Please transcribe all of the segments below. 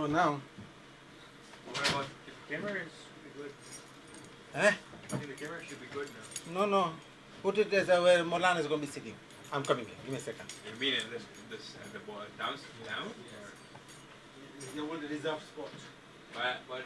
So now, What about the camera is good? eh? I think the camera should be good now. No. Put it as where Molan is going to be sitting. I'm coming here. Give me a second. You mean in this the ball down? Or They want a reserved spot. but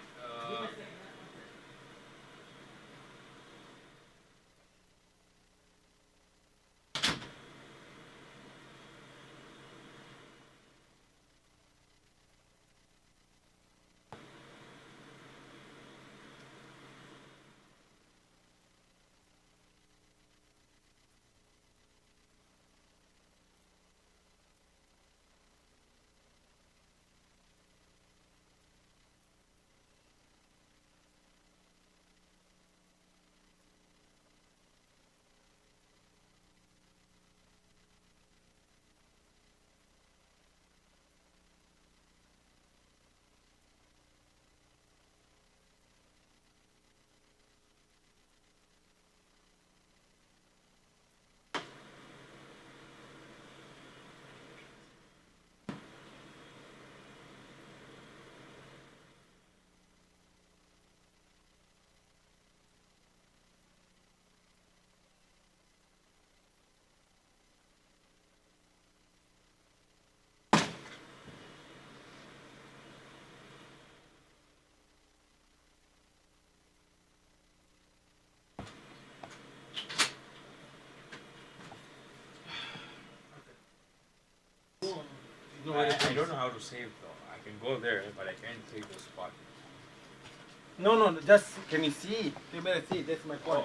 I don't know how to save though. I can go there, but I can't save the spot. No. Just can you see? You better see. That's my point.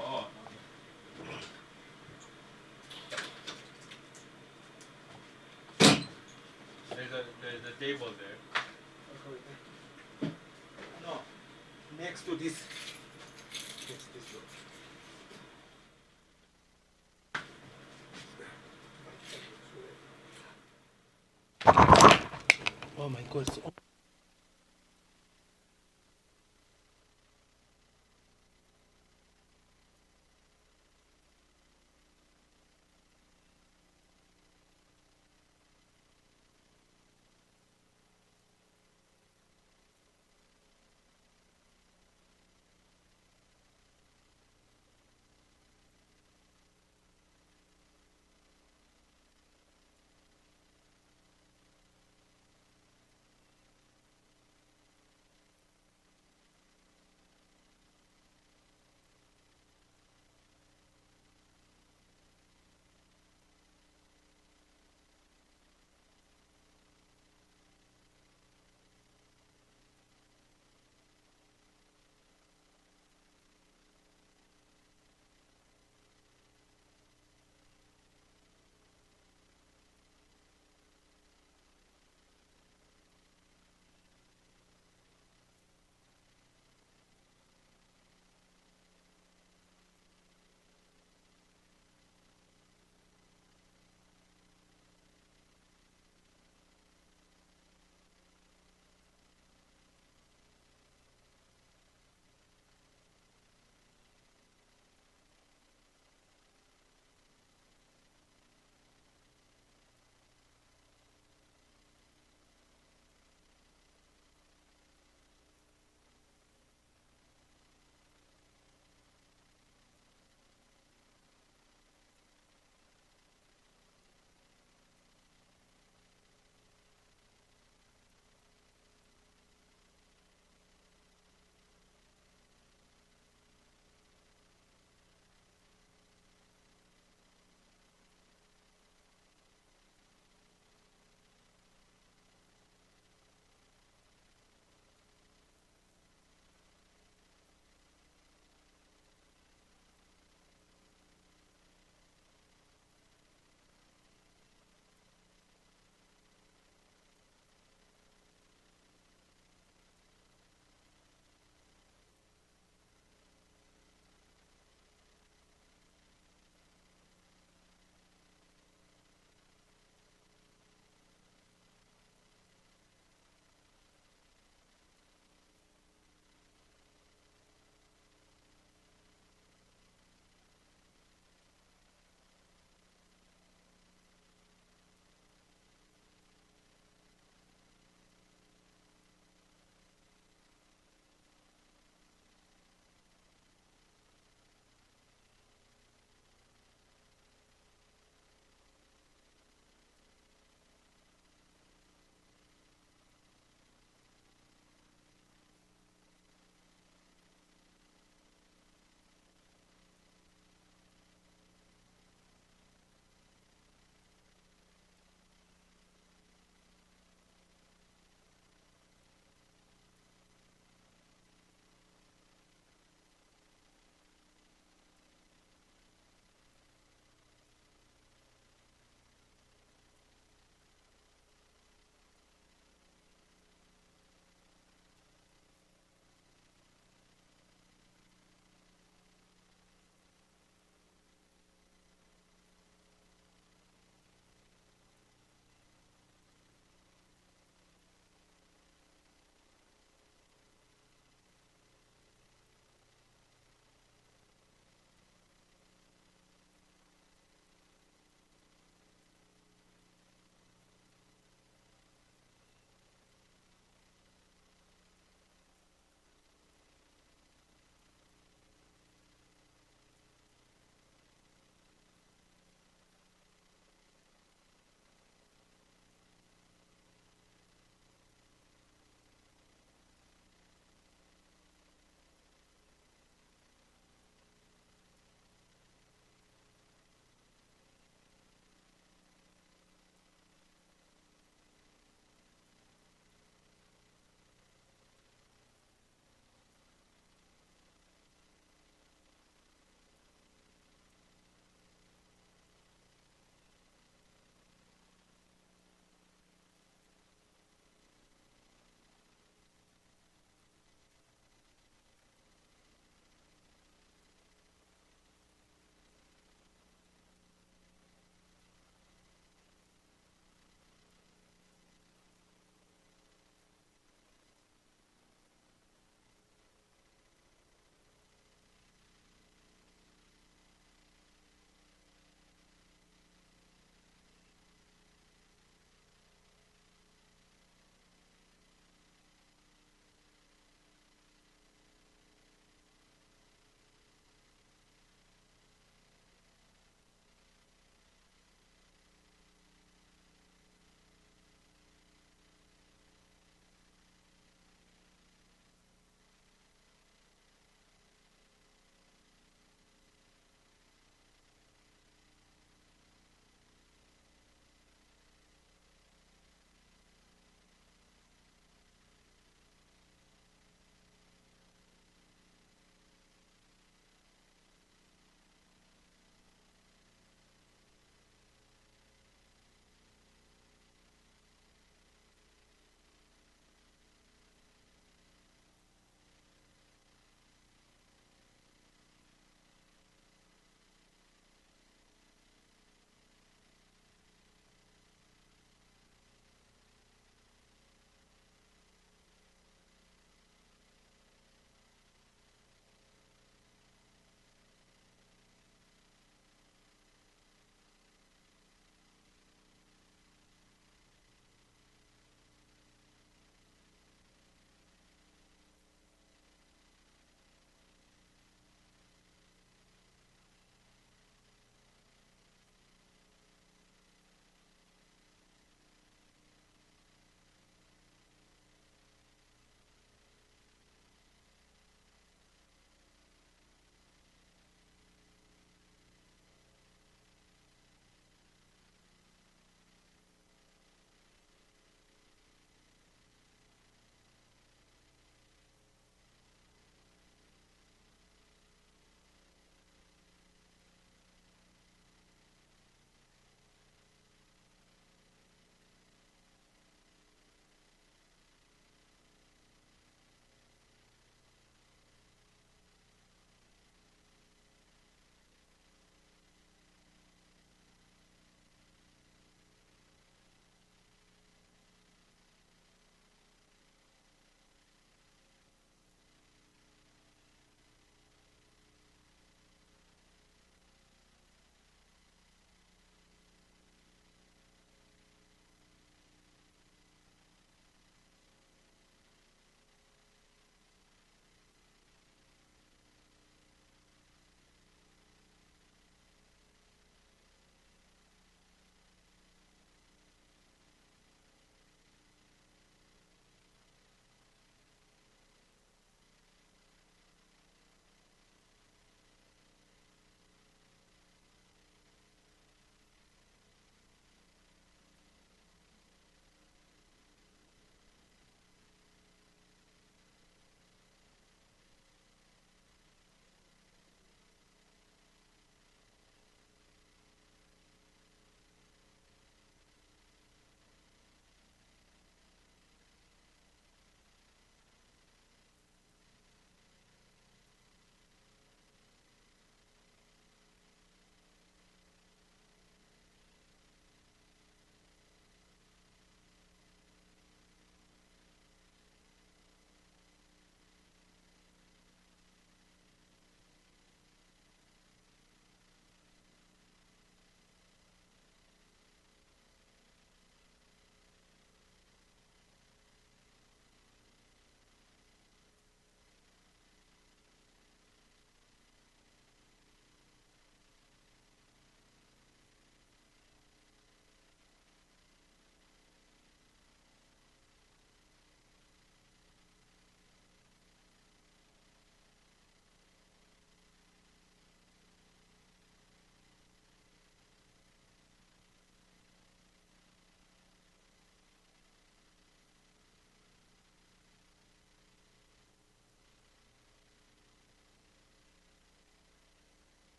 Okay. There's a table there. No. Next to this. This door. Oh my God.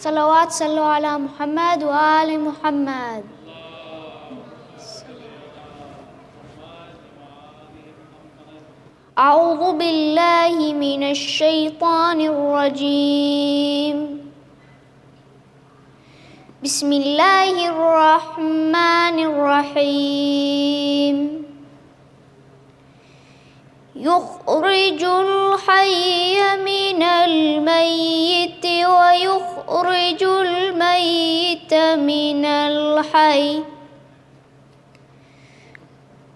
صلوات صلوا على محمد وآل محمد. أعوذ بالله من الشيطان الرجيم. بسم الله الرحمن الرحيم. يخرج الحي من الميت ويخرج الميت من الحي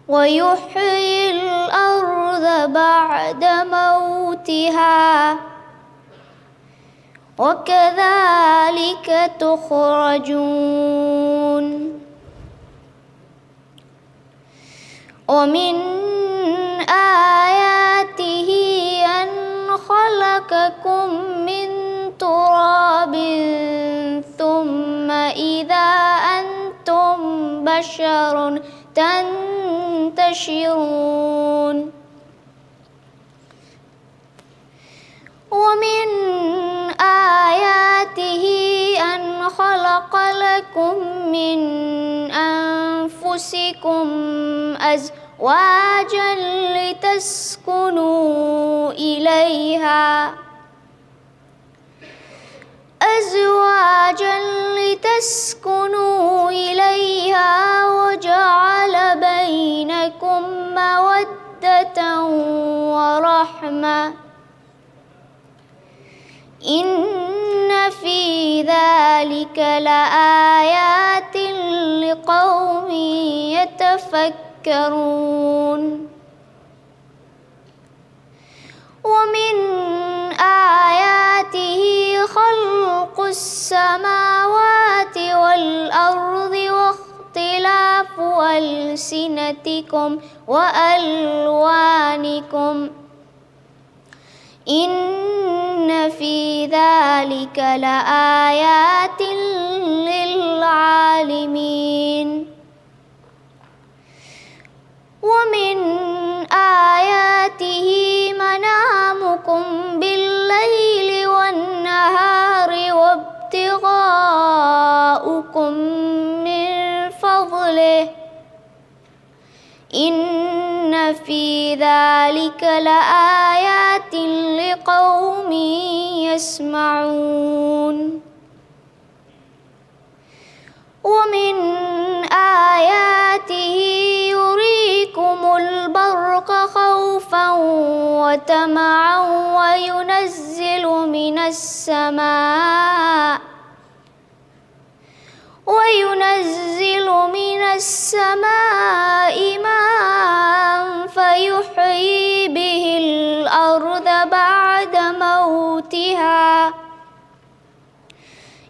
ويحيي الأرض بعد موتها وكذلك تخرجون. ومن آياته أن خلقكم من تراب ثم إذا أنتم بشر تنتشرون. ومن آياته أن خلق لكم من أنفسكم أزواجا لتسكنوا إليها وجعل بينكم مودة ورحمة إن في ذلك لآيات لقوم يتفكرون. ومن آياته خلق السماوات والأرض واختلاف ألسنتكم وألوانكم إن في ذلك لآيات للعالمين. ومن آياته منامكم بالليل والنهار وابتغاؤكم من فضله إن في ذلك لآيات لقوم يسمعون. ومن آياته يريكم البرق خوفا وطمعا وينزل من السماء ماء فيحيي به الأرض بعد موتها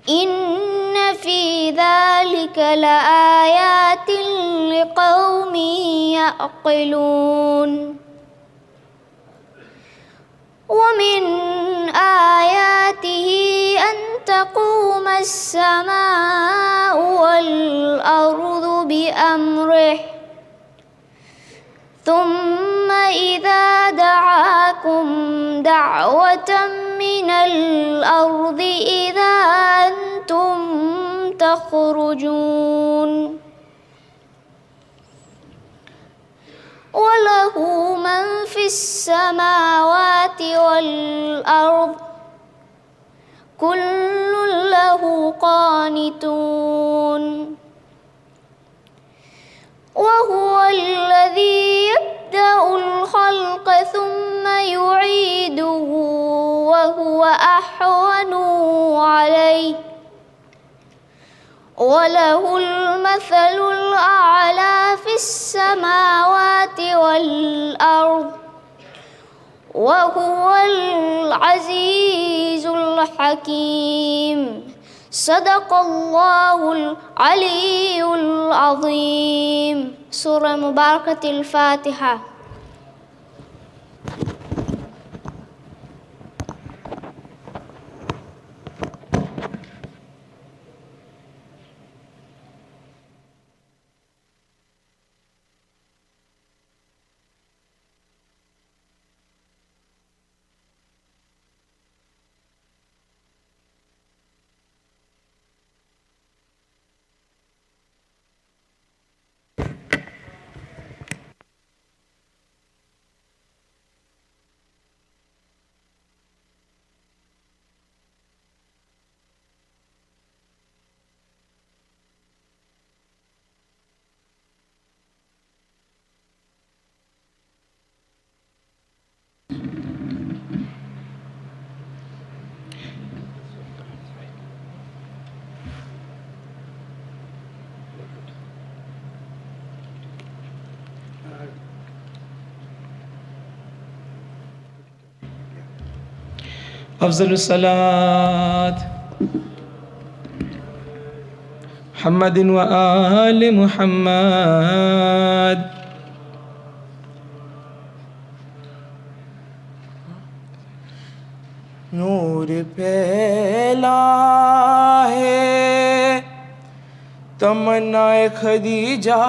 إن في ذلك لآيات لقوم يعقلون. ومن آياته أن تقوم السماء والأرض بأمره ثم إذا دعاكم دعوة من الأرض إذا أنتم تخرجون. وله من في السماوات والأرض كل له قانتون. وهو الذي يبدأ الخلق ثم يعيده وهو أهون عليه وله المثل الأعلى في السماوات والأرض وهو العزيز الحكيم. صدق الله العلي العظيم. سورة مباركة الفاتحة. افضل الصلاة محمد وآل محمد. نور پھیلا ہے تمنا خدیجہ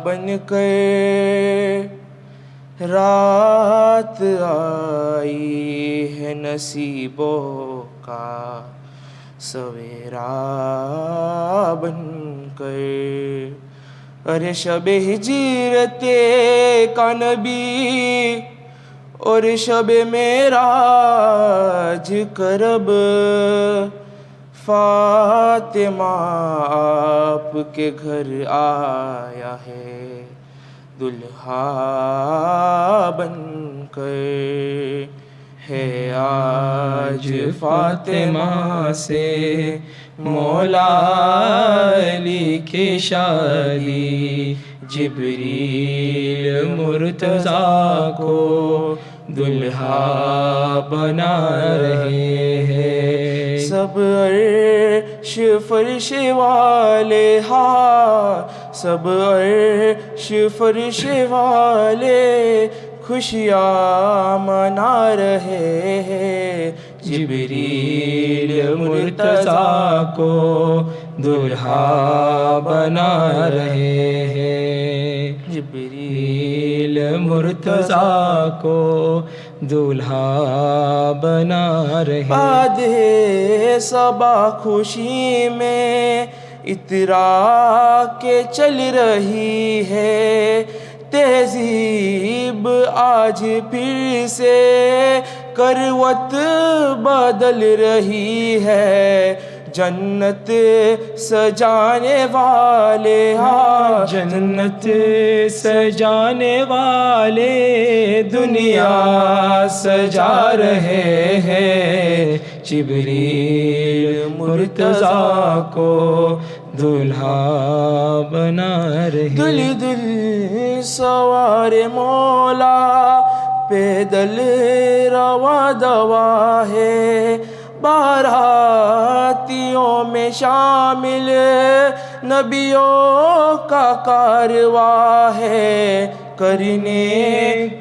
بن کر، رات آئی ہے نصیبوں کا سویرا بن کر. ارے شب ہجرت کا نبی اور شب معراج کرب، فاطمہ آپ کے گھر آیا ہے دلہا بن کر. ہے آج فاطمہ سے مولا علی کی شادی، جبریل مرتضیٰ کو دلہا بنا رہے ہیں. سب عرش فرش والے سب عرش فرش والے خوشیاں منا رہے ہیں. جبریل مرتضیٰ کو دلہا بنا رہے ہیں. جبریل مرتضیٰ کو دلہا بنا رہے ہیں. باد صبا خوشی میں اترا کے چل رہی ہے، تہذیب آج پھر سے کروت بدل رہی ہے. جنت سجانے والے جنت سجانے والے دنیا سجا رہے ہیں. جبریل مرتضیٰ کو دلہا بنا رہے. دل دل سوار مولا پیدل روا دوا ہے، باراتیوں میں شامل نبیوں کا کارواں ہے. کرنے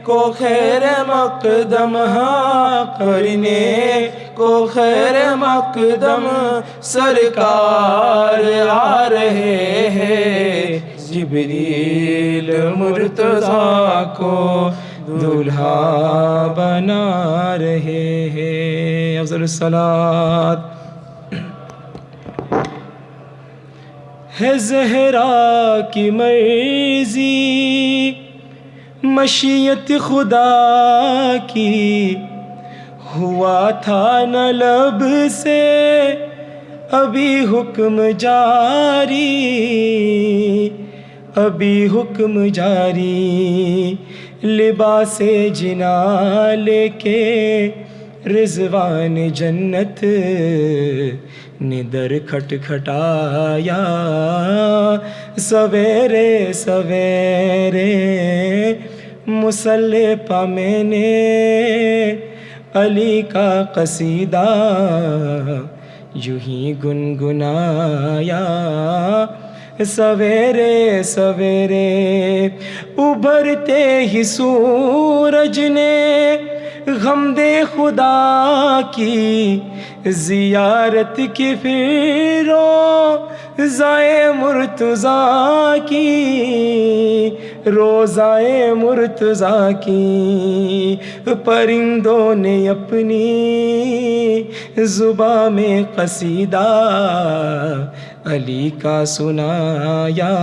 کو خیر مقدم کرنے کو خیر مقدم سرکار آ رہے ہیں. جبریل مرتضیٰ کو دلہا بنا رہے ہیں. افضل الصلاة ہے زہرا کی مرضی، مشیت خدا کی، ہوا تھا نہ لب سے ابھی حکم جاری، ابھی حکم جاری. لباس جنا لے کے رضوان جنت نے در کھٹکھٹایا. سویرے سویرے مصلی پا میں نے علی کا قصیدہ یوں ہی گنگنایا. سویرے سویرے ابھرتے ہی سورج نے حمد خدا کی زیارت کی، پھر روضائے مرتضیٰ کی، روضائے مرتضیٰ کی. پرندوں نے اپنی زباں میں قصیدہ علی کا سنایا.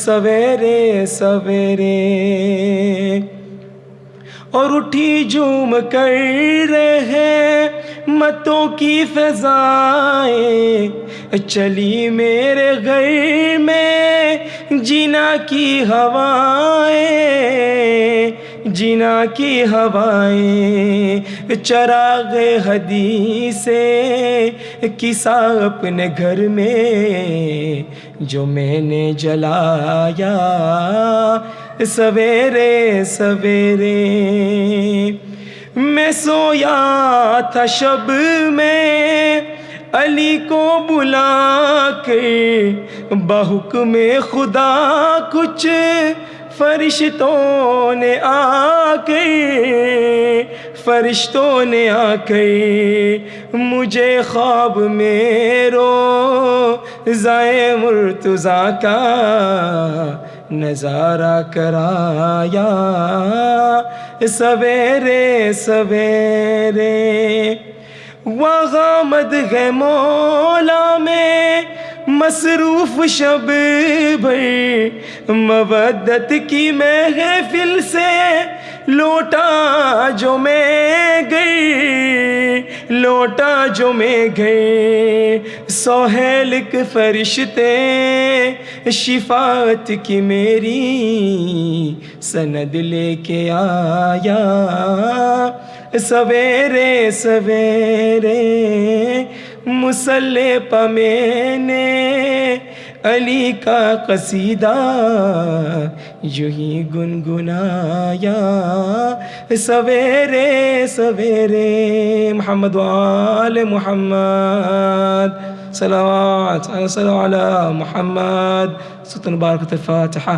سویرے سویرے اور اٹھی جھوم کر رہے متوں کی فضائیں، چلی میرے گھر میں جنا کی ہوائیں، جنا کی ہوائیں. چراغ حدیث کسا اپنے گھر میں جو میں نے جلایا. سویرے سویرے मैं सोया था शब में अली को बुला के बहुक्म खुदा कुछ फरिश्तों ने आके मुझे ख्वाब में रोज़ाए मुर्तज़ा का नज़ारा कराया सवेरे सवेरे। वग़ामद है मौला में मसरूफ़ शब भर मवद्दत की महफ़िल से लौटा जो मैं गई सोहेल के फरिश्ते शिफात की मेरी सनद लेके आया सवेरे सवेरे। मुसल्ले पे मैंने अली का कसीदा यूं ही गुनगुनाया सवेरे सवेरे। मोहम्मद वाले मोहम्मद सलावत अला मोहम्मद। सूरत मुबारकत फातिहा।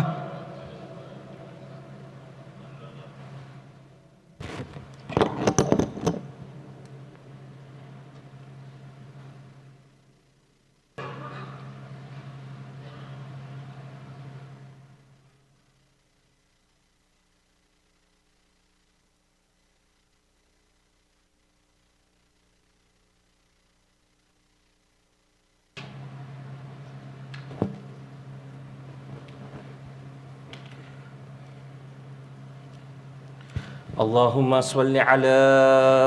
اللهم صل على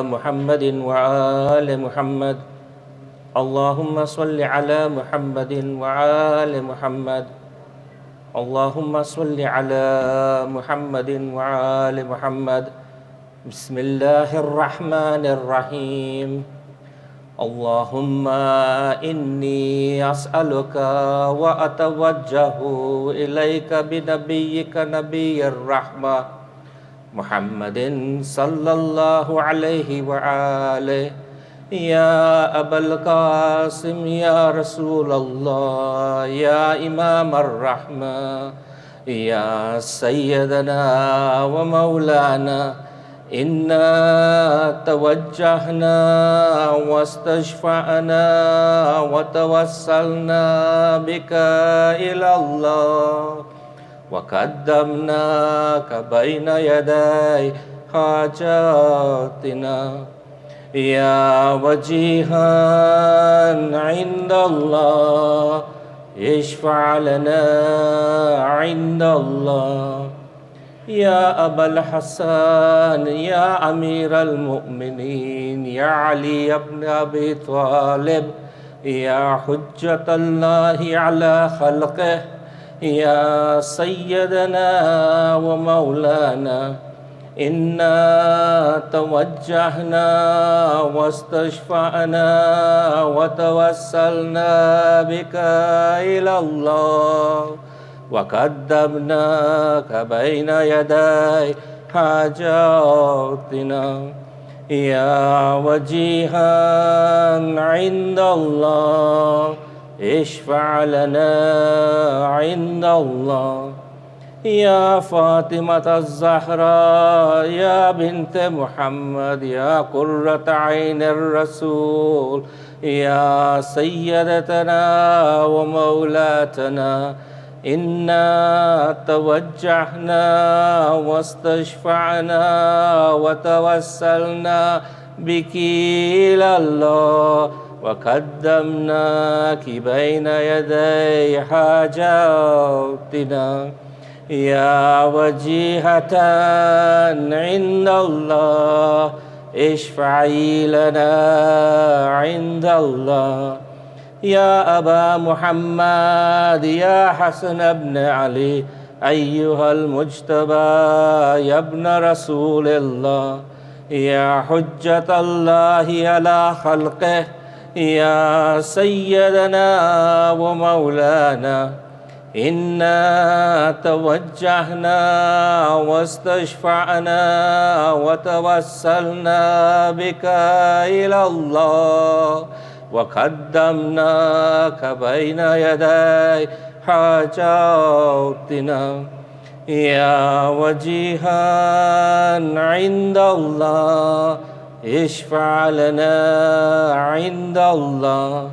محمد وآل محمد. اللهم صل على محمد وآل محمد. اللهم صل على محمد وآل محمد. بسم الله الرحمن الرحيم. اللهم إني أسألك وأتوجه إليك بنبيك نبي الرحمة محمد صلى الله عليه وآله. يا أبا القاسم يا رسول الله يا إمام الرحمة يا سيدنا ومولانا إنا توجهنا واستشفعنا وتوسلنا بك إلى الله وقدمناك بين يدي حاجاتنا يا وجيها عند الله اشفع لنا عند الله. يا أبا الحسن يا أمير المؤمنين يا علي بن أبي طالب يا حجة الله على خلقه يا سيدنا ومولانا إنا توجهنا واستشفعنا وتوسلنا بك إلى الله وقدمناك بين يدي حاجاتنا يا وجيها عند الله اشفع لنا عند الله. يا فاطمة الزهراء يا بنت محمد يا قرة عين الرسول يا سيدتنا ومولاتنا إنا توجهنا واستشفعنا وتوسلنا بك إلى الله وقدمناك بين يدي حاجاتنا يا وجيهة عند الله اشفعي لنا عند الله. يا أبا محمد يا حسن بن علي أيها المجتبى يا ابن رسول الله يا حجة الله على خلقه يا سيدنا ومولانا إنا توجهنا واستشفعنا وتوسلنا بك إلى الله وقدمناك بين يدي حاجاتنا يا وجيها عند الله اشفع لنا عند الله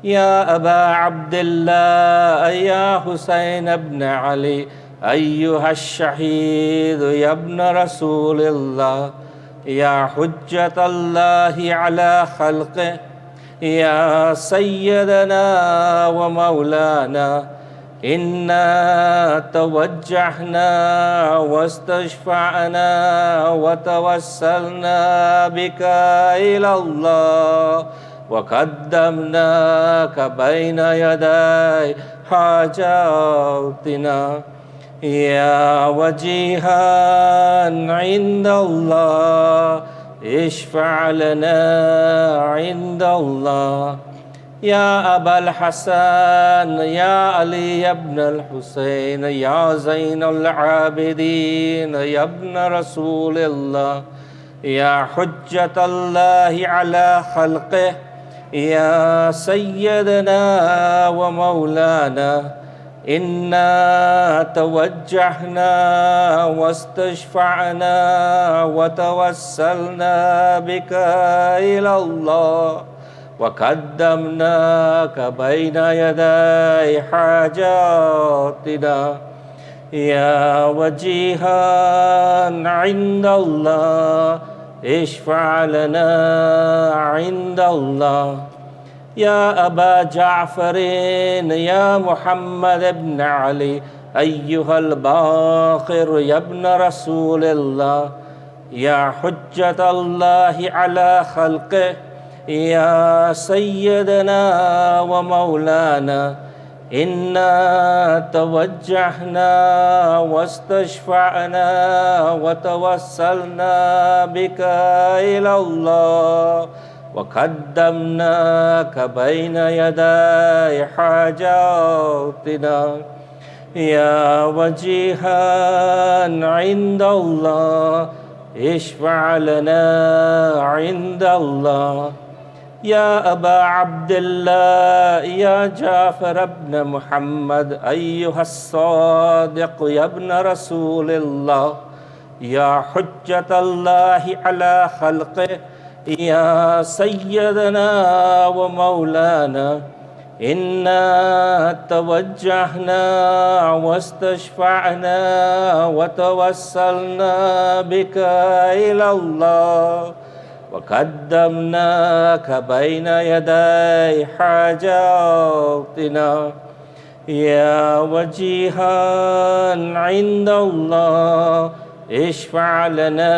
يا أبا عبد الله يا حسين بن علي أيها الشهيد يا ابن رسول الله يا حجة الله على خلقه يا سيدنا ومولانا إنا توجهنا واستشفعنا وتوسلنا بك إلى الله وقدمناك بين يدي حاجاتنا يا وجيها عند الله اشفع لنا عند الله يا أبا الحسن يا علي بن الحسين يا زين العابدين يا ابن رسول الله يا حجة الله على خلقه يا سيدنا ومولانا إنا توجهنا واستشفعنا وتوسلنا بك إلى الله وقدمناك بين يدي حاجاتنا يا وجيها عند الله اشفع لنا عند الله يا أبا جعفر يا محمد بن علي أيها الباقر يا ابن رسول الله يا حجة الله على خلقه يا سيدنا ومولانا إنا توجهنا واستشفعنا وتوسلنا بك إلى الله وقدمناك بين يدي حاجاتنا يا وجيها عند الله اشفع لنا عند الله يا أبا عبد الله يا جعفر بن محمد أيها الصادق يا ابن رسول الله يا حجة الله على خلقه يا سيدنا ومولانا إنا توجهنا واستشفعنا وتوسلنا بك إلى الله وقدمناك بين يدي حاجاتنا يا وجيها عند الله اشفع لنا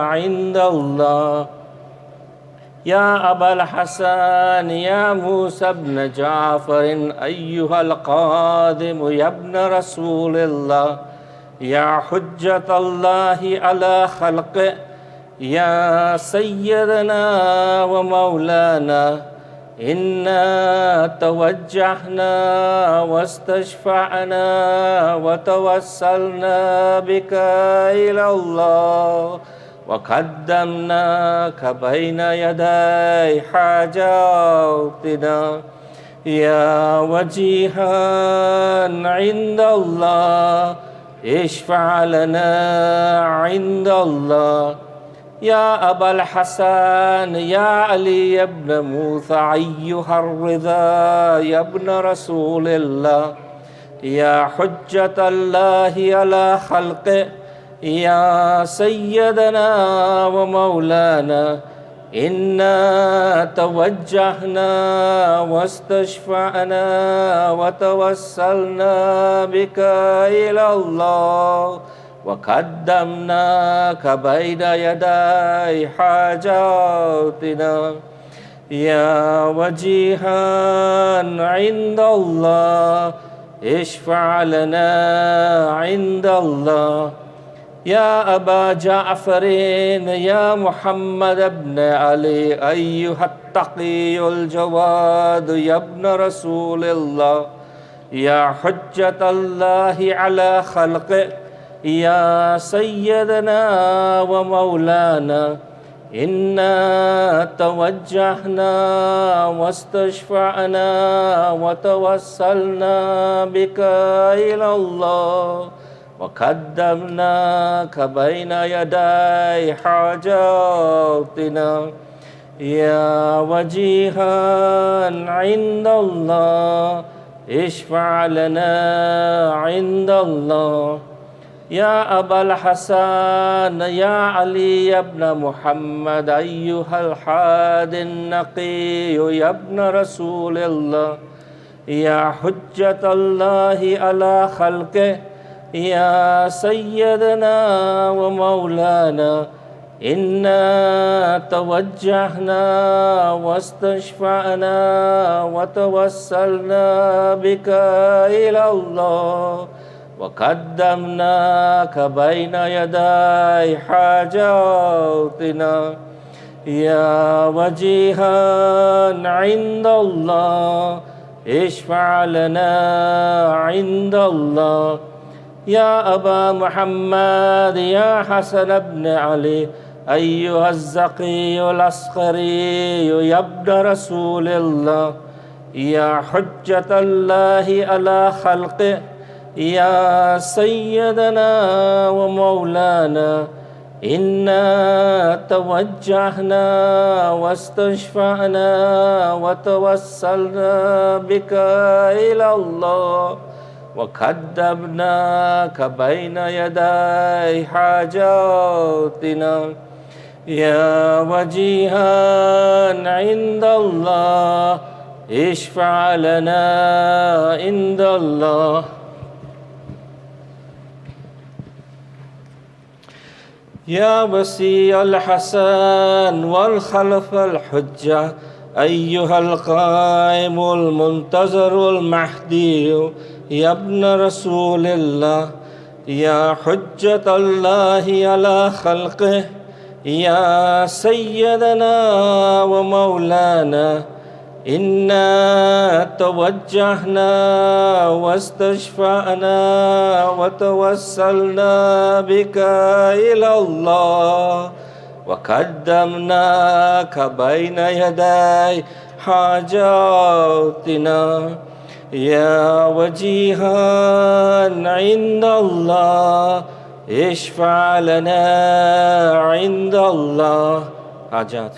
عند الله يا أبا الحسن يا موسى بن جعفر أيها القادم يا ابن رسول الله يا حجة الله على خلقه يا سيدنا ومولانا إنا توجهنا واستشفعنا وتوسلنا بك إلى الله وقدمناك بين يدي حاجاتنا يا وجيها عند الله اشفع لنا عند الله يا أبا الحسن يا علي بن موسى أيها الرضا يا ابن رسول الله يا حجة الله على خلقه يا سيدنا ومولانا إنا توجهنا واستشفعنا وتوسلنا بك إلى الله وقدمناك بين يدي حاجاتنا يا وجيها عند الله اشفع لنا عند الله يا أبا جعفر يا محمد بن علي أيها التقي الجواد يا ابن رسول الله يا حجة الله على خلقه يا سيدنا ومولانا إنا توجهنا واستشفعنا وتوسلنا بك إلى الله وقدمناك بين يدي حاجاتنا يا وجيها عند الله اشفع لنا عند الله يا أبا الحسن يا علي بن محمد أيها الحاد النقي يا ابن رسول الله يا حجة الله على خلقه يا سيدنا ومولانا إنا توجهنا واستشفعنا وتوسلنا بك إلى الله وقدمناك بين يدي حاجاتنا يا وجيها عند الله اشفع لنا عند الله يا أبا محمد يا حسن بن علي أيها الزقي الأصغري يا ابن رسول الله يا حجة الله على خلقه يا سيدنا ومولانا إنا توجهنا واستشفعنا وتوسلنا بك إلى الله وقدمناك بين يدي حاجاتنا يا وجيها عند الله اشفع لنا عند الله يا وسيع الحسن والخلف الحجة أيها القائم المنتظر المهدي يا ابن رسول الله يا حجة الله على خلقه يا سيدنا ومولانا إنا توجهنا واستشفعنا وتوسلنا بك إلى الله وقدمناك بين يدي حاجاتنا يا وجيها عند الله اشفع لنا عند الله حاجات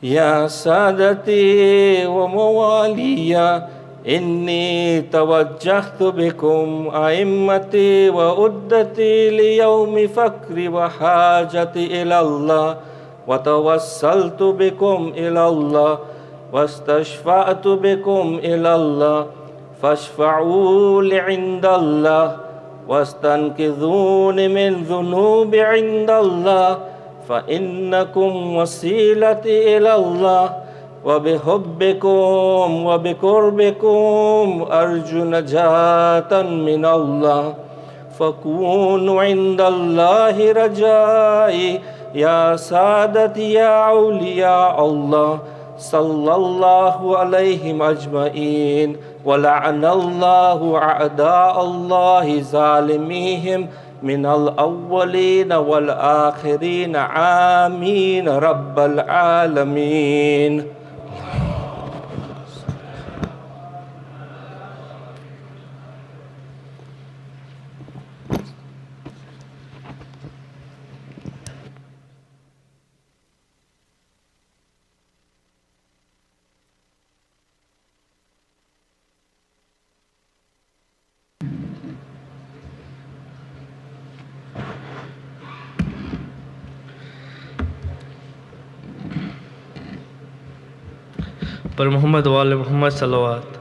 يا سادتي وموالي إني توجهت بكم أئمتي وأدتي ليوم فكري وحاجتي إلى الله وتوسلت بكم إلى الله واستشفعت بكم إلى الله فاشفعوا لي عند الله واستنقذوني من ذنوب عند الله فإنكم وسيلتي إلى الله وبحبكم وبقربكم أرجو نجاة من الله فكونوا عند الله رجائي يا سادتي يا أولياء الله صلى الله عليهم أجمعين ولعن الله أعداء الله ظالميهم من الأولين والآخرين آمين رب العالمين पर मोहम्मद वाले मोहम्मद सल्लल्लाहु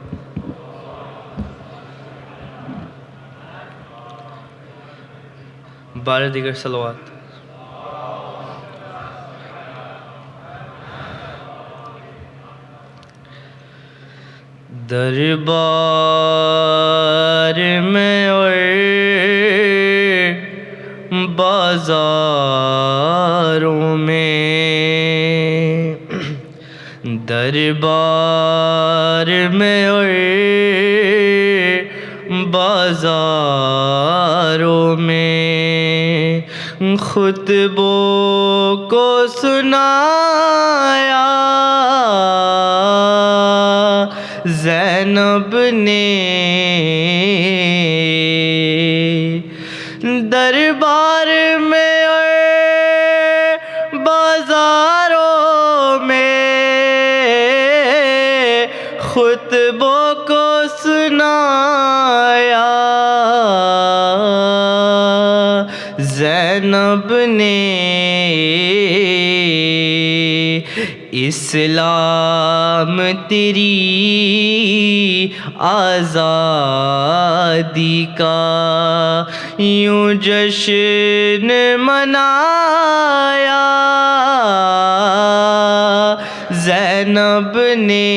बारह दिगर सलवात दरबार میں اور بازاروں میں، دربار میں اور بازاروں میں خطبوں کو سنایا زینب نے، دربار میں اور بازاروں میں خطبوں کو سنایا زینب نے، اسلام تیری آزادی کا یوں جشن منایا زینب نے،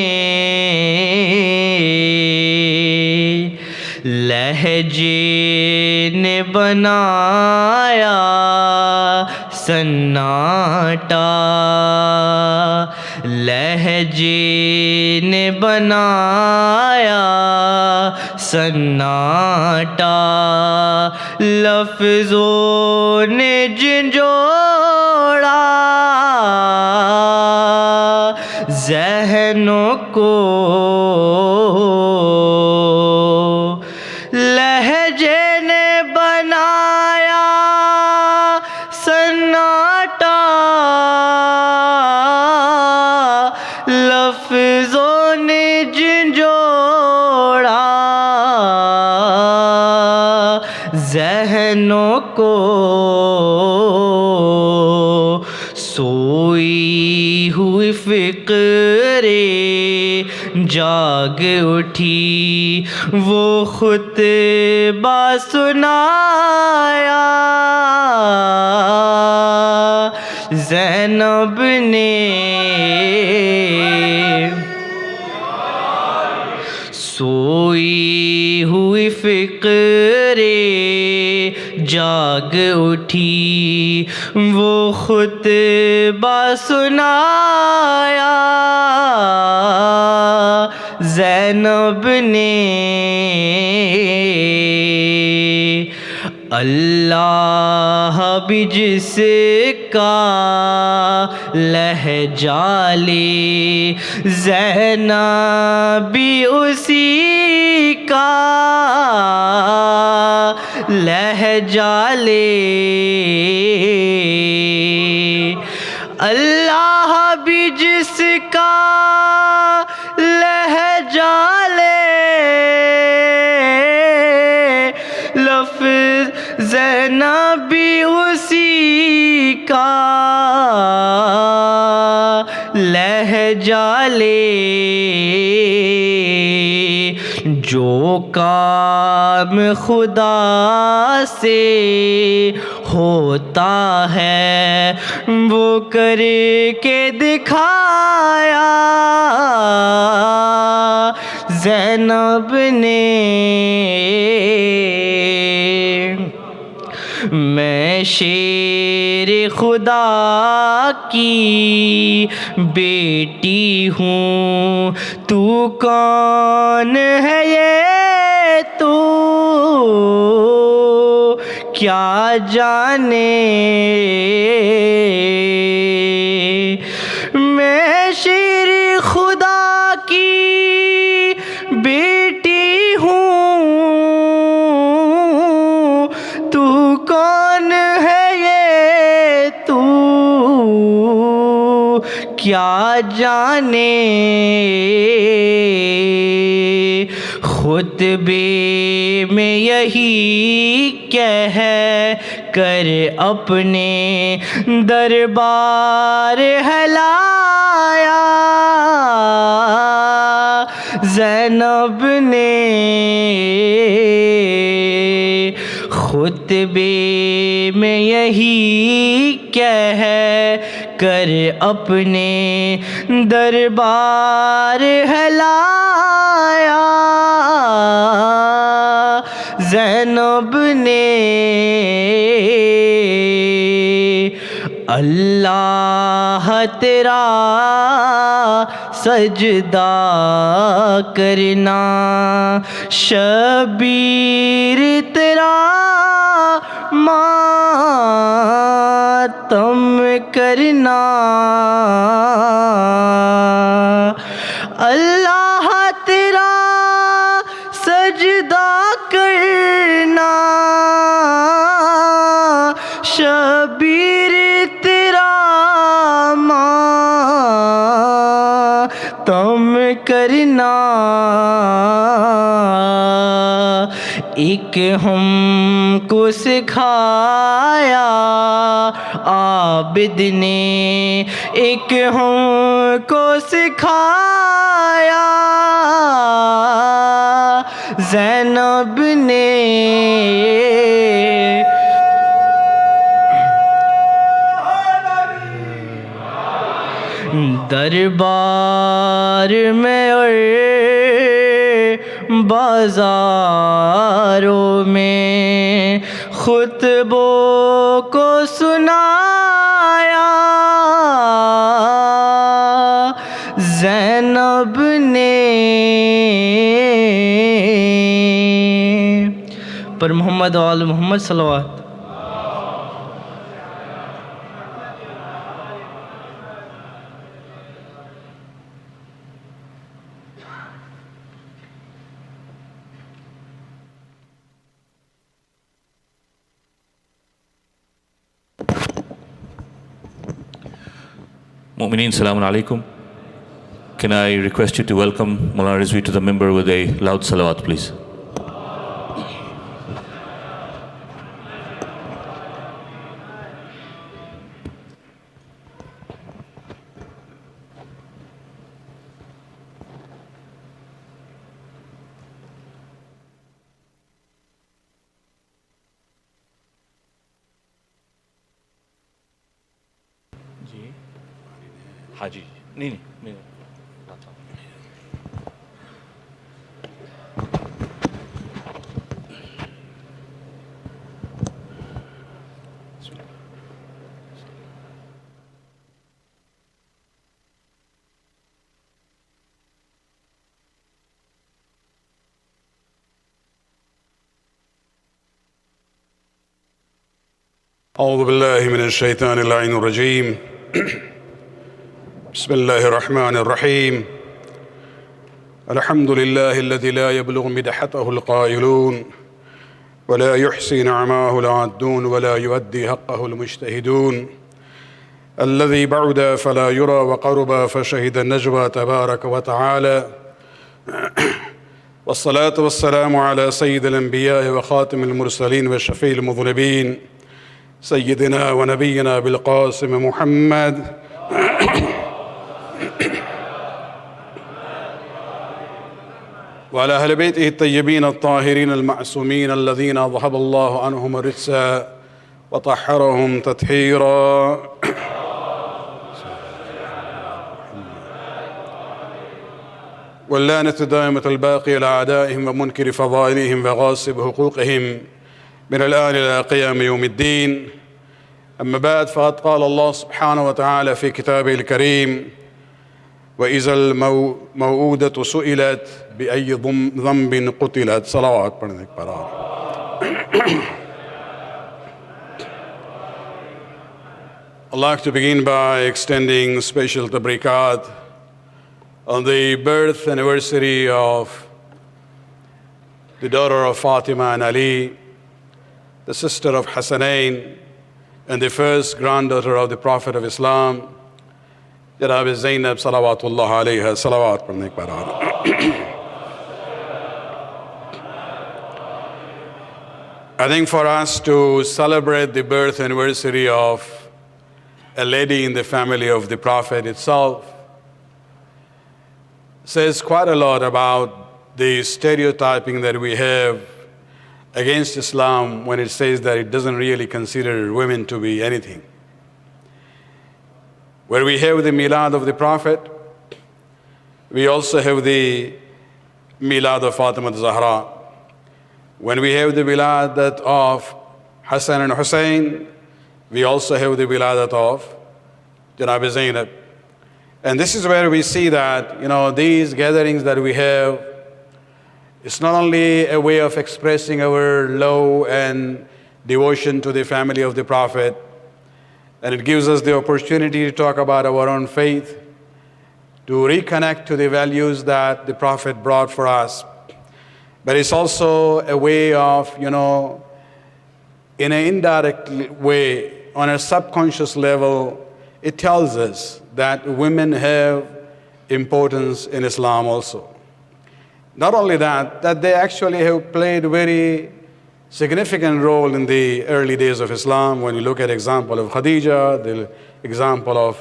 لہجے نے بنایا سناٹا، لہجے نے بنایا سناٹا، لفظوں نے جھنجھوڑا ذہنوں کو، لہجے نے بنایا سناٹا، لفظوں نے جھنجھوڑا ذہنوں کو، سوئی ہوئی فکرے جاگ اٹھی وہ خطبہ سنایا زینب نے، سوئی ہوئی فکرے جاگ اٹھی وہ خطبہ سنایا زینب نے، اللہ بھی جس کا لہجہ لے زینب بھی اسی کا لہجہ لے، اللہ بھی جس کا لہجہ لے، لفظ زینب بھی اسی کا لہجہ لے، جو کام خدا سے ہوتا ہے وہ کر کے دکھایا زینب نے، میں شیر خدا کی بیٹی ہوں، تو کون ہے یہ تو کیا جانے، میں شیر خدا کی بیٹی ہوں، تو کون ہے یہ تو کیا جانے، خطبے میں یہی کہہ کر اپنے دربار ہلایا زینب نے، خطبے میں یہی کہہ کر اپنے دربار ہلایا زینب نے اللہ تیرا سجدہ کرنا، شبیر تیرا ماتم کرنا، اللہ تیرا سجدہ کرنا، شبیر تیرا ماتم کرنا، ایک ہم کو سکھایا عابد نے، ایک ہم کو سکھایا زینب نے، دربار میں اور بازاروں میں خطبوں کو سنایا زینب نے، پر محمد و آل محمد صلوات۔ Mu'mineen, Salaam Alaikum. Can I request you to welcome Maulana Rizvi to the member with a loud salawat, please? Haji. نہیں أعوذ بالله من الشيطان اللعين الرجيم بسم الله الرحمن الرحيم الحمد لله الذي لا يبلغ مدحته القائلون ولا يحصي نعماه العادون ولا يؤدي حقه المجتهدون الذي بعد فلا يرى وقرب فشهد النجوى تبارك وتعالى والصلاة والسلام على سيد الأنبياء وخاتم المرسلين وشفيع المذنبين سيدنا ونبينا بالقاسم محمد وعلى أهل بيته الطيبين الطاهرين المعصومين الذين ذهب الله عنهم الرجس وطهرهم تطهيرا واللعنة الدائمة الباقية لأعدائهم ومنكر فضائلهم وغاصب حقوقهم من الآن إلى قيام يوم الدين. أما بعد، فقد قال الله سبحانه وتعالى في كتابه الكريم: وإذا الموءودة سئلت بأي ذنب قتلت. صلوات پڑھنے کے بعد I'd like to begin by extending special tabrikat on the birth anniversary of the daughter of Fatima and Ali, the sister of Hassanain, and the first granddaughter of the Prophet of Islam, Janab Zainab salawatullah alayha. Salawat padhne ke baad. I think for us to celebrate the birth anniversary of a lady in the family of the Prophet itself says quite a lot about the stereotyping that we have against Islam when it says that it doesn't really consider women to be anything. Where we have the Milad of the Prophet, we also have the Milad of Fatima Zahra. When we have the wiladat of Hassan and Hussein, we also have the wiladat of Janab Zainab. And this is where we see that, these gatherings that we have, it's not only a way of expressing our love and devotion to the family of the Prophet, and it gives us the opportunity to talk about our own faith, to reconnect to the values that the Prophet brought for us. But it's also a way of, in an indirect way, on a subconscious level, it tells us that women have importance in Islam also. Not only that they actually have played a very significant role in the early days of Islam. When you look at the example of Khadija, the example of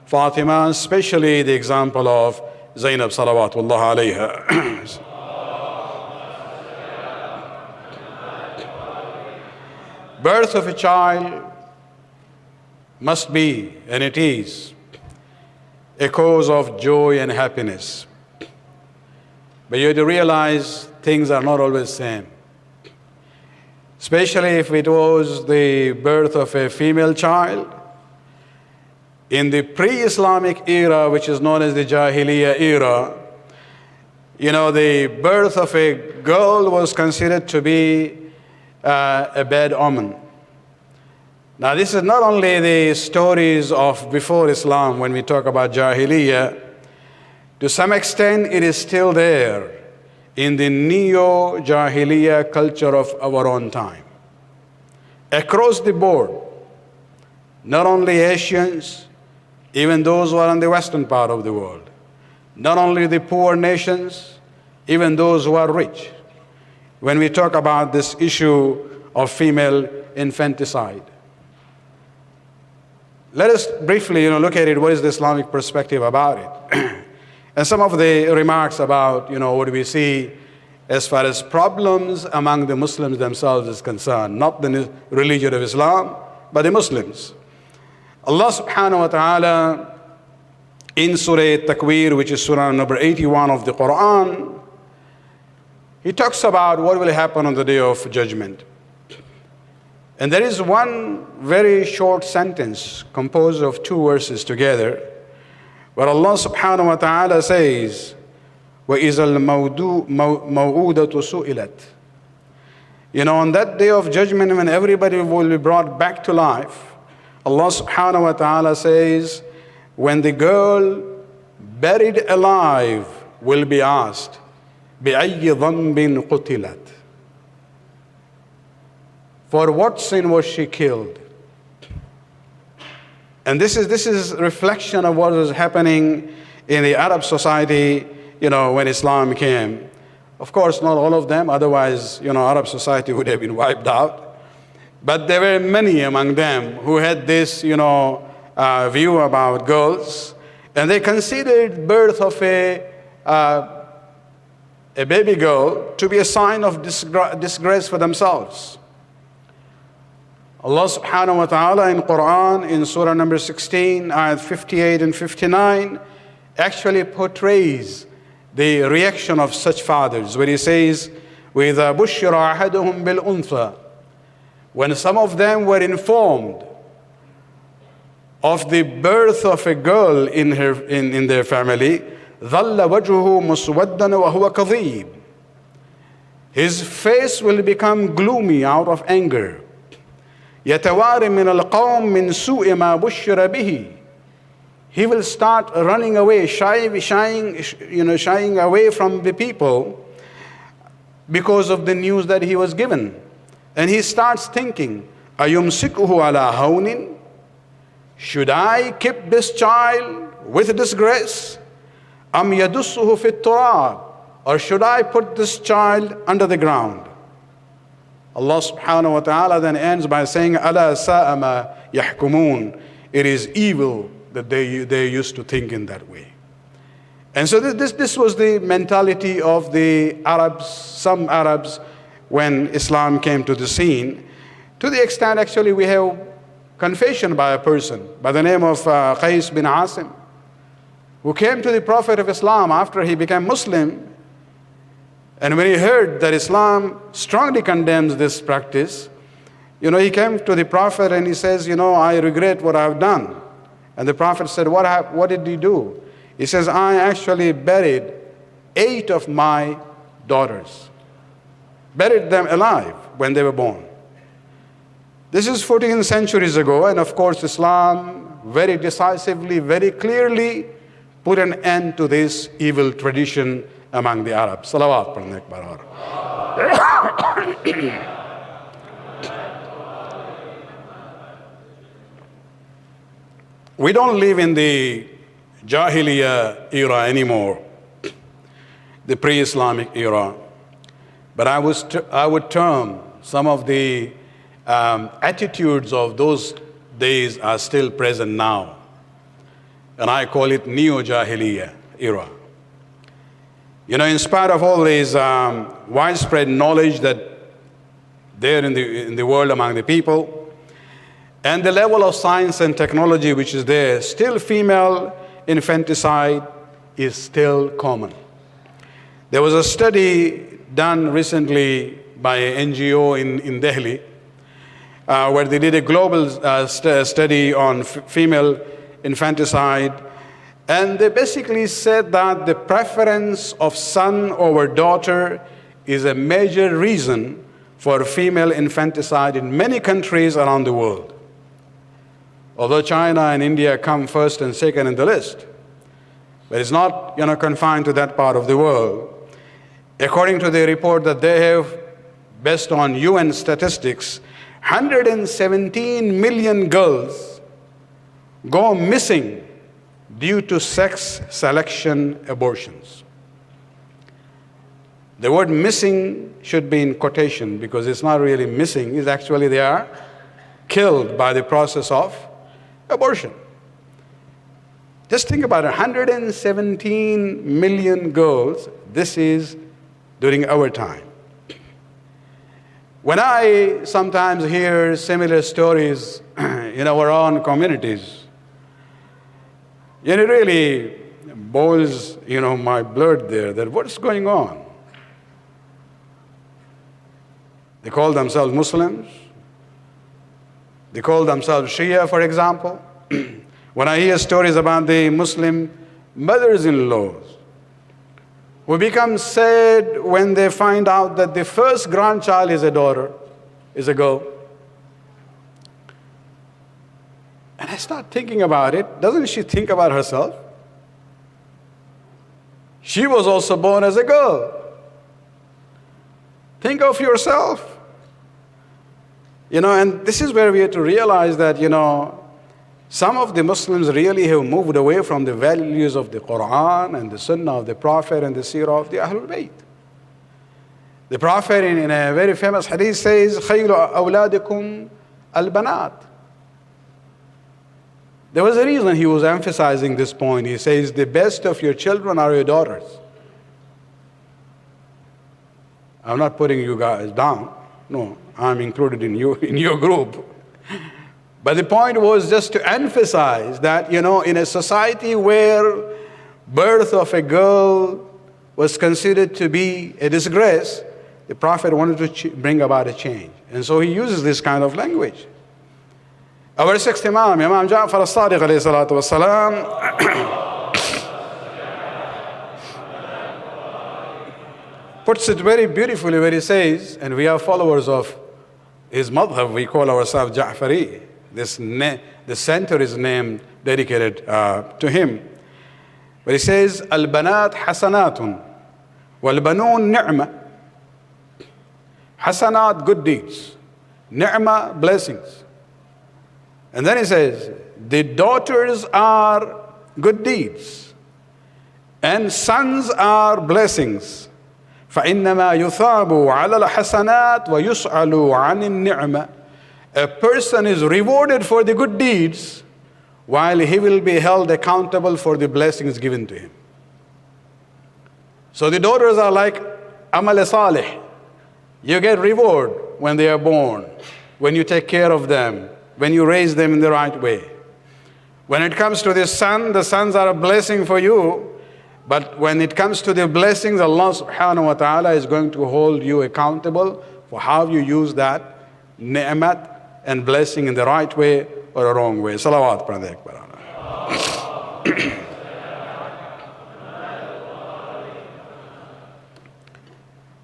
Fatima, especially the example of Zainab salawatullah alayha. Birth of a child must be, and it is, a cause of joy and happiness. But you have to realize things are not always the same. Especially if it was the birth of a female child. In the pre-Islamic era, which is known as the Jahiliyyah era, the birth of a girl was considered to be a bad omen. Now, this is not only the stories of before Islam when we talk about Jahiliyyah. To some extent, it is still there in the neo-Jahiliyyah culture of our own time. Across the board, not only Asians, even those who are in the western part of the world, not only the poor nations, even those who are rich. When we talk about this issue of female infanticide, let us briefly look at it. What is the Islamic perspective about it? And some of the remarks about what we see as far as problems among the Muslims themselves is concerned, not the religion of Islam, but the Muslims. Allah subhanahu wa ta'ala in Surah Takwir, which is Surah number 81 of the Quran, He talks about what will happen on the day of judgment. And there is one very short sentence composed of two verses together, where Allah subhanahu wa ta'ala says, وَإِذَا الْمَوْءُودَةُ سُئِلَتْ. On that day of judgment, when everybody will be brought back to life, Allah subhanahu wa ta'ala says, when the girl buried alive will be asked, بِأَيِّ ذَنْبٍ قُتِلَتْ. For what sin was she killed? And this is reflection of what was happening in the Arab society, when Islam came. Of course, not all of them, otherwise, Arab society would have been wiped out. But there were many among them who had this, view about girls, and they considered birth of a baby girl to be a sign of disgrace for themselves. Allah subhanahu wa ta'ala in Quran, in Surah number 16, ayat 58 and 59, actually portrays the reaction of such fathers, where He says, وَإِذَا بُشِّرَ أَحَدُهُمْ بِالْأُنْثَى. When some of them were informed of the birth of a girl in their family, ظَلَّ وَجْهُهُ مُسْوَدًّا وَهُوَ كَظِيمٌ. His face will become gloomy out of anger. يَتَوَارِ مِنَ الْقَوْمِ مِنْ سُوءِ مَا بُشِّرَ بِهِ. He will start running away, shying away from the people because of the news that he was given. And he starts thinking, أَيُمْسِكُهُ عَلَى هَوْنٍ. Should I keep this child with disgrace? أَمْ يَدُسُّهُ فِي التُّرَابِ. Or should I put this child under the ground? Allah subhanahu wa ta'ala then ends by saying, أَلَا سَاءَ مَا يَحْكُمُونَ. It is evil that they used to think in that way. And so this was the mentality of the Arabs, some Arabs, when Islam came to the scene. To the extent, actually, we have confession by a person by the name of Qais bin Asim, who came to the Prophet of Islam after he became Muslim. And when he heard that Islam strongly condemns this practice, he came to the Prophet and he says, I regret what I've done. And the Prophet said, what did you do? He says, I actually buried 8 of my daughters. Buried them alive when they were born. This is 14 centuries ago, and of course Islam very decisively, very clearly put an end to this evil tradition among the Arabs. Salawat padhne ek baar aur. We don't live in the Jahiliyyah era anymore, the pre-Islamic era. But I would term some of the attitudes of those days are still present now. And I call it Neo-Jahiliyyah era. In spite of all this widespread knowledge that there in the world among the people, and the level of science and technology which is there, still female infanticide is still common. There was a study done recently by an NGO in Delhi, where they did a global study on female infanticide, and they basically said that the preference of son over daughter is a major reason for female infanticide in many countries around the world. Although China and India come first and second in the list, but it's not confined to that part of the world. According to the report that they have, based on UN statistics, 117 million girls go missing due to sex selection abortions. The word missing should be in quotation because it's not really missing, it's actually they are killed by the process of abortion. Just think about it, 117 million girls, this is during our time. When I sometimes hear similar stories in our own communities, it really boils, my blood there, that what's going on? They call themselves Muslims. They call themselves Shia, for example. When I hear stories about the Muslim mothers-in-laws who become sad when they find out that the first grandchild is a daughter, is a girl. And I start thinking about it. Doesn't she think about herself? She was also born as a girl. Think of yourself. And this is where we have to realize that, some of the Muslims really have moved away from the values of the Quran and the Sunnah of the Prophet and the Seerah of the Ahlul Bayt. The Prophet in a very famous hadith says, خَيْرُ أَوْلَادِكُمْ الْبَنَاتِ. There was a reason he was emphasizing this point. He says, the best of your children are your daughters. I'm not putting you guys down. No, I'm included in your group. But the point was just to emphasize that, in a society where birth of a girl was considered to be a disgrace, the Prophet wanted to bring about a change. And so he uses this kind of language. Our sixth Imam Jaffari as-Sadiq alayhi salatu wassalam, puts it very beautifully where he says, and we are followers of his madhab, we call ourselves Jaffari. The center is named, dedicated to him. But he says, Al-banat hasanatun, wal-banoon ni'ma. Hasanat, good deeds. Ni'ma, blessings. And then he says, the daughters are good deeds, and sons are blessings. فَإِنَّمَا يُثَابُ عَلَى الْحَسَنَاتِ وَيُسْأَلُ عَنِ النِّعْمَةِ. A person is rewarded for the good deeds while he will be held accountable for the blessings given to him. So the daughters are like amal salih. You get reward when they are born, when you take care of them, when you raise them in the right way. When it comes to the sons are a blessing for you But when it comes to the blessings, Allah subhanahu wa ta'ala is going to hold you accountable for how you use that ni'mat and blessing in the right way or a wrong way. Salawat.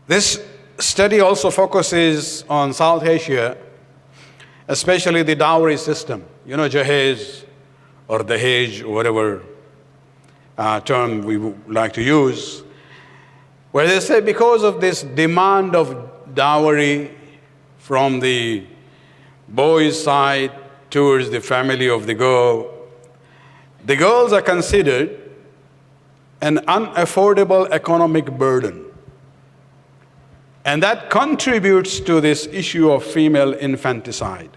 This study also focuses on South Asia, especially the dowry system. You know, Jahez or Dahej, or whatever term we would like to use, where they say because of this demand of dowry from the boy's side towards the family of the girls are considered an unaffordable economic burden. And that contributes to this issue of female infanticide.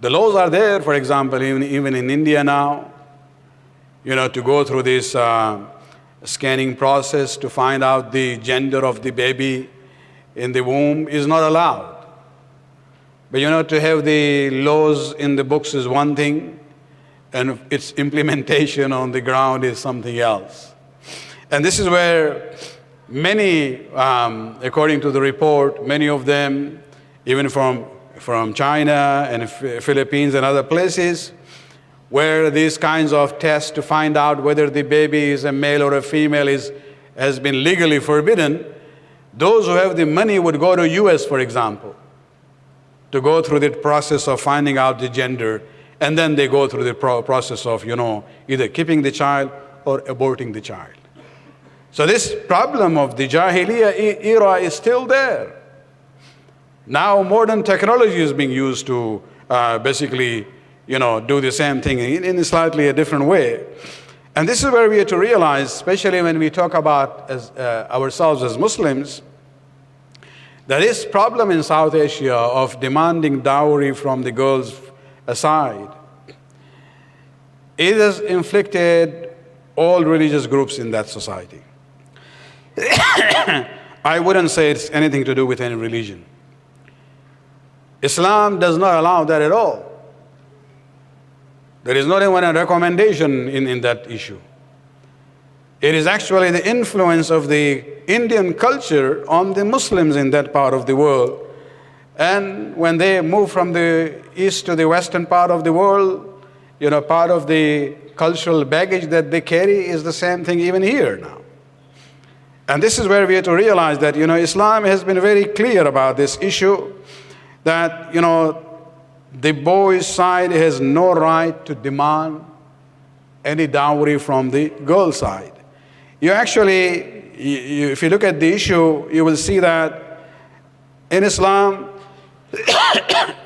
The laws are there, for example, even in India now, you know, to go through this scanning process to find out the gender of the baby in the womb is not allowed. But you know, to have the laws in the books is one thing, and its implementation on the ground is something else. And this is where many, according to the report, many of them, even from China and Philippines and other places, where these kinds of tests to find out whether the baby is a male or a female has been legally forbidden, those who have the money would go to US, for example, to go through the process of finding out the gender, and then they go through the process of, you know, either keeping the child or aborting the child. So this problem of the Jahiliyyah era is still there. Now modern technology is being used to basically, you know, do the same thing in a slightly different way. And this is where we have to realize, especially when we talk about ourselves as Muslims, that this problem in South Asia of demanding dowry from the girls aside, it has inflicted all religious groups in that society. I wouldn't say it's anything to do with any religion. Islam does not allow that at all. There is not even a recommendation in that issue. It is actually the influence of the Indian culture on the Muslims in that part of the world. And when they move from the east to the western part of the world, you know, part of the cultural baggage that they carry is the same thing even here now. And this is where we have to realize that, you know, Islam has been very clear about this issue, that, you know, the boy's side has no right to demand any dowry from the girl's side. You actually, if you look at the issue, you will see that in Islam,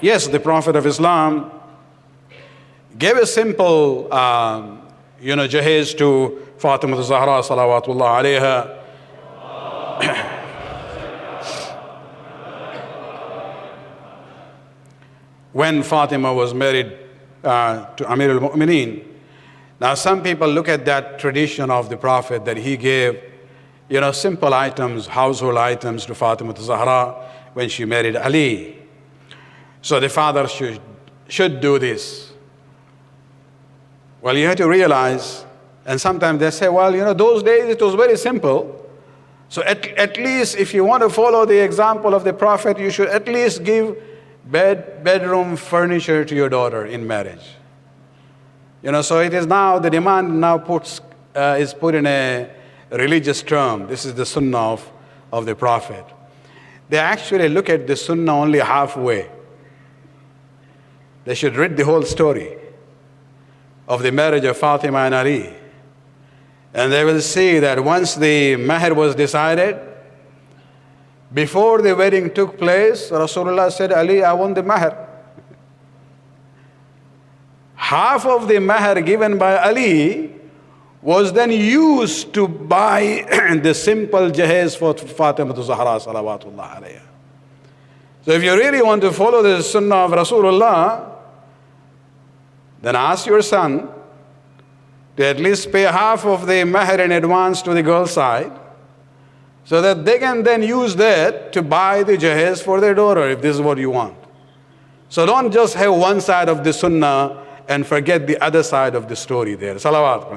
yes, the Prophet of Islam gave a simple, you know, jahez to Fatima al-Zahra, salawatullah alayha. When Fatima was married to Amir al-Mu'mineen. Now some people look at that tradition of the Prophet that he gave, you know, simple items, household items to Fatima al-Zahra when she married Ali. So the father should do this. Well, you have to realize, and sometimes they say, well, you know, those days it was very simple. So at least if you want to follow the example of the Prophet, you should at least give bedroom furniture to your daughter in marriage. You know, so it is now, the demand now is put in a religious term. This is the sunnah of the Prophet. They actually look at the sunnah only halfway. They should read the whole story of the marriage of Fatima and Ali. And they will see that once the mahr was decided, before the wedding took place, Rasulullah said, Ali, I want the mahr. Half of the mahr given by Ali was then used to buy the simple jahez for Fatima al-Zahra, salawatullah alayha. So if you really want to follow the sunnah of Rasulullah, then ask your son to at least pay half of the mahr in advance to the girl's side, so that they can then use that to buy the jahez for their daughter, if this is what you want. So don't just have one side of the sunnah and forget the other side of the story there. Salawat.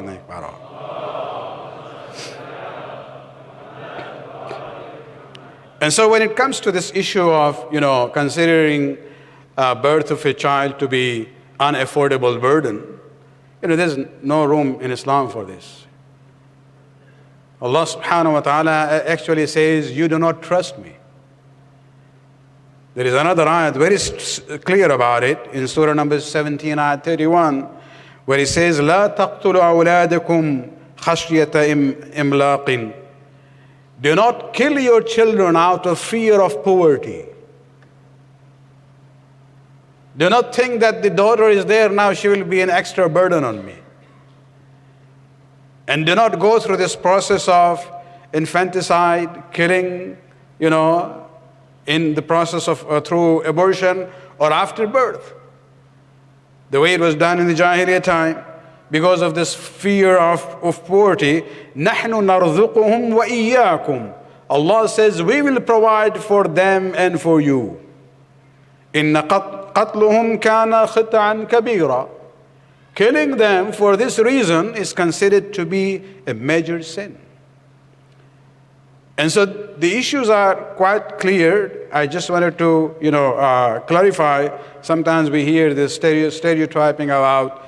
And so when it comes to this issue of, considering birth of a child to be unaffordable burden, there's no room in Islam for this. Allah subhanahu wa ta'ala actually says, you do not trust me. There is another ayat very clear about it in Surah number 17, ayat 31, where he says, law تقتلوا أولادكم خشية إملاق. Do not kill your children out of fear of poverty. Do not think that the daughter is there now, she will be an extra burden on me. And do not go through this process of infanticide, killing, in the process of through abortion or after birth, the way it was done in the Jahiliyyah time, because of this fear of poverty. نَحْنُ نَرْزُقُهُمْ وَإِيَّاكُمْ. Allah says, we will provide for them and for you. إِنَّ قَتْلُهُمْ كَانَ خِطْعًا كَبِيرًا. Killing them for this reason is considered to be a major sin. And so the issues are quite clear. I just wanted to, clarify. Sometimes we hear this stereotyping about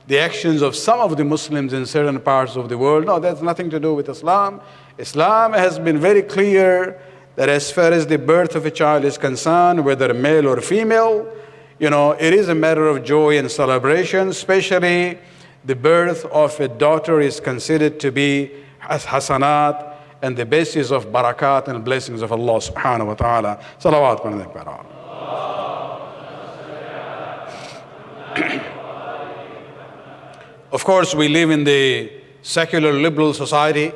the actions of some of the Muslims in certain parts of the world. No, that's nothing to do with Islam. Islam has been very clear that as far as the birth of a child is concerned, whether male or female, it is a matter of joy and celebration. Especially the birth of a daughter is considered to be hasanat, and the basis of barakat and blessings of Allah subhanahu wa ta'ala. Salawat. Of course, we live in the secular liberal society,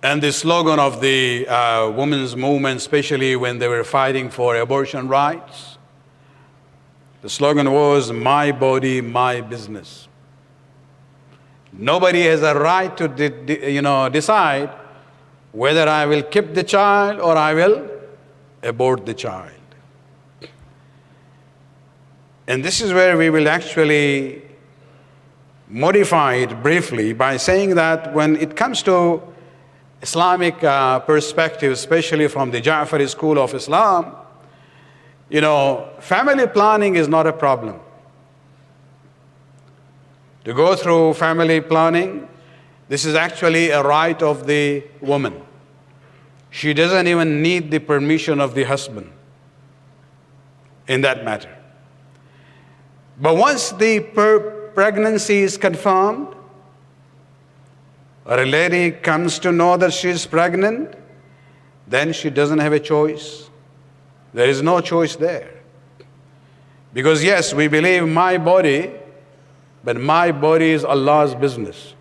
and the slogan of the women's movement, especially when they were fighting for abortion rights, the slogan was, my body, my business. Nobody has a right to decide whether I will keep the child or I will abort the child. And this is where we will actually modify it briefly by saying that when it comes to Islamic perspective, especially from the Jaffari school of Islam, family planning is not a problem. To go through family planning, this is actually a right of the woman. She doesn't even need the permission of the husband in that matter. But once the pregnancy is confirmed, or a lady comes to know that she is pregnant, then she doesn't have a choice. There is no choice there. Because yes, we believe my body, but my body is Allah's business.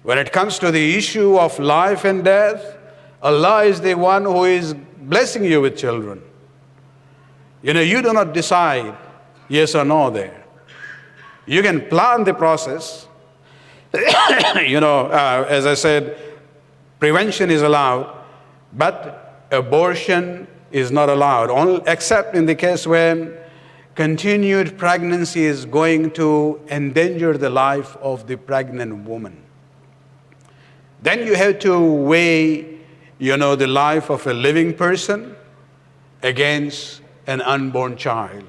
When it comes to the issue of life and death, Allah is the one who is blessing you with children. You do not decide yes or no there. You can plan the process. As I said, prevention is allowed, but abortion is not allowed, only except in the case when continued pregnancy is going to endanger the life of the pregnant woman. Then you have to weigh, the life of a living person against an unborn child.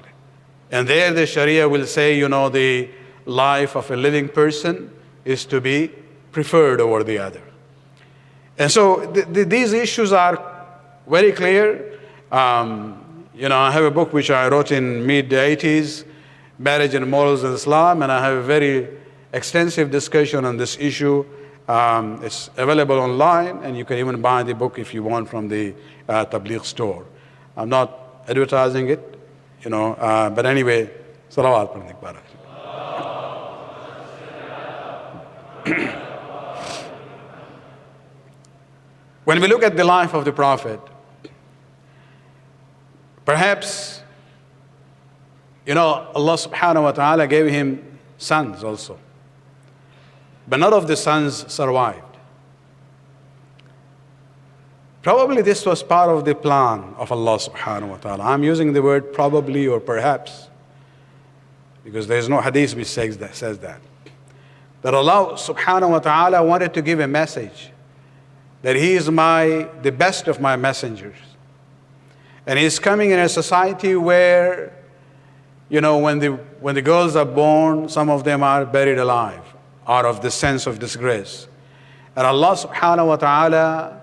And there the Sharia will say, the life of a living person is to be preferred over the other. And so these issues are very clear. I have a book which I wrote in mid-80s, Marriage and Morals in Islam, and I have a very extensive discussion on this issue. It's available online, and you can even buy the book if you want from the Tabligh store. I'm not advertising it, but anyway, salawat. When we look at the life of the Prophet, perhaps, Allah subhanahu wa ta'ala gave him sons also. But none of the sons survived. Probably this was part of the plan of Allah subhanahu wa ta'ala. I'm using the word probably or perhaps, because there is no hadith which says that. That Allah subhanahu wa ta'ala wanted to give a message that he is the best of my messengers. And he's coming in a society where, when the girls are born, some of them are buried alive out of the sense of disgrace. And Allah subhanahu wa ta'ala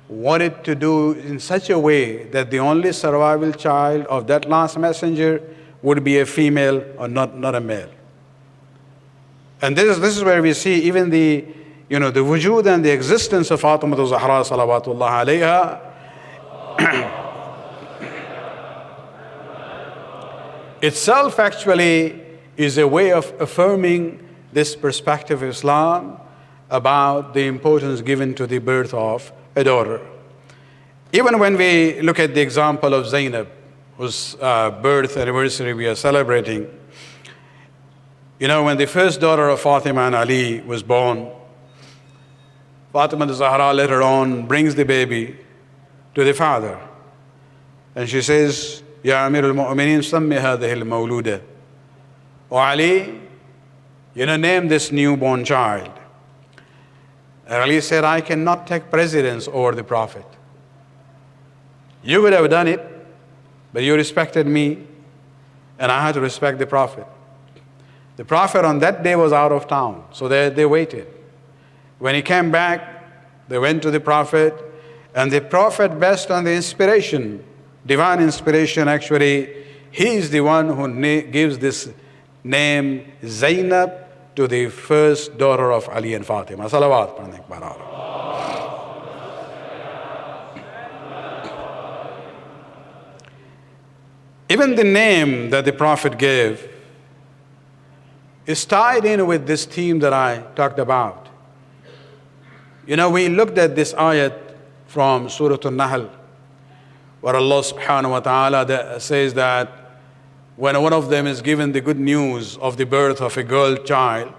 wanted to do in such a way that the only survival child of that last messenger would be a female or not a male. And this is where we see even the wujud and the existence of Fatima Zahra salawatullah alayha itself actually is a way of affirming this perspective of Islam about the importance given to the birth of a daughter. Even when we look at the example of Zainab, whose birth anniversary we are celebrating, when the first daughter of Fatima and Ali was born, Fatima Zahra later on brings the baby to the father. And she says, Ya Amir al-Mu'mineen, sammi hadhihi al-mawluda. O Ali, name this newborn child. And Ali said, I cannot take precedence over the Prophet. You would have done it, but you respected me, and I had to respect the Prophet. The Prophet on that day was out of town, so they waited. When he came back, they went to the Prophet, and the Prophet, based on the inspiration, divine inspiration actually, he is the one who gives this name Zainab to the first daughter of Ali and Fatima. Salawat. Even the name that the Prophet gave is tied in with this theme that I talked about. We looked at this ayat from Surah An-Nahl, where Allah subhanahu wa ta'ala says that when one of them is given the good news of the birth of a girl child,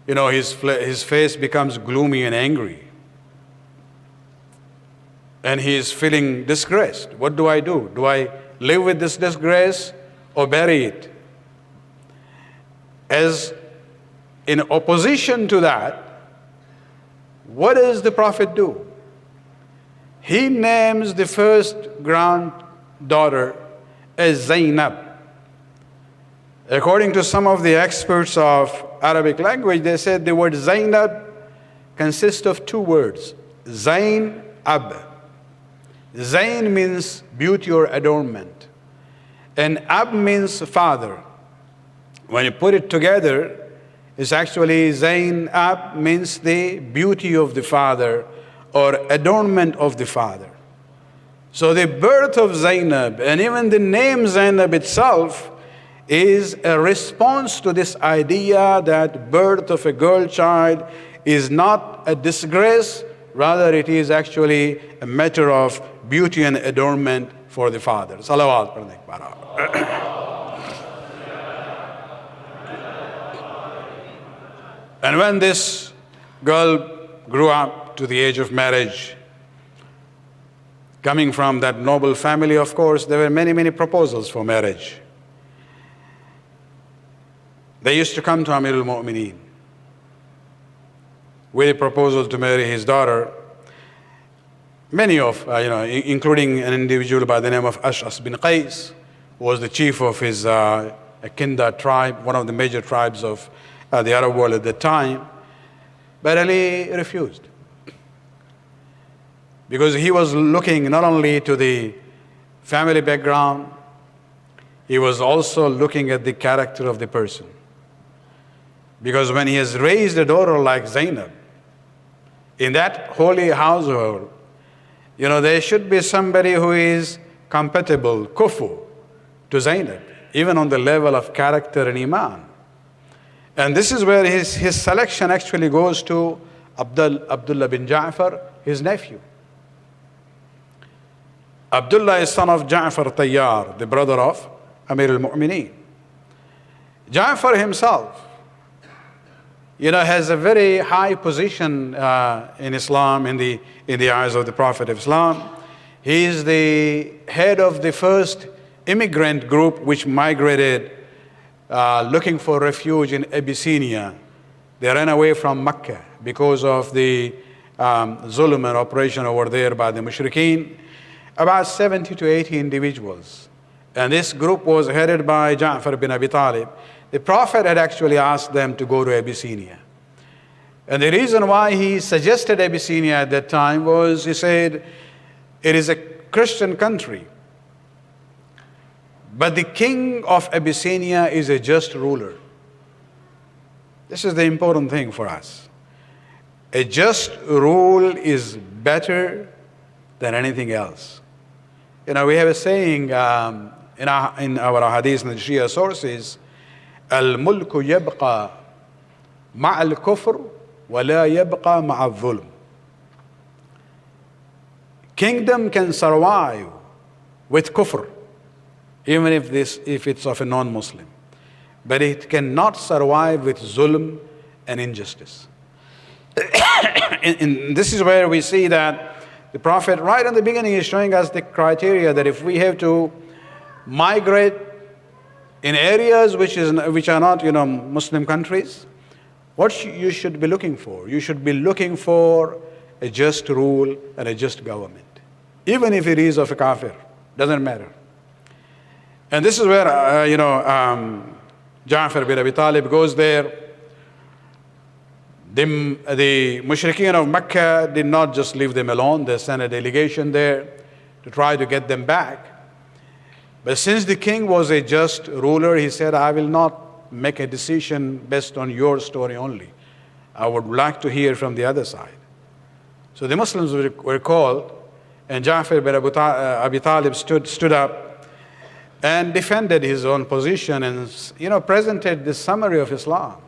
his face becomes gloomy and angry. And he is feeling disgraced. What do I do? Do I live with this disgrace or bury it? As in opposition to that, what does the Prophet do? He names the first granddaughter as Zainab. According to some of the experts of Arabic language, they said the word Zainab consists of two words, Zain Ab. Zain means beauty or adornment, and Ab means father. When you put it together, it's actually Zain Ab means the beauty of the father or adornment of the father. So the birth of Zainab and even the name Zainab itself is a response to this idea that birth of a girl child is not a disgrace, rather it is actually a matter of beauty and adornment for the father. Salawat. And when this girl grew up to the age of marriage, coming from that noble family, of course, there were many, many proposals for marriage. They used to come to Amir al-Mu'mineen with a proposal to marry his daughter. Many of, including an individual by the name of Ash'as bin Qais, who was the chief of his Kinda tribe, one of the major tribes of the Arab world at the time. But Ali refused. Because he was looking not only to the family background, he was also looking at the character of the person. Because when he has raised a daughter like Zainab, in that holy household, there should be somebody who is compatible, kufu, to Zainab, even on the level of character and iman. And this is where his selection actually goes to Abdullah bin Ja'far, his nephew. Abdullah is son of Jaffar Tayyar, the brother of Amir al-Mu'mineen. Jaffar himself, has a very high position in Islam, in the eyes of the Prophet of Islam. He is the head of the first immigrant group which migrated looking for refuge in Abyssinia. They ran away from Mecca because of the zulm and oppression over there by the mushrikeen, about 70 to 80 individuals. And this group was headed by Jaffar bin Abi Talib. The Prophet had actually asked them to go to Abyssinia. And the reason why he suggested Abyssinia at that time was, he said, it is a Christian country, but the king of Abyssinia is a just ruler. This is the important thing for us. A just rule is better than anything else. You know, we have a saying in our hadith and the Shia sources, Al-mulku yabqa ma'al kufr wa la yabqa ma'al dhulm. Kingdom can survive with kufr, even if it's of a non-Muslim. But it cannot survive with zulm and injustice. And this is where we see that the Prophet, right in the beginning, is showing us the criteria that if we have to migrate in areas which are not, Muslim countries, what you should be looking for? You should be looking for a just rule and a just government, even if it is of a kafir, doesn't matter. And this is where, Jaffar bin Abi Talib goes there. The mushrikeen of Mecca did not just leave them alone. They sent a delegation there to try to get them back. But since the king was a just ruler, he said, I will not make a decision based on your story only. I would like to hear from the other side. So the Muslims were called, and Jaffar bin Abi Talib stood up and defended his own position and presented the summary of Islam,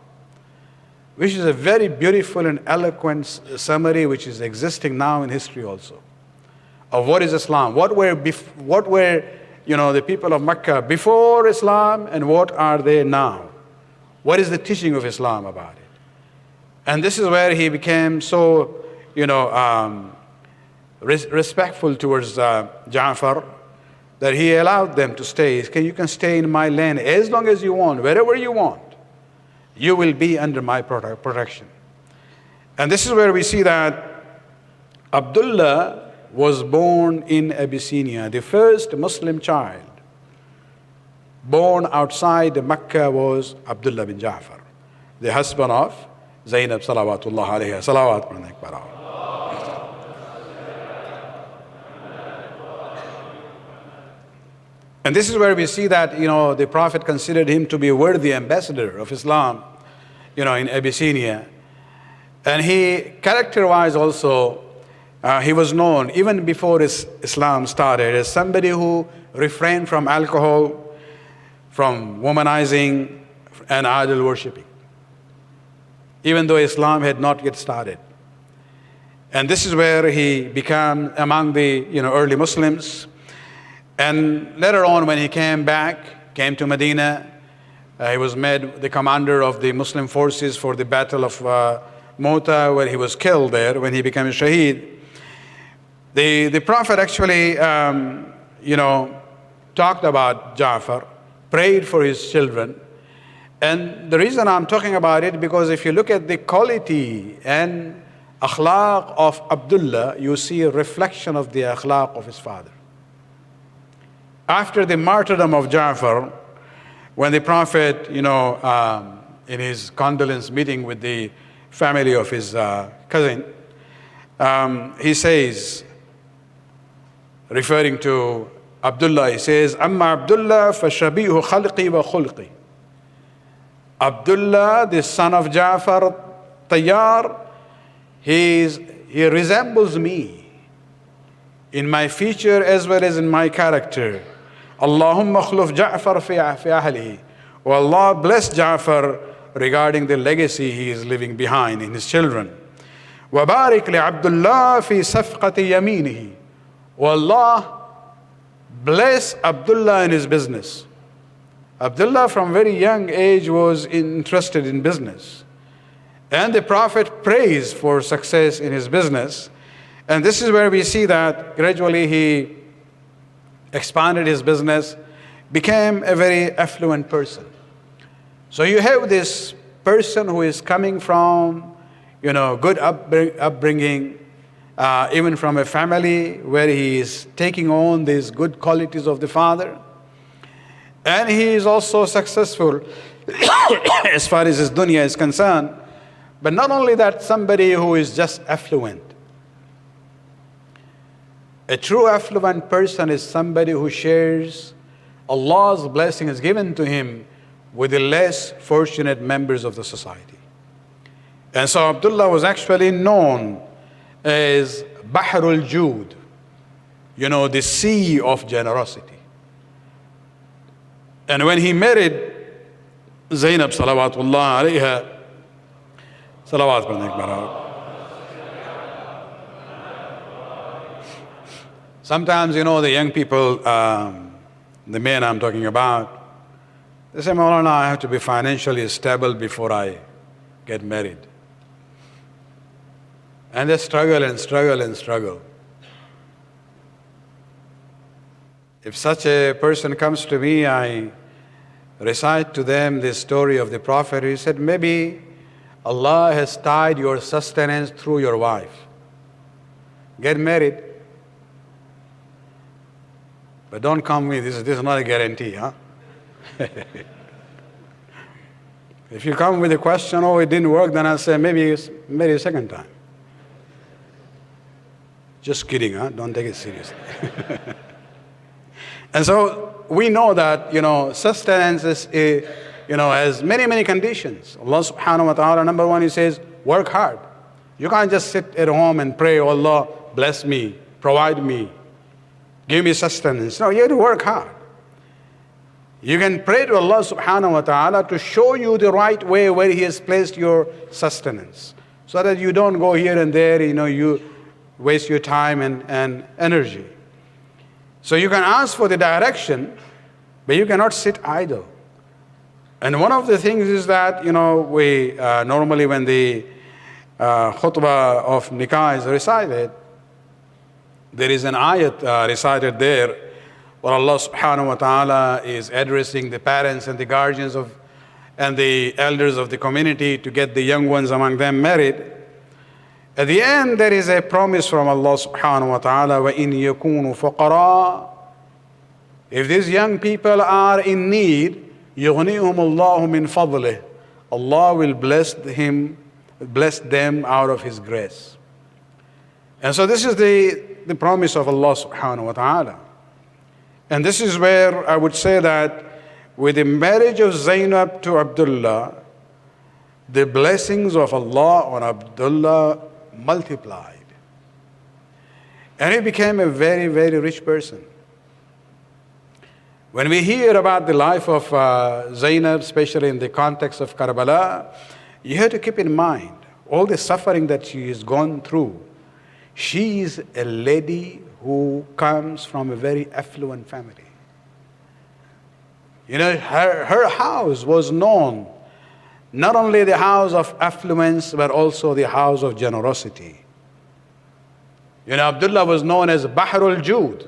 which is a very beautiful and eloquent summary which is existing now in history also, of what is Islam, what were the people of Mecca before Islam, and what are they now? What is the teaching of Islam about it? And this is where he became so, respectful towards Jaffar, that he allowed them to stay. You can stay in my land as long as you want, wherever you want. You will be under my protection. And this is where we see that Abdullah was born in Abyssinia. The first Muslim child born outside Mecca was Abdullah bin Jaffar, the husband of Zainab salawatullah alayha. Salawat man. And this is where we see that, the Prophet considered him to be a worthy ambassador of Islam, in Abyssinia. And he, character-wise also, he was known, even before Islam started, as somebody who refrained from alcohol, from womanizing, and idol worshipping, even though Islam had not yet started. And this is where he became among the, early Muslims. And later on, when he came to Medina, he was made the commander of the Muslim forces for the Battle of Mota, where he was killed there when he became a shaheed. The Prophet actually, talked about Jaffar, prayed for his children. And the reason I'm talking about it, because if you look at the quality and akhlaq of Abdullah, you see a reflection of the akhlaq of his father. After the martyrdom of Jaffar, when the Prophet, in his condolence meeting with the family of his cousin, he says, referring to Abdullah, he says, Amma Abdullah fashabihu khalqi wa khulqi. Abdullah, the son of Jaffar, Tayyar, he resembles me in my feature as well as in my character. Allahumma khluf Ja'far fi ahlihi. Oh Allah, bless Ja'far regarding the legacy he is leaving behind in his children. Wa barik li Abdullah fi safqati yaminihi. Oh Allah, bless Abdullah in his business. Abdullah from very young age was interested in business. And the Prophet prays for success in his business. And this is where we see that gradually he expanded his business, became a very affluent person. So you have this person who is coming from, good upbringing, even from a family where he is taking on these good qualities of the father. And he is also successful as far as his dunya is concerned. But not only that, somebody who is just affluent. A true affluent person is somebody who shares Allah's blessings given to him with the less fortunate members of the society. And so Abdullah was actually known as Bahrul Jood, the sea of generosity. And when he married Zainab salawatullah alayha, salawat sometimes, the young people, the men I'm talking about, they say, Maulana, I have to be financially stable before I get married. And they struggle and struggle and struggle. If such a person comes to me, I recite to them this story of the Prophet. He said, maybe Allah has tied your sustenance through your wife. Get married. But don't come with this is not a guarantee, huh? If you come with a question, oh, it didn't work, then I'll say, maybe marry a second time. Just kidding, huh? Don't take it seriously. And so we know that, sustenance is, has many, many conditions. Allah subhanahu wa ta'ala, number one, He says, work hard. You can't just sit at home and pray, oh Allah, bless me, provide me, give me sustenance. No, you have to work hard. You can pray to Allah subhanahu wa ta'ala to show you the right way where He has placed your sustenance, so that you don't go here and there, you waste your time and energy. So you can ask for the direction, but you cannot sit idle. And one of the things is that, we normally when the khutbah of nikah is recited, there is an ayat recited there where Allah subhanahu wa ta'ala is addressing the parents and the guardians and the elders of the community to get the young ones among them married. At the end, there is a promise from Allah subhanahu wa ta'ala, وَإِن يَكُونُوا فُقَرَاءَ. If these young people are in need, يُغْنِيهُمُ اللَّهُ مِنْ فَضْلِهِ. Allah will bless them out of His grace. And so this is the promise of Allah subhanahu wa ta'ala. And this is where I would say that with the marriage of Zainab to Abdullah, the blessings of Allah on Abdullah multiplied. And he became a very, very rich person. When we hear about the life of Zainab, especially in the context of Karbala, you have to keep in mind all the suffering that she has gone through. She is a lady who comes from a very affluent family. Her house was known, not only the house of affluence, but also the house of generosity. Abdullah was known as Bahrul Jood,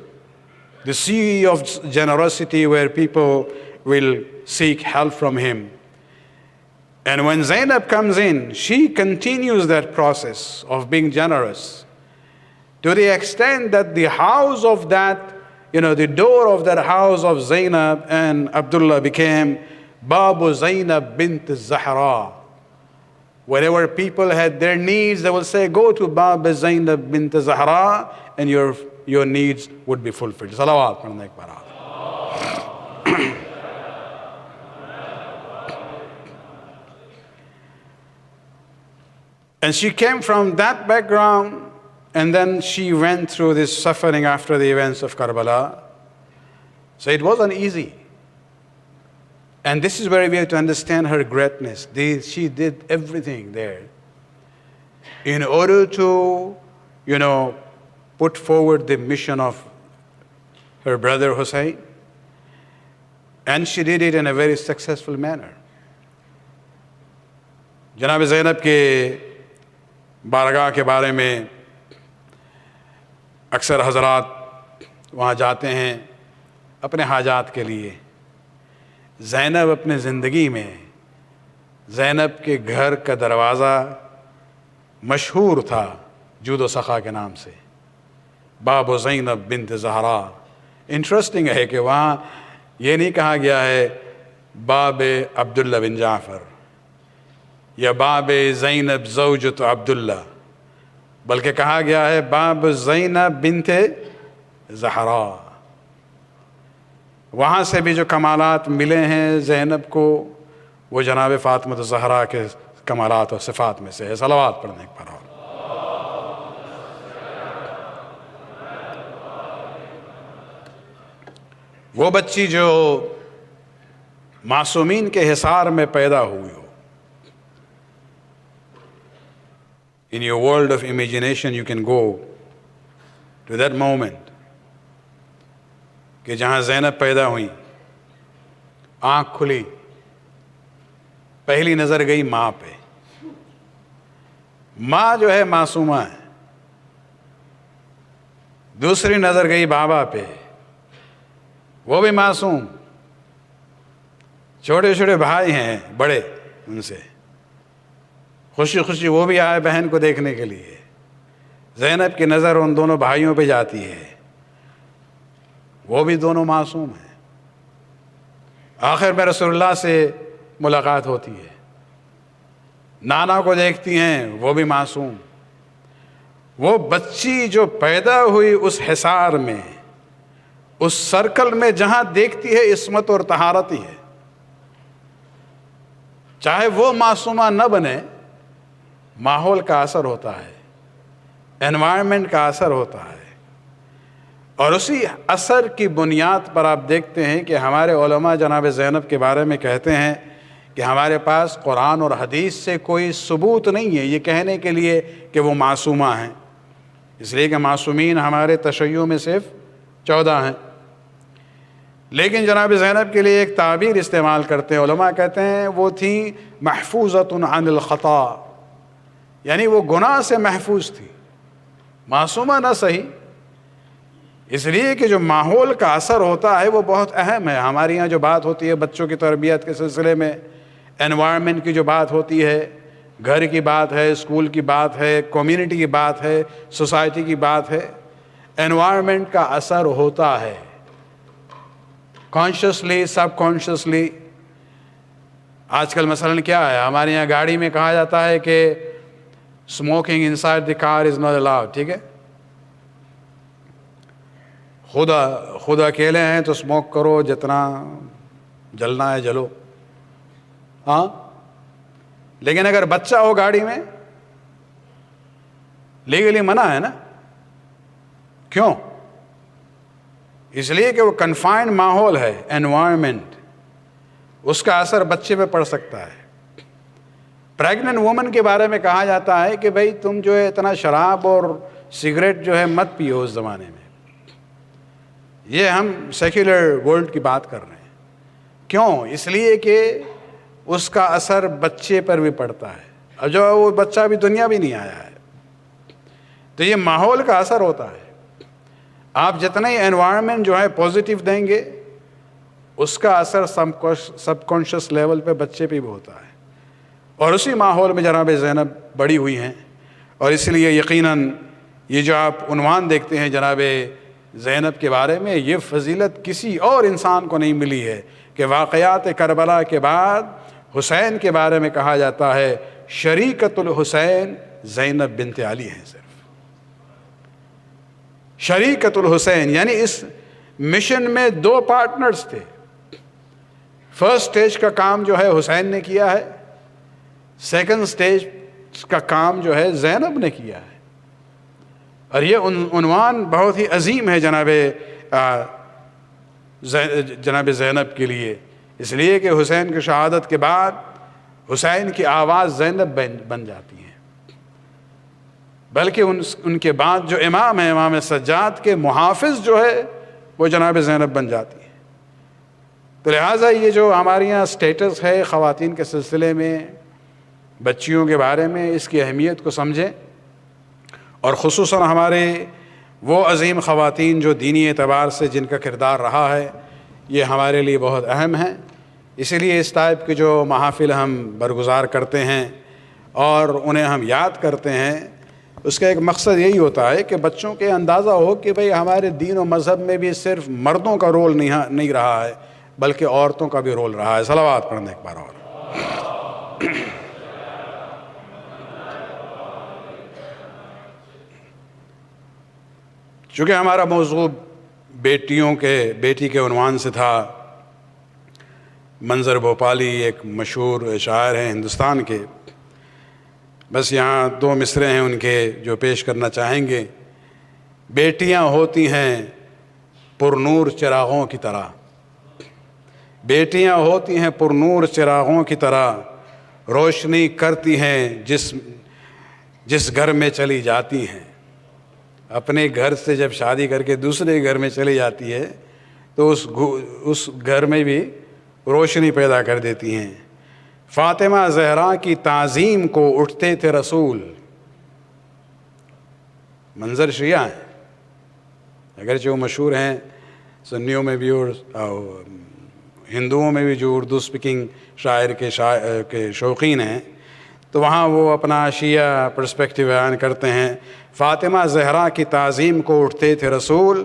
the sea of generosity where people will seek help from him. And when Zainab comes in, she continues that process of being generous to the extent that the house of that, the door of that house of Zainab and Abdullah became Babu Zainab bint Zahra. Whenever people had their needs, they will say, go to Babu Zainab bint Zahra and your needs would be fulfilled. Salawat. And she came from that background, and then she went through this suffering after the events of Karbala. So it wasn't easy. And this is where we have to understand her greatness. She did everything there in order to, put forward the mission of her brother Hussein. And she did it in a very successful manner. जनाब ज़ैनब के बारगाह के बारे में अक्सर हज़रात वहाँ जाते हैं अपने हाजात के लिए। ज़ैनब अपने ज़िंदगी में ज़ैनब के घर का दरवाज़ा मशहूर था جود و سخا کے نام سے، باب زینب بنت زہرا. انٹرسٹنگ ہے کہ وہاں یہ نہیں کہا گیا ہے باب عبداللہ بن جعفر یا باب زینب زوجت عبداللہ، بلکہ کہا گیا ہے باب زینب بنت زہرا. وہاں سے بھی جو کمالات ملے ہیں زینب کو وہ جناب فاطمہ الزہرا کے کمالات اور صفات میں سے ہے. صلوات پڑھنے پر اور وہ بچی جو معصومین کے حصار میں پیدا ہوئی ہو. In your world of imagination you can go to that moment کہ جہاں زینب پیدا ہوئی، آنکھ کھلی، پہلی نظر گئی ماں پہ. ماں جو ہے معصومہ ہے. دوسری نظر گئی بابا پہ، وہ بھی معصوم. چھوٹے چھوٹے بھائی ہیں بڑے، ان سے خوشی خوشی وہ بھی آئے بہن کو دیکھنے کے لیے. زینب کی نظر ان دونوں بھائیوں پہ جاتی ہے، وہ بھی دونوں معصوم ہیں. آخر میں رسول اللہ سے ملاقات ہوتی ہے، نانا کو دیکھتی ہیں، وہ بھی معصوم. وہ بچی جو پیدا ہوئی اس حصار میں، اس سرکل میں جہاں دیکھتی ہے عصمت اور طہارت ہی ہے. چاہے وہ معصومہ نہ بنے، ماحول کا اثر ہوتا ہے، انوائرمنٹ کا اثر ہوتا ہے. اور اسی اثر کی بنیاد پر آپ دیکھتے ہیں کہ ہمارے علماء جناب زینب کے بارے میں کہتے ہیں کہ ہمارے پاس قرآن اور حدیث سے کوئی ثبوت نہیں ہے یہ کہنے کے لیے کہ وہ معصومہ ہیں، اس لیے کہ معصومین ہمارے تشیع میں صرف 14 ہیں. لیکن جناب زینب کے لیے ایک تعبیر استعمال کرتے ہیں علماء، کہتے ہیں وہ تھیں محفوظۃ عن الخطا، یعنی وہ گناہ سے محفوظ تھی. معصومہ نہ صحیح، اس لیے کہ جو ماحول کا اثر ہوتا ہے وہ بہت اہم ہے. ہمارے یہاں جو بات ہوتی ہے بچوں کی تربیت کے سلسلے میں، انوائرمنٹ کی جو بات ہوتی ہے، گھر کی بات ہے، اسکول کی بات ہے، کمیونٹی کی بات ہے، سوسائٹی کی بات ہے، انوائرمنٹ کا اثر ہوتا ہے کانشیسلی سب کانشیسلی. آج کل مثلاً کیا ہے ہمارے یہاں گاڑی میں کہا جاتا ہے کہ smoking inside the car is not allowed. ٹھیک ہے، خود اکیلے ہیں تو اسموک کرو، جتنا جلنا ہے جلو. ہاں، لیکن اگر بچہ ہو گاڑی میں لیگلی منع ہے نا. کیوں؟ اس لیے کہ وہ کنفائنڈ ماحول ہے، انوائرمنٹ، اس کا اثر بچے پہ پڑ سکتا ہے. پریگننٹ وومن کے بارے میں کہا جاتا ہے کہ بھئی تم جو ہے اتنا شراب اور سگریٹ جو ہے مت پیو اس زمانے میں. یہ ہم سیکولر ورلڈ کی بات کر رہے ہیں. کیوں؟ اس لیے کہ اس کا اثر بچے پر بھی پڑتا ہے، اور جو وہ بچہ ابھی دنیا بھی نہیں آیا ہے. تو یہ ماحول کا اثر ہوتا ہے. آپ جتنا ہی انوائرمنٹ جو ہے پازیٹیو دیں گے، اس کا اثر سب کانشیس لیول پہ بچے پہ بھی ہوتا ہے. اور اسی ماحول میں جناب زینب بڑی ہوئی ہیں، اور اس لیے یقیناً یہ جو آپ عنوان دیکھتے ہیں جناب زینب کے بارے میں، یہ فضیلت کسی اور انسان کو نہیں ملی ہے کہ واقعات کربلا کے بعد حسین کے بارے میں کہا جاتا ہے شریکت الحسین زینب بنت علی ہیں. صرف شریکت الحسین، یعنی اس مشن میں 2 پارٹنرز تھے. فرسٹ سٹیج کا کام جو ہے حسین نے کیا ہے، سیکنڈ سٹیج کا کام جو ہے زینب نے کیا ہے. اور یہ عنوان بہت ہی عظیم ہے جناب زینب کے لیے، اس لیے کہ حسین کی شہادت کے بعد حسین کی آواز زینب بن جاتی ہے. بلکہ ان کے بعد جو امام ہیں، امام سجاد کے محافظ جو ہے وہ جناب زینب بن جاتی ہے. تو لہٰذا یہ جو ہمارے یہاں سٹیٹس ہے خواتین کے سلسلے میں، بچیوں کے بارے میں، اس کی اہمیت کو سمجھیں. اور خصوصاً ہمارے وہ عظیم خواتین جو دینی اعتبار سے جن کا کردار رہا ہے، یہ ہمارے لیے بہت اہم ہیں. اسی لیے اس ٹائپ کے جو محافل ہم برگزار کرتے ہیں اور انہیں ہم یاد کرتے ہیں، اس کا ایک مقصد یہی ہوتا ہے کہ بچوں کے اندازہ ہو کہ بھئی ہمارے دین و مذہب میں بھی صرف مردوں کا رول نہیں رہا ہے بلکہ عورتوں کا بھی رول رہا ہے. صلوات پڑھنا ایک بار اور. چونکہ ہمارا موضوع بیٹی کے عنوان سے تھا. منظر بھوپالی ایک مشہور شاعر ہیں ہندوستان کے. بس یہاں 2 مصرے ہیں ان کے جو پیش کرنا چاہیں گے. بیٹیاں ہوتی ہیں پر نور چراغوں کی طرح، بیٹیاں ہوتی ہیں پر نور چراغوں کی طرح، روشنی کرتی ہیں جس گھر میں چلی جاتی ہیں. اپنے گھر سے جب شادی کر کے دوسرے گھر میں چلی جاتی ہے تو اس گھر میں بھی روشنی پیدا کر دیتی ہیں. فاطمہ زہرا کی تعظیم کو اٹھتے تھے رسول. منظر شیعہ ہیں اگرچہ وہ مشہور ہیں سنیوں میں بھی اور ہندوؤں میں بھی جو اردو سپیکنگ شاعر کے شوقین ہیں تو وہاں وہ اپنا شیعہ پرسپیکٹیو بیان کرتے ہیں. فاطمہ زہرا کی تعظیم کو اٹھتے تھے رسول،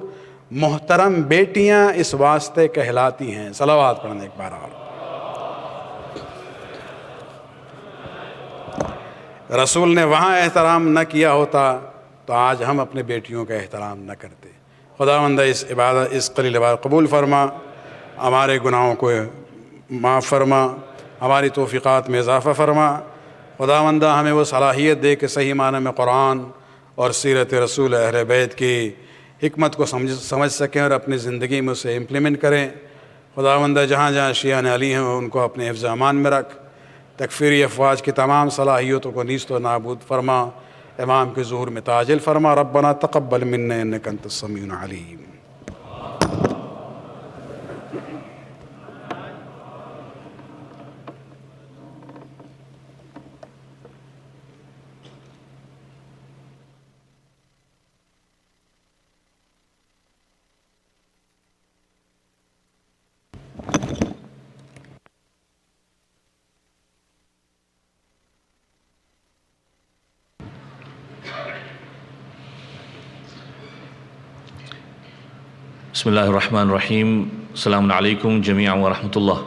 محترم بیٹیاں اس واسطے کہلاتی ہیں. صلوات پڑھنے ایک بار اور. رسول نے وہاں احترام نہ کیا ہوتا تو آج ہم اپنے بیٹیوں کا احترام نہ کرتے. خداوند اس قلیل عبادت قبول فرما، ہمارے گناہوں کو معاف فرما، ہماری توفیقات میں اضافہ فرما. خداوندہ ہمیں وہ صلاحیت دے کہ صحیح معنی میں قرآن اور سیرت رسول اہل بیت کی حکمت کو سمجھ سکیں اور اپنی زندگی میں اسے امپلیمنٹ کریں. خداوندہ جہاں جہاں شیعہ علی ہیں ان کو اپنے حفظ امان میں رکھ. تکفیری افواج کی تمام صلاحیتوں کو نیست و نابود فرما. امام کے ظہور میں تاجل فرما. ربنا تقبل منا انک انت السمیع العلیم. بسم اللہ الرحمن الرحیم. السلام علیکم جمیعا ورحمۃ اللہ.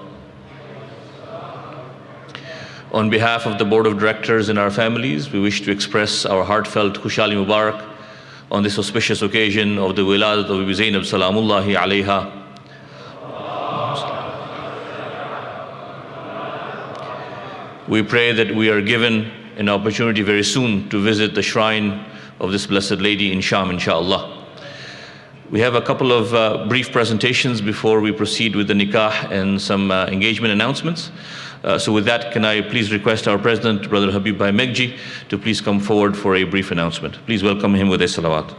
On behalf of the Board of Directors and our families, we wish to express our heartfelt Khushali Mubarak on this auspicious occasion of the Wiladat of Bibi Zainab Salamullahi alayha. We pray that we are given an opportunity very soon to visit the shrine of this blessed lady in Sham, inshallah. We have a couple of brief presentations before we proceed with the nikah and some engagement announcements. So with that, can I please request our President, Brother Habib Bhai Megji, to please come forward for a brief announcement. Please welcome him with a salawat.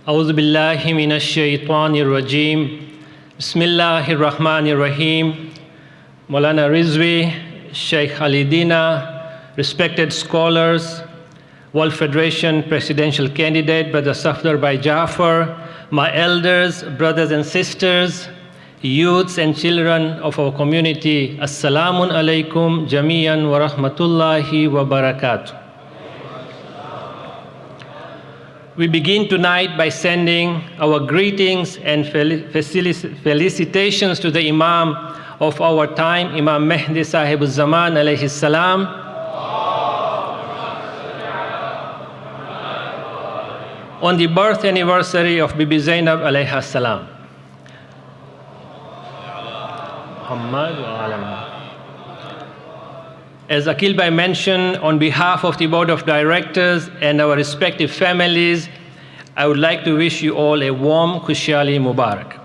أعوذ بالله من الشيطان الرجيم. بسم الله الرحمن الرحيم. Maulana Rizvi, Sheikh Alidina, respected scholars, World Federation presidential candidate, Brother Safdar Bhai Jaffar, my elders, brothers and sisters, youths and children of our community, Assalamun alaikum jami'an wa rahmatullahi wa barakatuh. We begin tonight by sending our greetings and felicitations to the Imam of our time, Imam Mehdi Sahib al-Zaman alayhi salam. On the birth anniversary of Bibi Zainab alayha salam. As Akil Bhai mentioned, on behalf of the Board of Directors and our respective families, I would like to wish you all a warm Khushali Mubarak.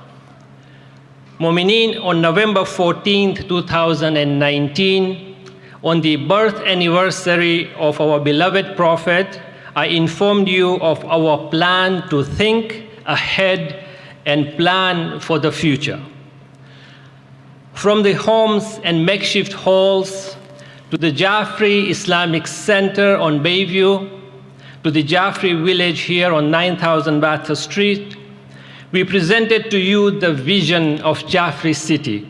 Mu'mineen, on November 14th, 2019, on the birth anniversary of our beloved Prophet, I informed you of our plan to think ahead and plan for the future. From the homes and makeshift halls, to the Jaffari Islamic Center on Bayview, to the Jaffari village here on 9000 Bath Street, we presented to you the vision of Jaffari City,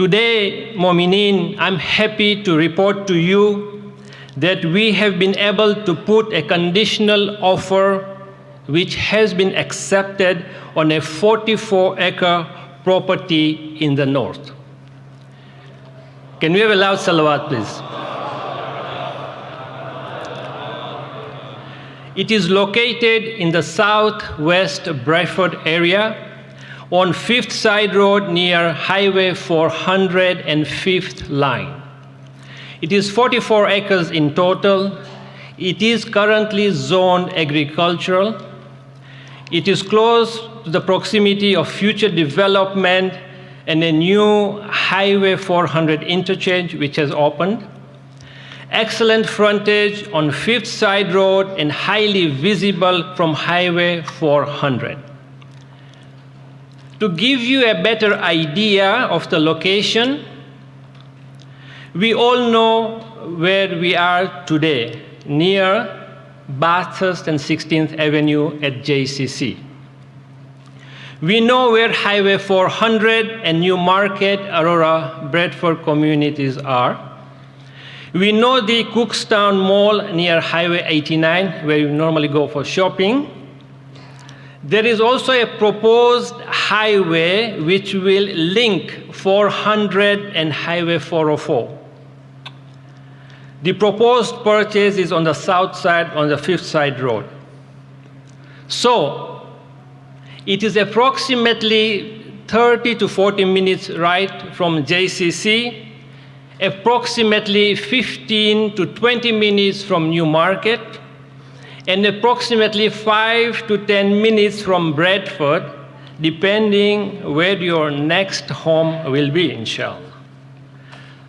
Today, Mu'mineen, I'm happy to report to you that we have been able to put a conditional offer which has been accepted on a 44-acre property in the north. Can we have a loud salawat, please? It is located in the southwest Bradford area on 5th Side Road near Highway 400 and 5th Line. It is 44 acres in total. It is currently zoned agricultural. It is close to the proximity of future development and a new Highway 400 interchange which has opened. Excellent frontage on 5th Side Road and highly visible from Highway 400. To give you a better idea of the location, we all know where we are today, near Bathurst and 16th Avenue at JCC. We know where Highway 400 and Newmarket, Aurora, Bradford communities are. We know the Cookstown Mall near Highway 89, where you normally go for shopping. There is also a proposed highway which will link 400 and Highway 404. The proposed purchase is on the south side, on the 5th Side Road. So, it is approximately 30 to 40 minutes ride from JCC, approximately 15 to 20 minutes from Newmarket, and approximately 5 to 10 minutes from Bradford, depending where your next home will be, inshallah.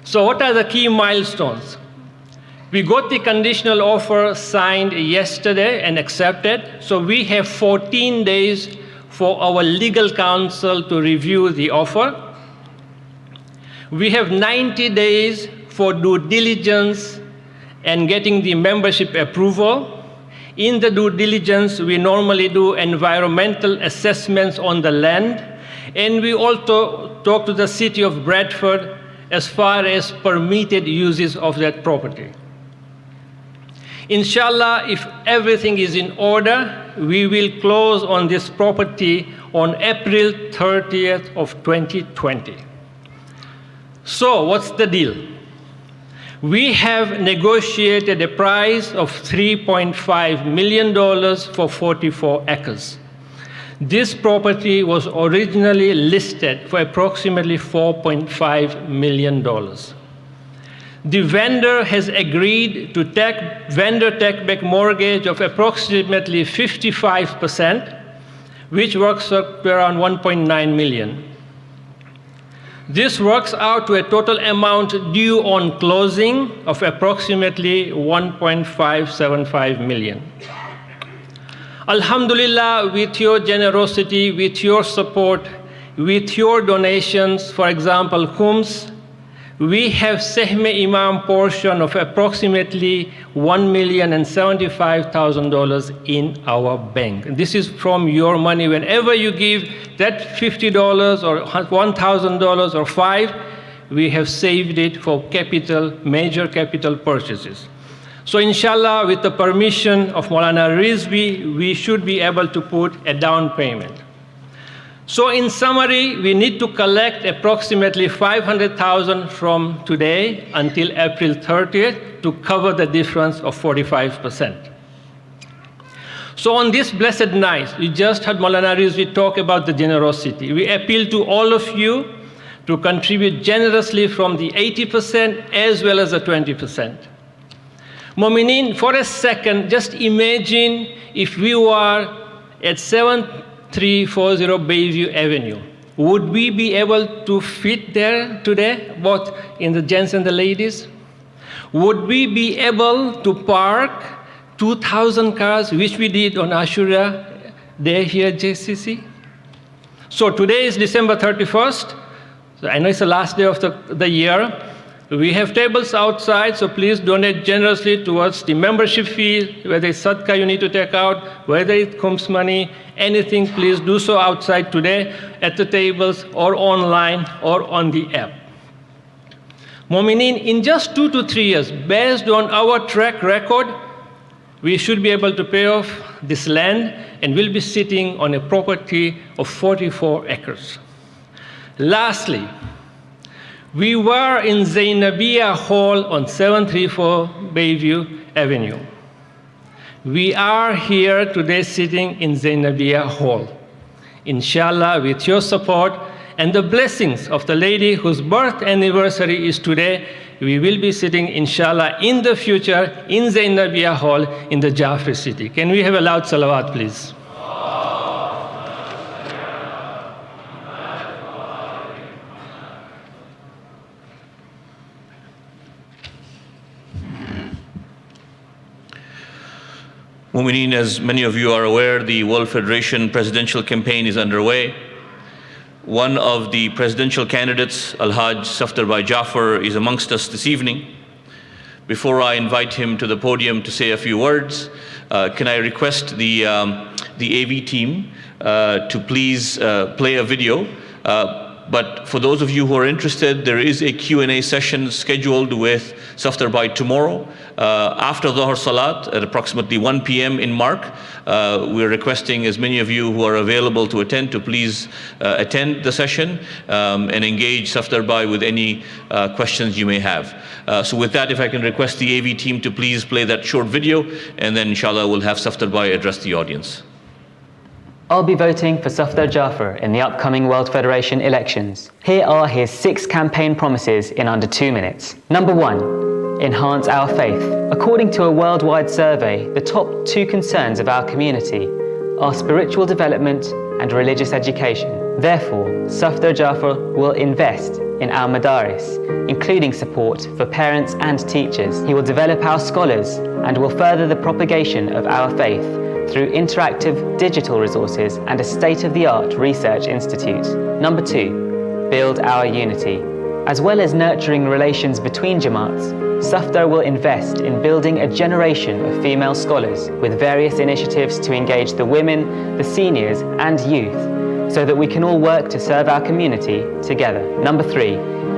So what are the key milestones? We got the conditional offer signed yesterday and accepted, so we have 14 days for our legal counsel to review the offer. We have 90 days for due diligence and getting the membership approval. In the due diligence, we normally do environmental assessments on the land, and we also talk to the city of Bradford as far as permitted uses of that property. Inshallah, if everything is in order, we will close on this property on April 30th of 2020. So what's the deal? We have negotiated a price of $3.5 million for 44 acres. This property was originally listed for approximately $4.5 million. The vendor has agreed to take vendor take-back mortgage of approximately 55%, which works out to around $1.9 million. This works out to a total amount due on closing of approximately $1.575 million. Alhamdulillah, with your generosity, with your support, with your donations, for example, khums, we have Sehme Imam portion of approximately $1,075,000 in our bank. This is from your money. Whenever you give that $50 or $1,000 or $5, we have saved it for capital, major capital purchases. So inshallah, with the permission of Maulana Rizvi, we should be able to put a down payment. So in summary, we need to collect approximately $500,000 from today until April 30th to cover the difference of 45%. So on this blessed night, we just heard Maulana Rizvi talk about the generosity. We appeal to all of you to contribute generously from the 80% as well as the 20%. Mu'mineen, for a second, just imagine if we were at 7340 Bayview Avenue. Would we be able to fit there today, both in the gents and the ladies? Would we be able to park 2,000 cars, which we did on Ashura Day here at JCC? So today is December 31st. So I know it's the last day of the year. We have tables outside, so please donate generously towards the membership fee, whether it's sadaqah you need to take out, whether it comes money, anything, please do so outside today at the tables or online or on the app. Mu'mineen, in just 2 to 3 years, based on our track record, we should be able to pay off this land and we'll be sitting on a property of 44 acres. Lastly, we were in Zainabia Hall on 734 Bayview Avenue. We are here today sitting in Zainabia Hall. Inshallah, with your support and the blessings of the lady whose birth anniversary is today, we will be sitting, inshallah, in the future in Zainabia Hall in the Jaffari city. Can we have a loud salawat, please? Mu'mineen, as many of you are aware, the World Federation presidential campaign is underway. One of the presidential candidates, Al-Hajj Safdar Bhai Jaffar, is amongst us this evening. Before I invite him to the podium to say a few words, can I request the AV team to please play a video. But for those of you who are interested, there is a Q&A session scheduled with Safdar Bhai tomorrow after Dhuhr Salat at approximately 1 p.m. in Mark. We're requesting as many of you who are available to attend to please attend the session and engage Safdar Bhai with any questions you may have. So with that, if I can request the AV team to please play that short video, and then inshallah we'll have Safdar Bhai address the audience. I'll be voting for Safdar Jaffar in the upcoming World Federation elections. Here are his 6 campaign promises in under 2 minutes. Number 1, enhance our faith. According to a worldwide survey, the top 2 concerns of our community are spiritual development and religious education. Therefore, Safdar Jaffar will invest in our madaris, including support for parents and teachers. He will develop our scholars and will further the propagation of our faith through interactive digital resources and a state-of-the-art research institute. Number 2, build our unity. As well as nurturing relations between Jamaats, Safdar will invest in building a generation of female scholars with various initiatives to engage the women, the seniors and youth, so that we can all work to serve our community together. Number 3,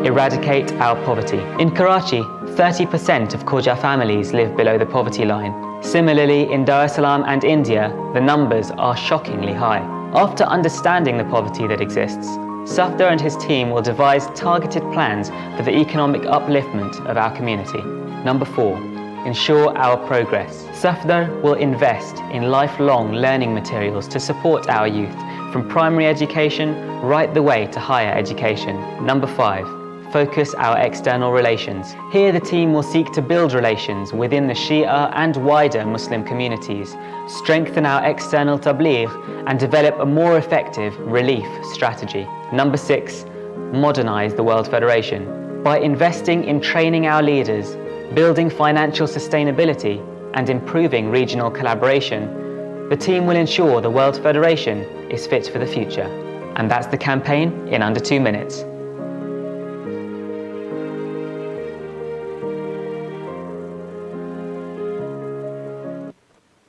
eradicate our poverty. In Karachi, 30% of Khoja families live below the poverty line. Similarly, in Dar es Salaam and India, the numbers are shockingly high. After understanding the poverty that exists, Safdar and his team will devise targeted plans for the economic upliftment of our community. Number 4, ensure our progress. Safdar will invest in lifelong learning materials to support our youth, from primary education right the way to higher education. Number 5, focus our external relations. Here the team will seek to build relations within the Shia and wider Muslim communities, strengthen our external tabligh and develop a more effective relief strategy. Number 6, modernize the World Federation. By investing in training our leaders, building financial sustainability and improving regional collaboration, the team will ensure the World Federation is fit for the future. And that's the campaign in under 2 minutes.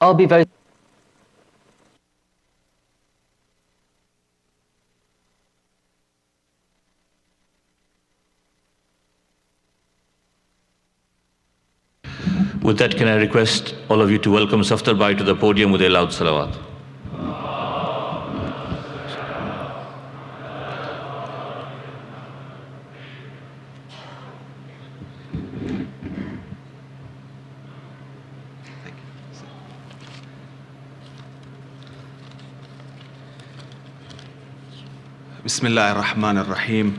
I'll be voting. With that, can I request all of you to welcome Safdar Bhai to the podium with a loud salawat. بسم الله الرحمن الرحيم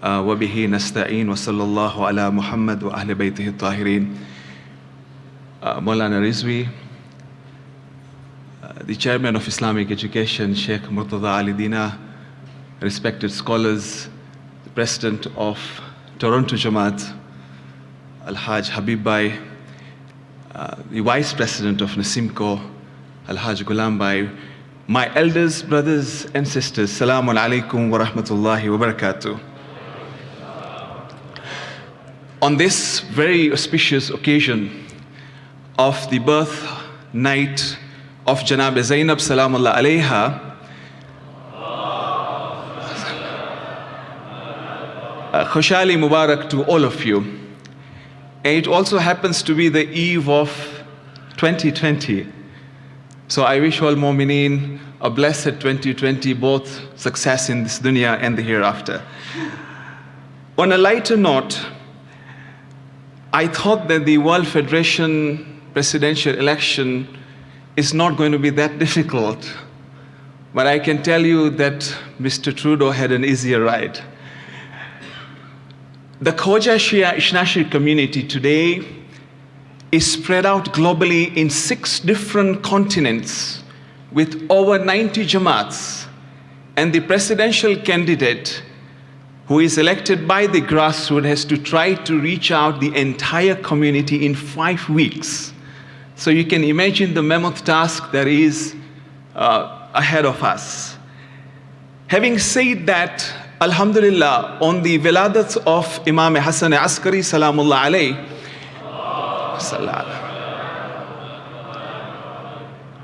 وبه نستعين وصلى الله على محمد وأهل بيته الطاهرين. Maulana Rizvi, the Chairman of Islamic Education, Sheikh Murtada Ali Dina, respected scholars, the President of Toronto Jamaat, Al-Hajj Habib Bhai, the Vice President of Nasimco, Al-Hajj Ghulam Bhai, my elders, brothers and sisters, Salamun alaikum wa rahmatullahi wa barakatuh. On this very auspicious occasion of the birth night of Janab Zainab Salamullah alayha, Khoshali Mubarak to all of you. And it also happens to be the eve of 2020. So I wish all Mu'mineen a blessed 2020, both success in this dunya and the hereafter. On a lighter note, I thought that the World Federation presidential election is not going to be that difficult. But I can tell you that Mr. Trudeau had an easier ride. The Khoja Shia Ishnashri community today is spread out globally in 6 different continents with over 90 Jamaats. And the presidential candidate who is elected by the grassroots has to try to reach out the entire community in 5 weeks. So you can imagine the mammoth task that is ahead of us. Having said that, Alhamdulillah, on the Wiladat of Imam Hassan Askari, Salamullah alayhi,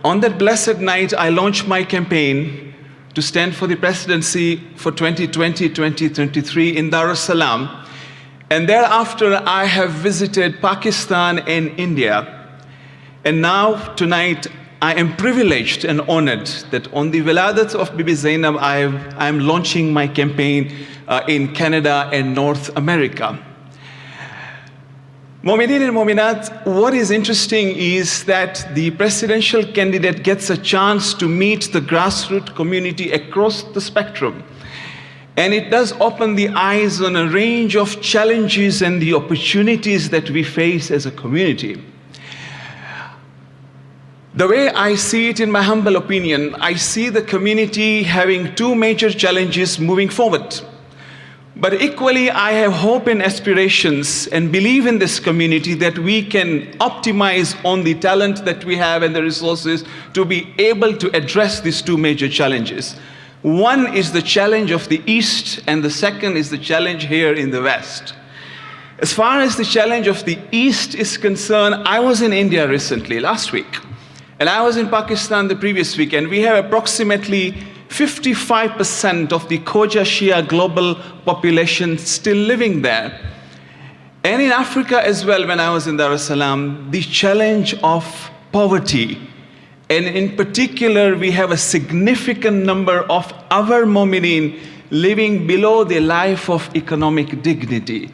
on that blessed night, I launched my campaign to stand for the presidency for 2020-2023 in Dar es Salaam. And thereafter, I have visited Pakistan and India. And now, tonight, I am privileged and honored that on the Wiladat of Bibi Zainab, I am launching my campaign in Canada and North America. Mu'mineen and Mu'minat, what is interesting is that the presidential candidate gets a chance to meet the grassroots community across the spectrum. And it does open the eyes on a range of challenges and the opportunities that we face as a community. The way I see it, in my humble opinion, I see the community having 2 major challenges moving forward. But equally, I have hope and aspirations and believe in this community that we can optimize on the talent that we have and the resources to be able to address these 2 major challenges. One is the challenge of the East, and the second is the challenge here in the West. As far as the challenge of the East is concerned, I was in India recently, last week. And I was in Pakistan the previous week, and we have approximately 55% of the Khoja Shia global population still living there. And in Africa as well, when I was in Dar es Salaam, the challenge of poverty. And in particular, we have a significant number of our Mu'mineen living below the life of economic dignity.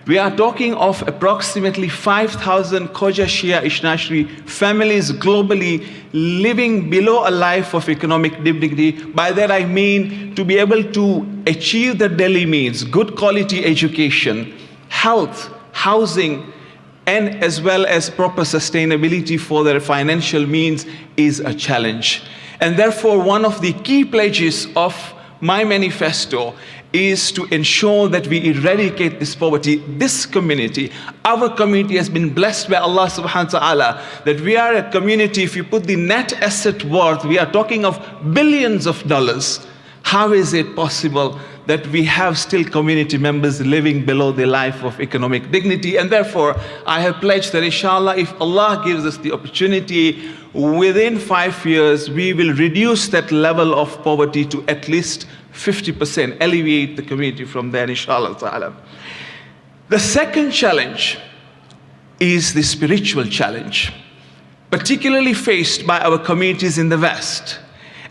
We are talking of approximately 5,000 Khoja Shia Ishnashri families globally living below a life of economic dignity. By that I mean to be able to achieve the daily needs, good quality education, health, housing, and as well as proper sustainability for their financial means is a challenge. And therefore, one of the key pledges of my manifesto is to ensure that we eradicate this poverty. This community, our community, has been blessed by Allah subhanahu wa ta'ala that we are a community, if you put the net asset worth, we are talking of billions of dollars. How is it possible that we have still community members living below the life of economic dignity? And therefore, I have pledged that inshallah, if Allah gives us the opportunity, within 5 years, we will reduce that level of poverty to at least 50%, alleviate the community from there, inshallah ta'ala. The second challenge is the spiritual challenge, particularly faced by our communities in the West.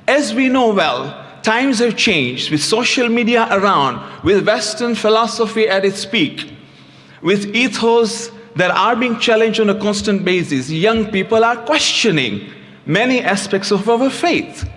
As we know well, times have changed with social media around, with Western philosophy at its peak, with ethos that are being challenged on a constant basis. Young people are questioning many aspects of our faith.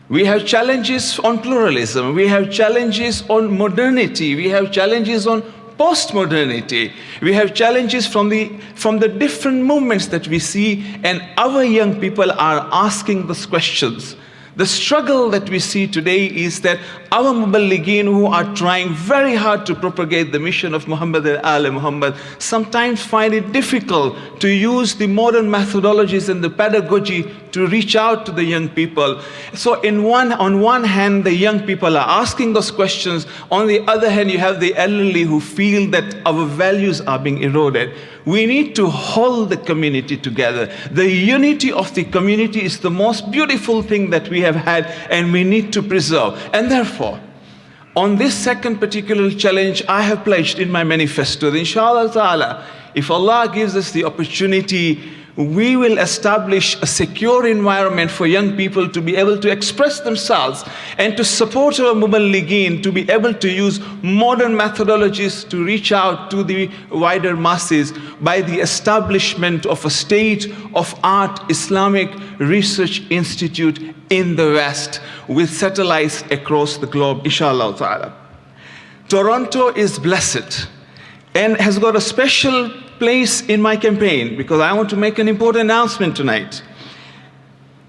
We have challenges on pluralism, we have challenges on modernity, we have challenges on post-modernity, we have challenges from the different movements that we see, and our young people are asking those questions. The struggle that we see today is that our Muballigeen, who are trying very hard to propagate the mission of Muhammad and Al Muhammad, sometimes find it difficult to use the modern methodologies and the pedagogy to reach out to the young people. So on one hand, the young people are asking those questions. On the other hand, you have the elderly who feel that our values are being eroded. We need to hold the community together. The unity of the community is the most beautiful thing that we have had, and we need to preserve. And therefore, On this second particular challenge, I have pledged in my manifesto that inshallah ta'ala, if Allah gives us the opportunity, we will establish a secure environment for young people to be able to express themselves and to support our Muballigeen, to be able to use modern methodologies to reach out to the wider masses by the establishment of a state-of-art Islamic Research Institute in the West with satellites across the globe, inshallah ta'ala. Toronto is blessed and has got a special place in my campaign because I want to make an important announcement tonight.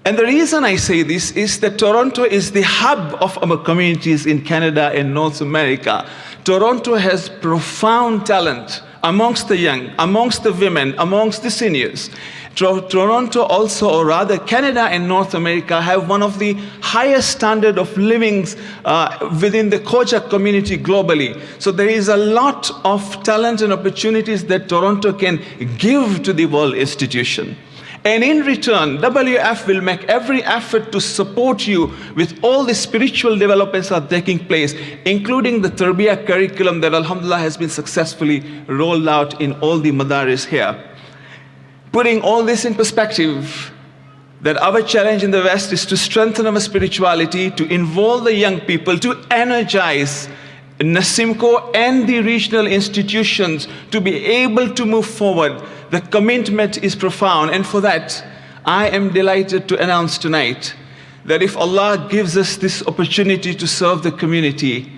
And the reason I say this is that Toronto is the hub of our communities in Canada and North America. Toronto has profound talent amongst the young, amongst the women, amongst the seniors. Toronto also, or rather Canada and North America, have one of the highest standard of livings within the Khoja community globally. So there is a lot of talent and opportunities that Toronto can give to the world institution. And in return, WF will make every effort to support you with all the spiritual developments that are taking place, including the Tarbiyah curriculum that alhamdulillah has been successfully rolled out in all the madaris here. Putting all this in perspective, that our challenge in the West is to strengthen our spirituality, to involve the young people, to energize Nasimco and the regional institutions to be able to move forward. The commitment is profound, and for that, I am delighted to announce tonight that if Allah gives us this opportunity to serve the community,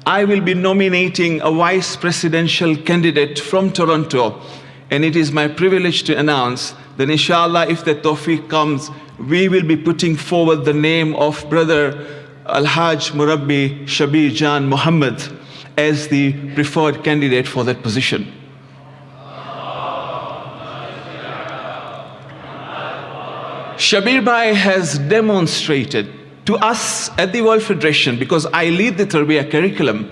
I will be nominating a vice presidential candidate from Toronto. And it is my privilege to announce that inshallah, if the tawfiq comes, we will be putting forward the name of Brother Al-Hajj Murabbi Shabir Jan Muhammad as the preferred candidate for that position. Shabir Bhai has demonstrated to us at the World Federation, because I lead the Tarbiyah curriculum,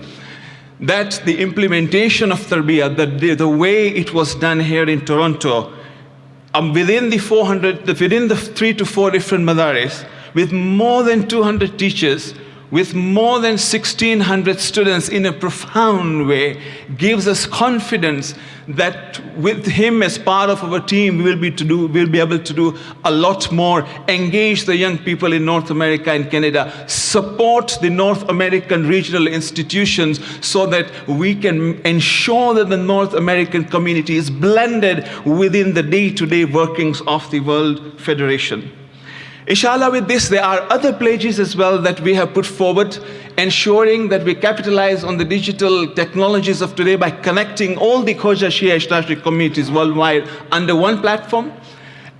that the implementation of Tarbiyah, the way it was done here in Toronto, within the 3 to 4 different madaris, with more than 200 teachers, with more than 1,600 students in a profound way, gives us confidence that with him as part of our team, we'll be able to do a lot more, engage the young people in North America and Canada, support the North American regional institutions so that we can ensure that the North American community is blended within the day-to-day workings of the World Federation. Inshallah, with this, there are other pledges as well that we have put forward, ensuring that we capitalize on the digital technologies of today by connecting all the Khoja Shia Ishtashri communities worldwide under one platform.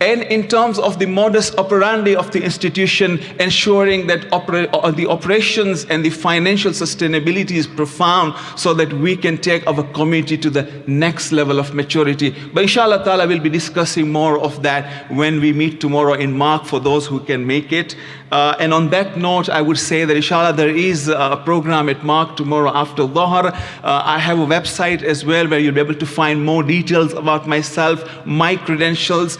And in terms of the modus operandi of the institution, ensuring that the operations and the financial sustainability is profound so that we can take our community to the next level of maturity. But inshallah ta'ala, we'll be discussing more of that when we meet tomorrow in Mark for those who can make it. And on that note, I would say that inshallah there is a program at Mark tomorrow after Dhuhr. I have a website as well where you'll be able to find more details about myself, my credentials,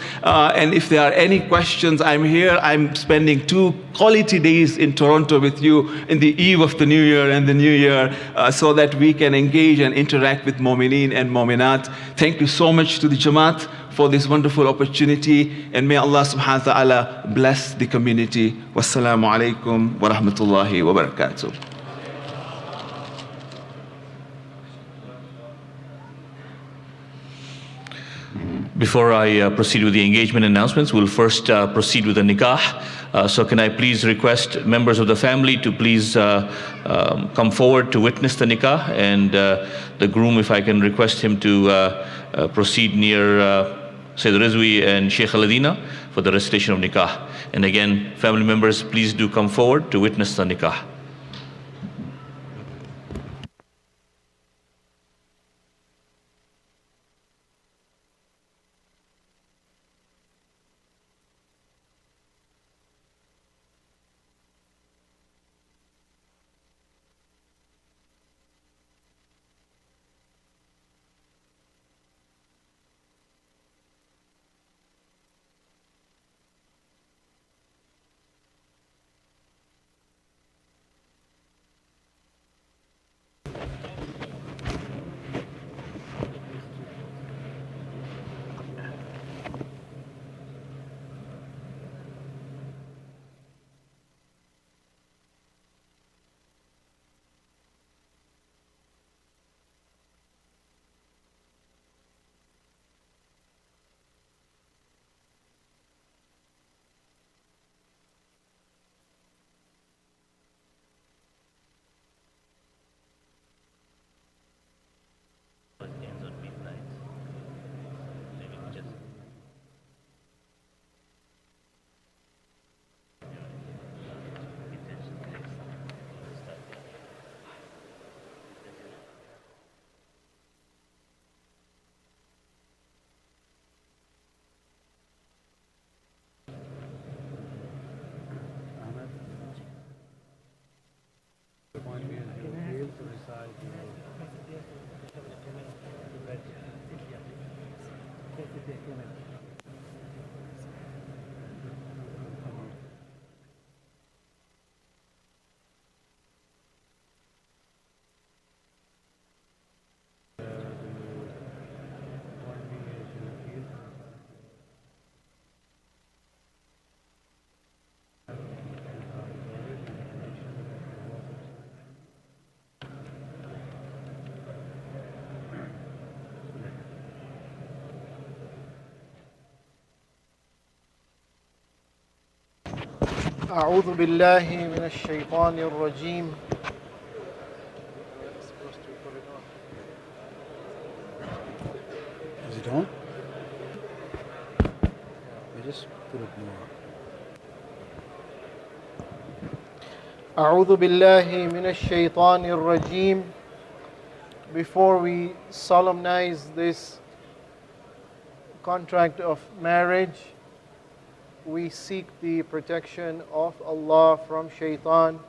and if there are any questions, I'm here. I'm spending 2 quality days in Toronto with you in the eve of the New Year and the New Year so that we can engage and interact with Mu'mineen and Mu'minat. Thank you so much to the Jamaat for this wonderful opportunity, and may Allah subhanahu wa ta'ala bless the community. Wassalamu alaikum wa rahmatullahi wa barakatuh. Before I proceed with the engagement announcements, we'll first proceed with the nikah. So can I please request members of the family to please come forward to witness the nikah, and the groom, if I can request him to proceed near Sayyid Rizwi and Sheikh Aladina for the recitation of nikah. And again, family members, please do come forward to witness the nikah. أعوذ بالله من الشيطان الرجيم. Is it on? I just put it more. أعوذ بالله من الشيطان الرجيم. Before we solemnize this contract of marriage, we seek the protection of Allah from shaitan,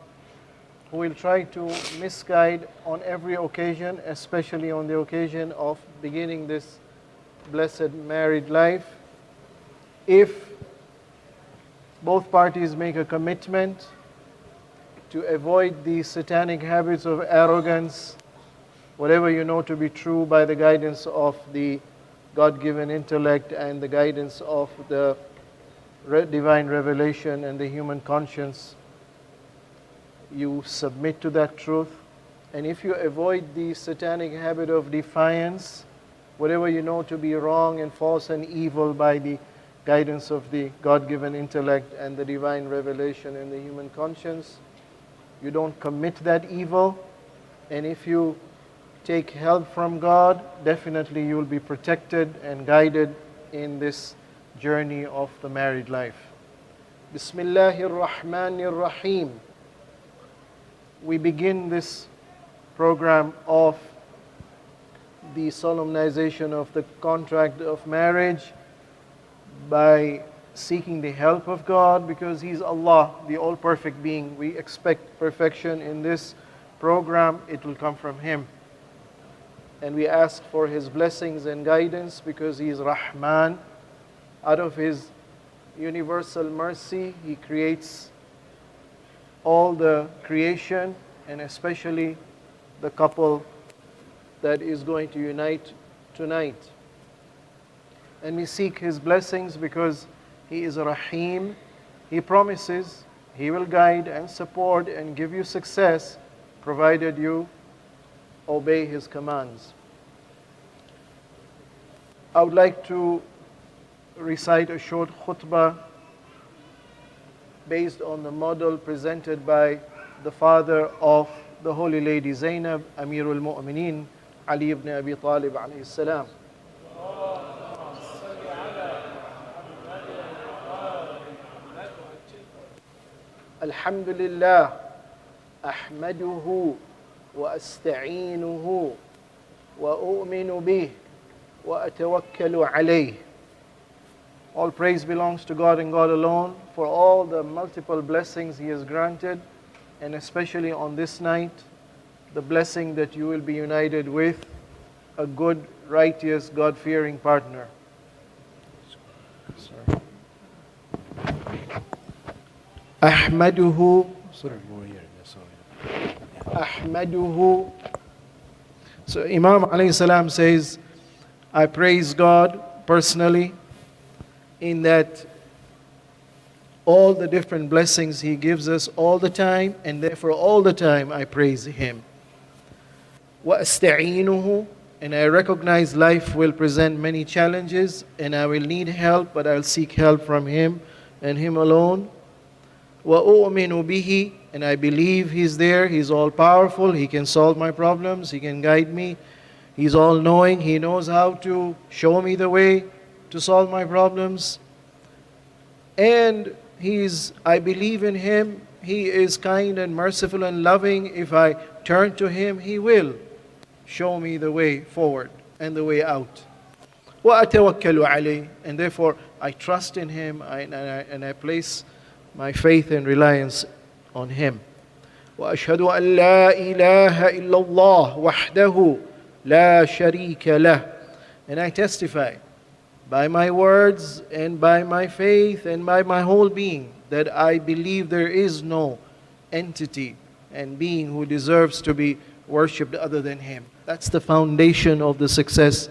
who will try to misguide on every occasion, especially on the occasion of beginning this blessed married life. If both parties make a commitment to avoid the satanic habits of arrogance, whatever you know to be true by the guidance of the God-given intellect and the guidance of the divine revelation and the human conscience, you submit to that truth. And if you avoid the satanic habit of defiance, whatever you know to be wrong and false and evil by the guidance of the God-given intellect and the divine revelation and the human conscience, you don't commit that evil. And if you take help from God, definitely you will be protected and guided in this journey of the married life. Bismillahir Rahmanir Rahim. We begin this program of the solemnization of the contract of marriage by seeking the help of God, because He's Allah, the all-perfect being. We expect perfection in this program. It will come from Him. And we ask for His blessings and guidance because He is Rahman. Out of His universal mercy, He creates all the creation, and especially the couple that is going to unite tonight. And we seek His blessings because He is Rahim. He promises He will guide and support and give you success provided you obey His commands. I would like to recite a short khutbah based on the model presented by the father of the Holy Lady Zainab, Amirul Mu'mineen, Ali ibn Abi Talib alayhi salam. Alhamdulillah, ahmaduhu wa asta'inuhu wa u'minu bih wa atawakkalu alayh. All praise belongs to God and God alone for all the multiple blessings He has granted, and especially on this night, the blessing that you will be united with a good, righteous, God-fearing partner. Ahmaduhu. Ahmaduhu. So Imam alayhi salam says, I praise God personally in that all the different blessings He gives us all the time, and therefore all the time I praise Him. وَأَسْتَعِينُهُ, and I recognize life will present many challenges and I will need help, but I'll seek help from Him and Him alone. وَأُؤْمِنُ بِهِ, and I believe He's there, He's all powerful, He can solve my problems, He can guide me, He's all knowing, He knows how to show me the way to solve my problems. And I believe in Him, He is kind and merciful and loving. If I turn to Him, He will show me the way forward and the way out. وَأَتَوَكَّلُ عَلَيْهِ, and therefore I trust in Him and I place my faith and reliance on Him. وَأَشْهَدُ أَن لَا إِلَهَ إِلَّا اللَّهُ وَحْدَهُ لَا شَرِيكَ لَهُ, and I testify by my words and by my faith and by my whole being, that I believe there is no entity and being who deserves to be worshipped other than Him. That's the foundation of the success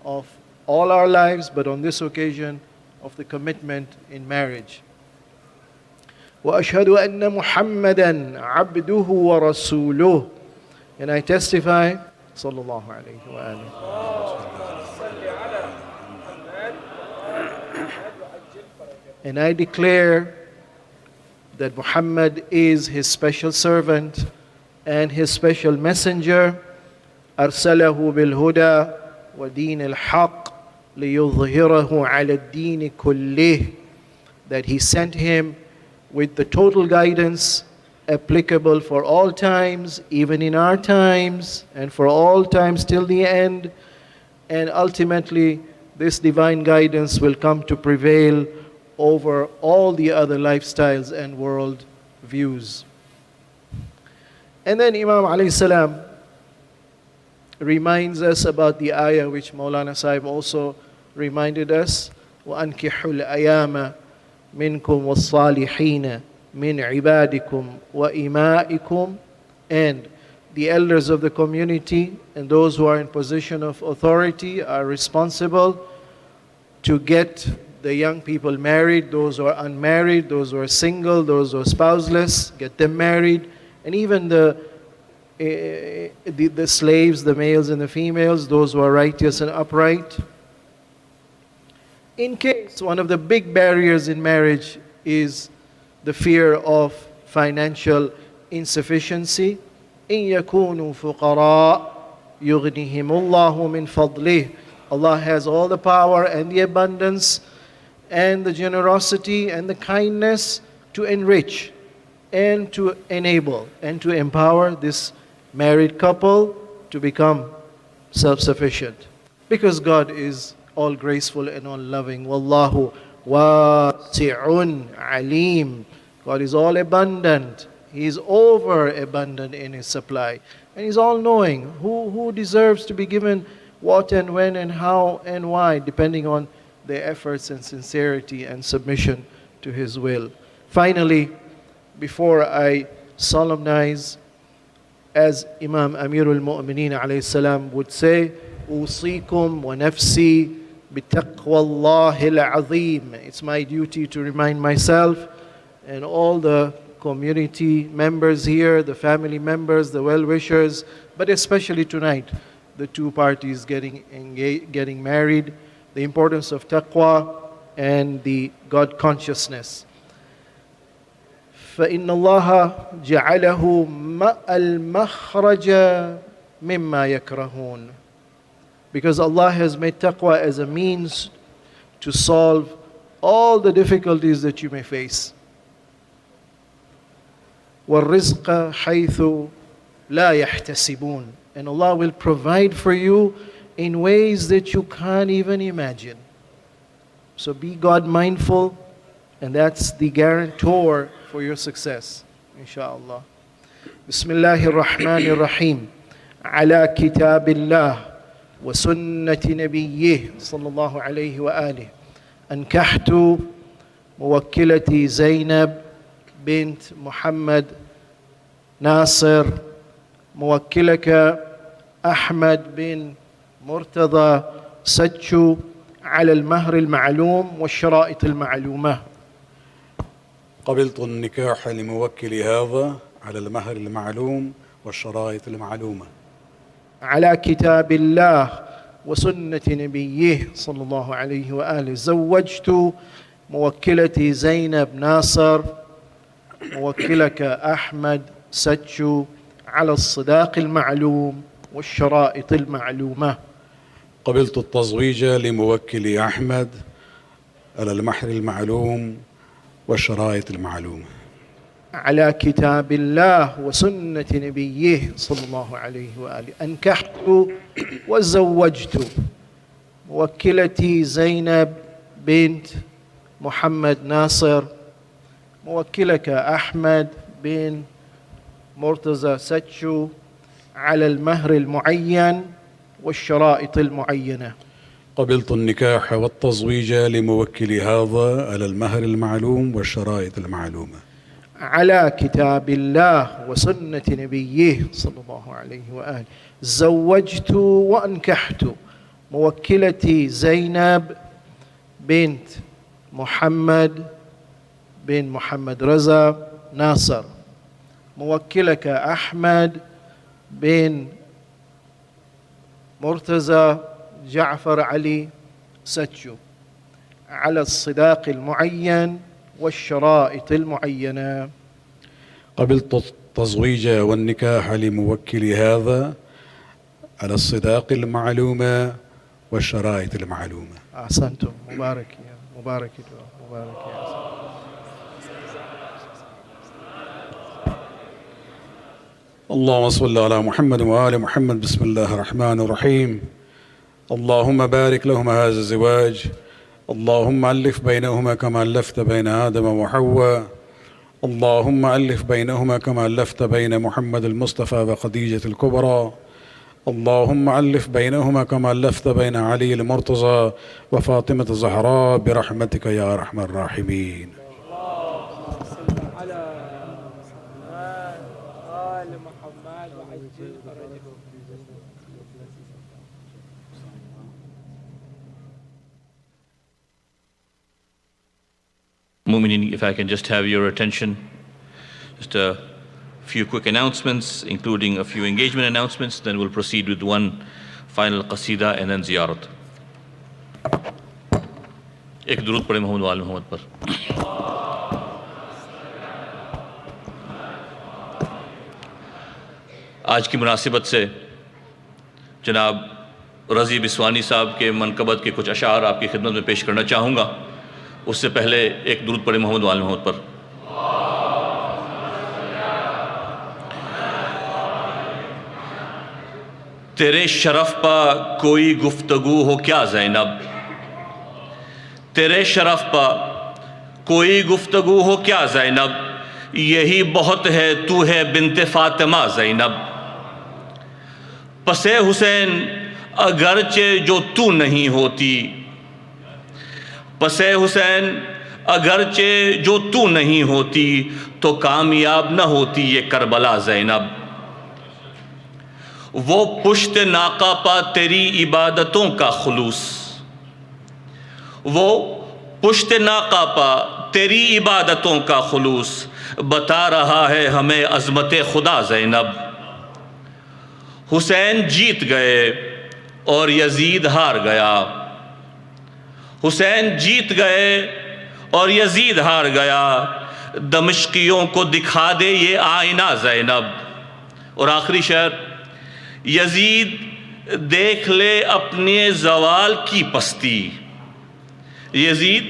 of all our lives, but on this occasion of the commitment in marriage. وأشهد أن محمدا عبده ورسوله. And I testify, sallallahu alayhi wa alihi. And I declare that Muhammad is His special servant and His special messenger. أرسله بالهدى ودين الحق ليظهره على الدين كله. That He sent Him with the total guidance applicable for all times, even in our times, and for all times till the end. And ultimately, this divine guidance will come to prevail over all the other lifestyles and world views. And then Imam alayhi salam reminds us about the ayah which Maulana Sahib also reminded us, وَأَنْكِحُوا الْأَيَامَ مِنْكُمْ وَالصَّالِحِينَ مِنْ عِبَادِكُمْ وَإِمَائِكُمْ. And the elders of the community and those who are in position of authority are responsible to get the young people married, those who are unmarried, those who are single, those who are spouseless, get them married. And even the slaves, the males and the females, those who are righteous and upright. In case one of the big barriers in marriage is the fear of financial insufficiency, إِن يَكُونُوا فُقَرَاء يُغْنِهِمُ اللَّهُ مِنْ فَضْلِهِ. Allah has all the power and the abundance and the generosity and the kindness to enrich and to enable and to empower this married couple to become self-sufficient. Because God is all graceful and all loving. Wallahu wasi'un alim. God is all abundant. He is over abundant in His supply. And He's all knowing who deserves to be given what and when and how and why, depending on their efforts and sincerity and submission to His will. Finally, before I solemnize, as Imam Amirul Mu'mineen alayhi salam would say, أوصيكم ونفسي بتقوى الله العظيم. It's my duty to remind myself and all the community members here, the family members, the well-wishers, but especially tonight, the two parties getting married, the importance of taqwa and the God consciousness. فإن الله جعله المخرج مما يكرهون. Because Allah has made taqwa as a means to solve all the difficulties that you may face. وَالرِّزْقَ حَيْثُ لَا يَحْتَسِبُونَ. And Allah will provide for you in ways that you can't even imagine. So be God mindful, and that's the guarantor for your success, inshallah. Bismillahir Rahmanir Rahim. Ala kitabillah wa sunnati nabiyyih sallallahu alayhi wa alihi. Ankahtu muwakkilati Zainab bint Muhammad Nasir موكلك أحمد بن مرتضى سجو على المهر المعلوم والشرائط المعلومة. قبلت النكاح لموكل هذا على المهر المعلوم والشرائط المعلومة. على كتاب الله وسنة نبيه صلى الله عليه وآله. زوجت موكلتي زينب ناصر موكلك أحمد سجو على الصداق المعلوم والشرائط المعلومة. قبلت التزويج لموكل أحمد على المهر المعلوم والشرائط المعلومة. على كتاب الله وسنة نبيه صلى الله عليه وآله. أنكحت وزوجت موكلتي زينب بنت محمد ناصر موكلك أحمد بن مرتضى سجو على المهر المعين والشرائط المعينة. قبلت النكاح والتزويج لموكل هذا على المهر المعلوم والشرائط المعلومة على كتاب الله وسنة نبيه صلى الله عليه وآله. زوجت وأنكحت موكلتي زينب بنت محمد بن محمد رضا ناصر، موكلك أحمد بن مرتضى جعفر علي ستشو، على الصداق المعين والشرائط المعينة. قبلت التزويج والنكاح لموكل هذا على الصداق المعلومة والشرائط المعلومة. أحسنتم. مبارك يا مبارك يا مبارك يا اللهم صل على محمد وآل محمد. بسم الله الرحمن الرحيم. اللهم بارك لهما هذا الزواج، اللهم ألف بينهما كما ألفت بين آدم وحواء، اللهم ألف بينهما كما ألفت بين محمد المصطفى وخديجة الكبرى، اللهم ألف بينهما كما ألفت بين علي المرتضى وفاطمة الزهراء برحمتك يا أرحم الراحمين. Mu'mineen, if I can just have your attention, just a few quick announcements, including a few engagement announcements, then we'll proceed with one final qasida and then ziyarat. ایک درود پڑھیں محمد وآل محمد پر. آج کی مناسبت سے جناب رضی بسوانی صاحب کے منقبت کے کچھ اشعار آپ کی خدمت میں پیش کرنا چاہوں گا. اس سے پہلے ایک درود پڑھیں محمد وآل محمد پر. تیرے شرف پا کوئی گفتگو ہو کیا زینب، تیرے شرف پا کوئی گفتگو ہو کیا زینب، یہی بہت ہے تو ہے بنت فاطمہ زینب. پس حسین اگرچہ جو تو نہیں ہوتی، پس حسین اگرچہ جو تو نہیں ہوتی تو کامیاب نہ ہوتی یہ کربلا زینب. وہ پشت ناقہ پا تیری عبادتوں کا خلوص، وہ پشت ناقہ پا تیری عبادتوں کا خلوص بتا رہا ہے ہمیں عظمت خدا زینب. حسین جیت گئے اور یزید ہار گیا، حسین جیت گئے اور یزید ہار گیا، دمشقیوں کو دکھا دے یہ آئینہ زینب. اور آخری شعر، یزید دیکھ لے اپنے زوال کی پستی، یزید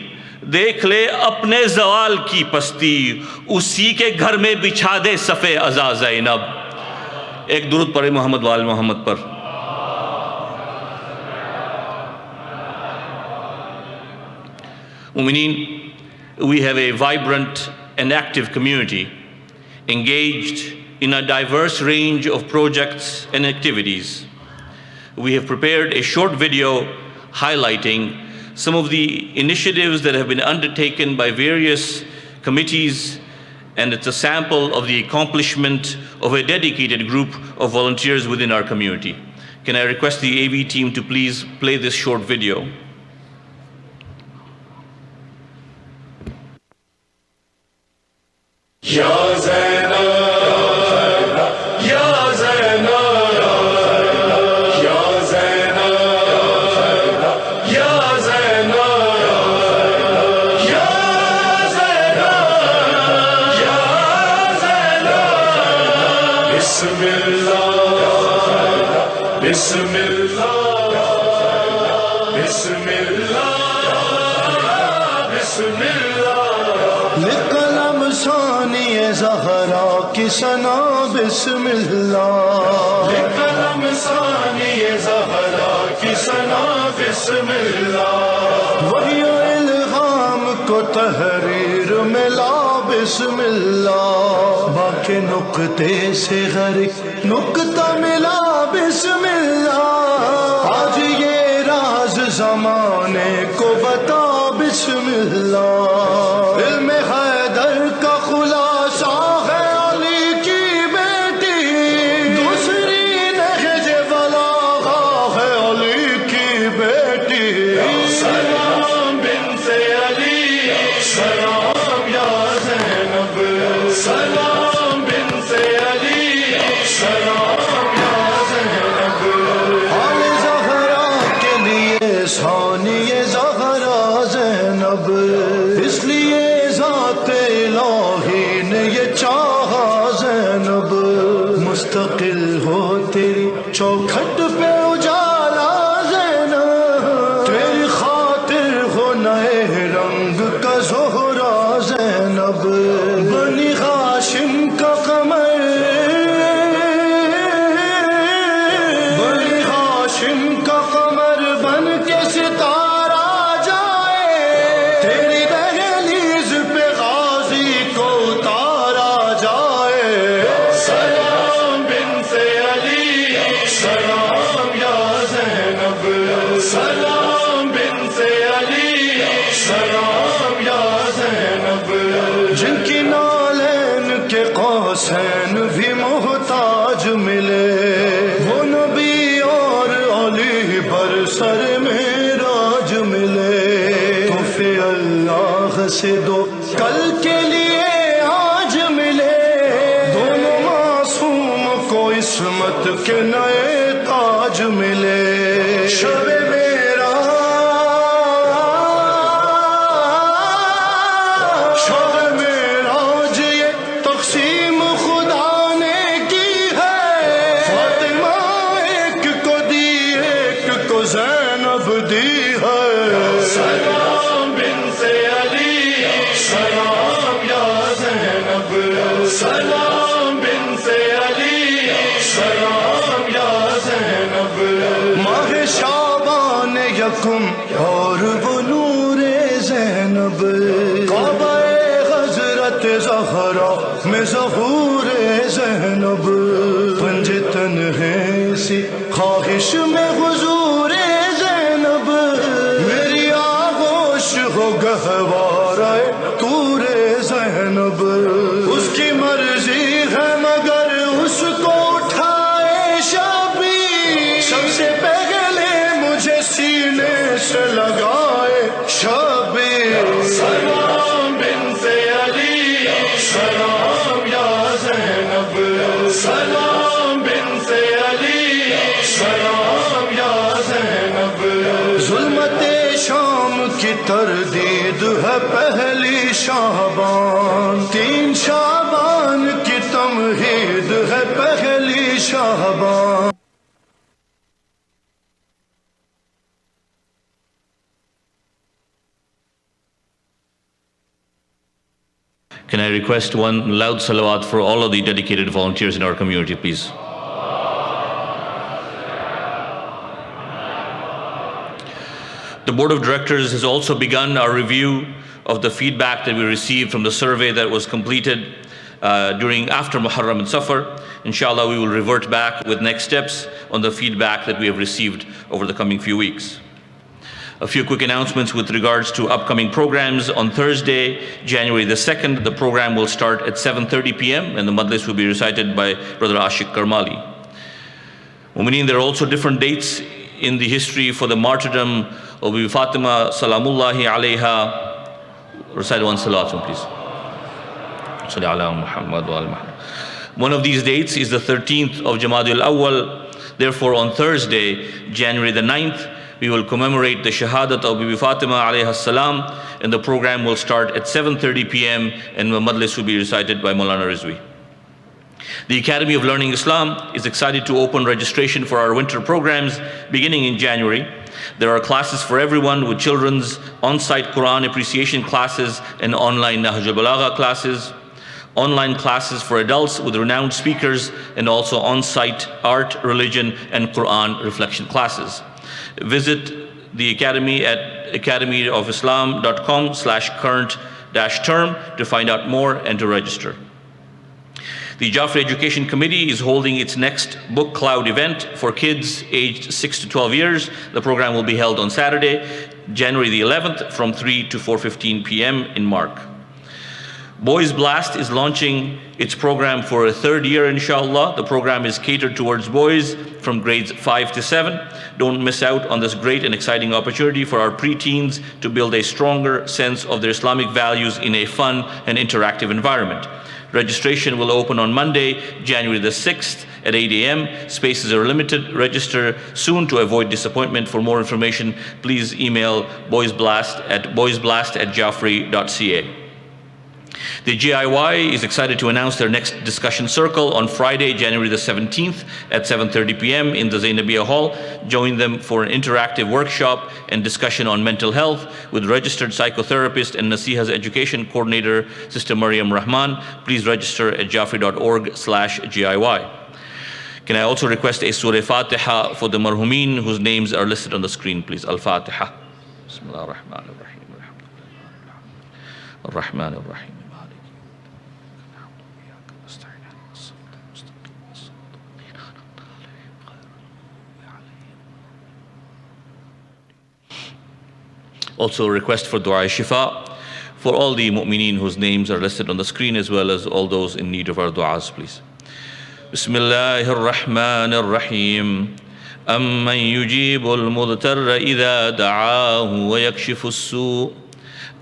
دیکھ لے اپنے زوال کی پستی، اسی کے گھر میں بچھا دے صف عزا زینب. ایک درود پڑھے محمد وآل محمد پر. Mu'mineen, we have a vibrant and active community engaged in a diverse range of projects and activities. We have prepared a short video highlighting some of the initiatives that have been undertaken by various committees, and it's a sample of the accomplishment of a dedicated group of volunteers within our community. Can I request the AV team to please play this short video? Ya Zainab, Ya Zainab, Ya Zainab, Ya Zainab, Ya Zainab, Ya Zainab. Bismillah, Bismillah, Bismillah, Bismillah. لقلم ثانی زہرا کی ثنا بسم اللہ، لقلم ثانی زہرا کی ثنا بسم اللہ. وحی و الہام کو تحریر ملا بسم اللہ، باقی نقطے سے غرق نقطہ ملا بسم اللہ. آج یہ راز زمانے کو بتا بسم اللہ علم حیدر کا خلاصہ ہے علی کی بیٹی دوسری نہج بلاغہ ہے علی کی بیٹی سلام بنت علی سلام یا زینب سلام بنت علی سلام یا زینب حال زہرا کے لیے ثانی زہرا زینب اس لیے ذات الہی نے یہ چاہا زینب مستقل ہو تیری چوکھٹ پہ اجالا زینب تیری خاطر ہو نئے رنگ کا زہرا زینب بنی ہاشم کا قمر بنی ہاشم کا قمر بن کے ستارہ جائے تیری دہلیز پہ غازی کو اتارا جائے سلام بنت علی سلام یا زینب سلام بنت علی سلام یا زینب جن کی نالین کے قوسین بھی محتاج ملے وہ نبی اور علی پر سر معراج ملے تو پھر اللہ سے دو کل کے لیے آج ملے دونوں معصوم کو عصمت کے نئے تاج ملے شب شب معراج یہ تقسیم خدا نے کی ہے فاطمہ ایک کو دی ایک کو زینب دی ہے سلام بنت علی سلام یا زینب سلام بنت علی سلام یا زینب ماہ شعبان یکم اور وہ نور زینب کعبہ حضرت زہرا میں ظہور زینب پنجتن ہے اسی خواہش میں حضور زینب میری آغوش ہو گہوارہ طور زینب اس کی مرضی ہے مگر اس کو اٹھائے شبی سب سے پہلے مجھے سینے سے لگائے شبی سلام بنت علی سلام یا زینب سلام بنت علی سلام یا زینب ظلمت شام کی تردید ہے پہلی شعبان 3 شعبان کی تمہید ہے پہلی شعبان Can I request one loud salawat for all of the dedicated volunteers in our community, please? The Board of Directors has also begun our review of the feedback that we received from the survey that was completed after Muharram and Safar. Inshallah, we will revert back with next steps on the feedback that we have received over the coming few weeks. A few quick announcements with regards to upcoming programs. On Thursday, January the 2nd, the program will start at 7:30 p.m. and the Majlis will be recited by Brother Ashik Karmali. Mu'mineen, there are also different dates in the history for the martyrdom of Bibi Fatima Salamullahi alayha. Recite one salat, please. Salli ala Muhammad wa ala Muhammad. One of these dates is the 13th of Jamadil Awwal. Therefore, on Thursday, January the 9th, we will commemorate the Shahadat of Bibi Fatima alayha salam, and the program will start at 7:30 p.m. and the Majlis will be recited by Maulana Rizvi. The Academy of Learning Islam is excited to open registration for our winter programs beginning in January. There are classes for everyone with children's on-site Quran appreciation classes and online Nahj al-Balagha classes, online classes for adults with renowned speakers, and also on-site art, religion, and Quran reflection classes. Visit the Academy at academyofislam.com/current-term to find out more and to register. The Jaffari Education Committee is holding its next book cloud event for kids aged 6 to 12 years. The program will be held on Saturday, January the 11th from 3 to 4:15 p.m. in Mark. Boys Blast is launching its program for a third year, inshallah. The program is catered towards boys from grades 5 to 7. Don't miss out on this great and exciting opportunity for our preteens to build a stronger sense of their Islamic values in a fun and interactive environment. Registration will open on Monday, January the 6th at 8 a.m. Spaces are limited. Register soon to avoid disappointment. For more information, please email boysblast@jaffari.ca. The GIY is excited to announce their next discussion circle on Friday, January the 17th at 7:30 p.m. in the Zainabiyya Hall. Join them for an interactive workshop and discussion on mental health with registered psychotherapist and Nasiha's education coordinator, Sister Maryam Rahman. Please register at jaffari.org/GIY. Can I also request a Surah Fatiha for the marhumin whose names are listed on the screen, please? Al-Fatiha. Bismillah ar-Rahman ar-Rahim. Ar-Rahman ar-Rahim. Also a request for Dua Shifa for all the mu'mineen whose names are listed on the screen, as well as all those in need of our du'as, please. Bismillahir Rahmanir Rahim. أَمَّنْ يُجِيبُ الْمُضْطَرَّ إِذَا دَعَاهُ وَيَكْشِفُ السُّوءَ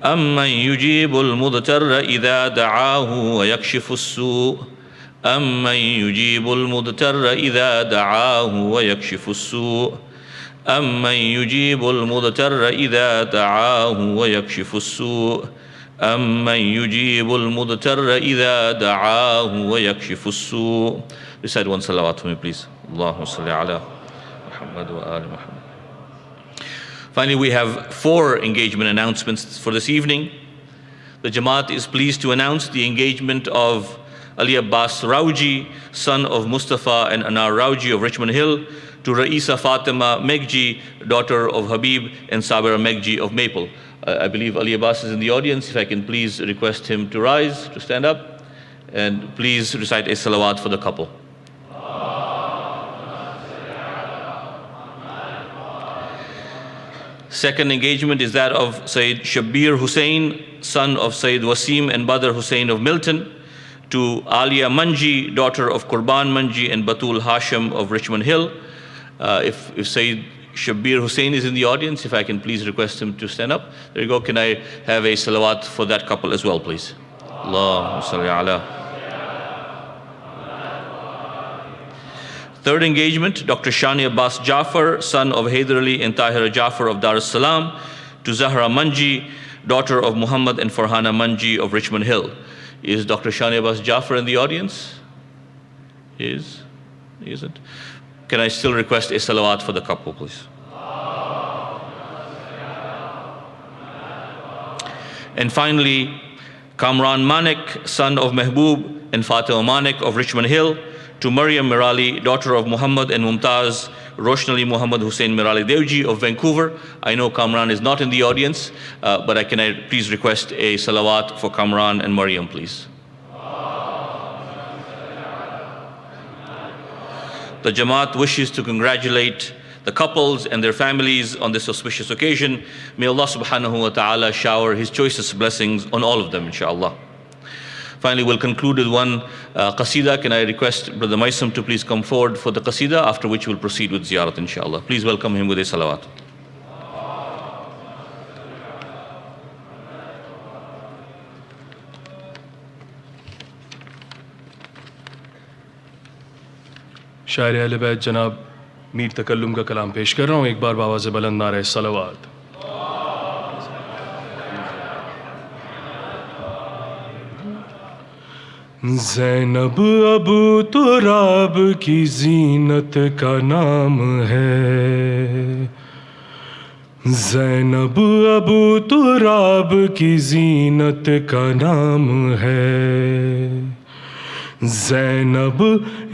أَمَّنْ يُجِيبُ الْمُضْطَرَّ إِذَا دَعَاهُ وَيَكْشِفُ السُّوءَ أَمَّنْ يُجِيبُ الْمُضْطَرَّ إِذَا دَعَاهُ وَيَكْشِفُ السُّوءَ أَمَّنْ يُجِيبُ الْمُضْطَرَّ إِذَا دَعَاهُ وَيَكْشِفُ السُّوءَ أَمَّنْ يُجِيبُ الْمُضْطَرَّ إِذَا دَعَاهُ وَيَكْشِفُ السُّوءَ. Recite one salawat for me, please. Allahumma salli ala Muhammad wa ali Muhammad. Finally, we have 4 engagement announcements for this evening. The Jamaat is pleased to announce the engagement of Ali Abbas Rauji, son of Mustafa and Anar Rauji of Richmond Hill, to Raisa Fatima Megji, daughter of Habib and Sabira Megji of Maple. I believe Ali Abbas is in the audience. If I can please request him to rise, to stand up, and please recite a salawat for the couple. Second engagement is that of Sayyid Shabbir Hussain, son of Sayyid Wasim and Badr Hussain of Milton, to Alia Manji, daughter of Qurban Manji and Batul Hashim of Richmond Hill. If Sayyid Shabbir Hussain is in the audience, if I can please request him to stand up. There you go. Can I have a salawat for that couple as well, please? Allahumma salli ala. Third engagement, Dr. Shani Abbas Jafar, son of Haider Ali and Tahira Jafar of Dar es Salaam, to Zahra Manji, daughter of Muhammad and Farhana Manji of Richmond Hill. Is Dr. Shani Abbas Jafar in the audience? He isn't? Can I still request a salawat for the couple, please? And finally, Kamran Manik, son of Mehboob and Fatima Manik of Richmond Hill, to Maryam Mirali, daughter of Muhammad and Mumtaz Roshnali Muhammad Hussain Mirali Devji of Vancouver. I know Kamran is not in the audience, but can I please request a salawat for Kamran and Maryam, please? The Jamaat wishes to congratulate the couples and their families on this auspicious occasion. May Allah subhanahu wa ta'ala shower His choicest blessings on all of them, inshallah. Finally, we'll conclude with one qasida. Can I request Brother Maisam to please come forward for the qasida, after which we'll proceed with ziyarat, inshallah. Please welcome him with a salawat. शायर अहले बैत जनाब मीर तकल्लुम का कलाम पेश कर रहा हूँ। एक बार बावाज़ बुलंद नारे सलावत। ज़ैनब अबू तुराब की जीनत का नाम है, ज़ैनब अबू तुराब की जीनत का नाम है, ज़ैनब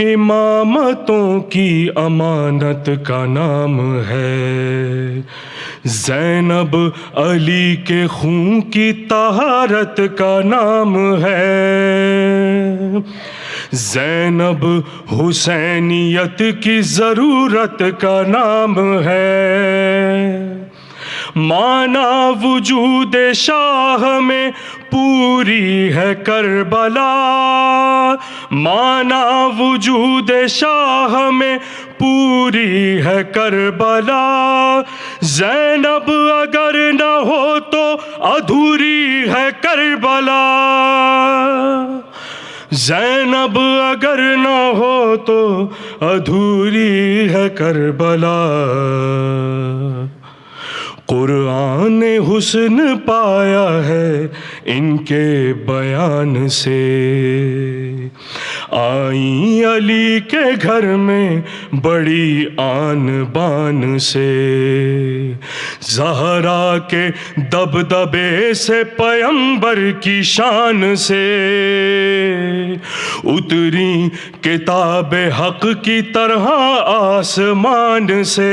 इमामतों की अमानत का नाम है, ज़ैनब अली के खून की तहारत का नाम है, زینب حسینیت کی ضرورت کا نام ہے، مانا وجود شاہ میں پوری ہے کربلا، مانا وجود شاہ میں پوری ہے کربلا، زینب اگر نہ ہو تو ادھوری ہے کربلا، زینب اگر نہ ہو تو ادھوری ہے کربلا۔ قرآن نے حسن پایا ہے ان کے بیان سے، آئیں علی کے گھر میں بڑی آن بان سے، زہرا کے دبدبے سے پیغمبر کی شان سے، اتری کتاب حق کی طرح آسمان سے،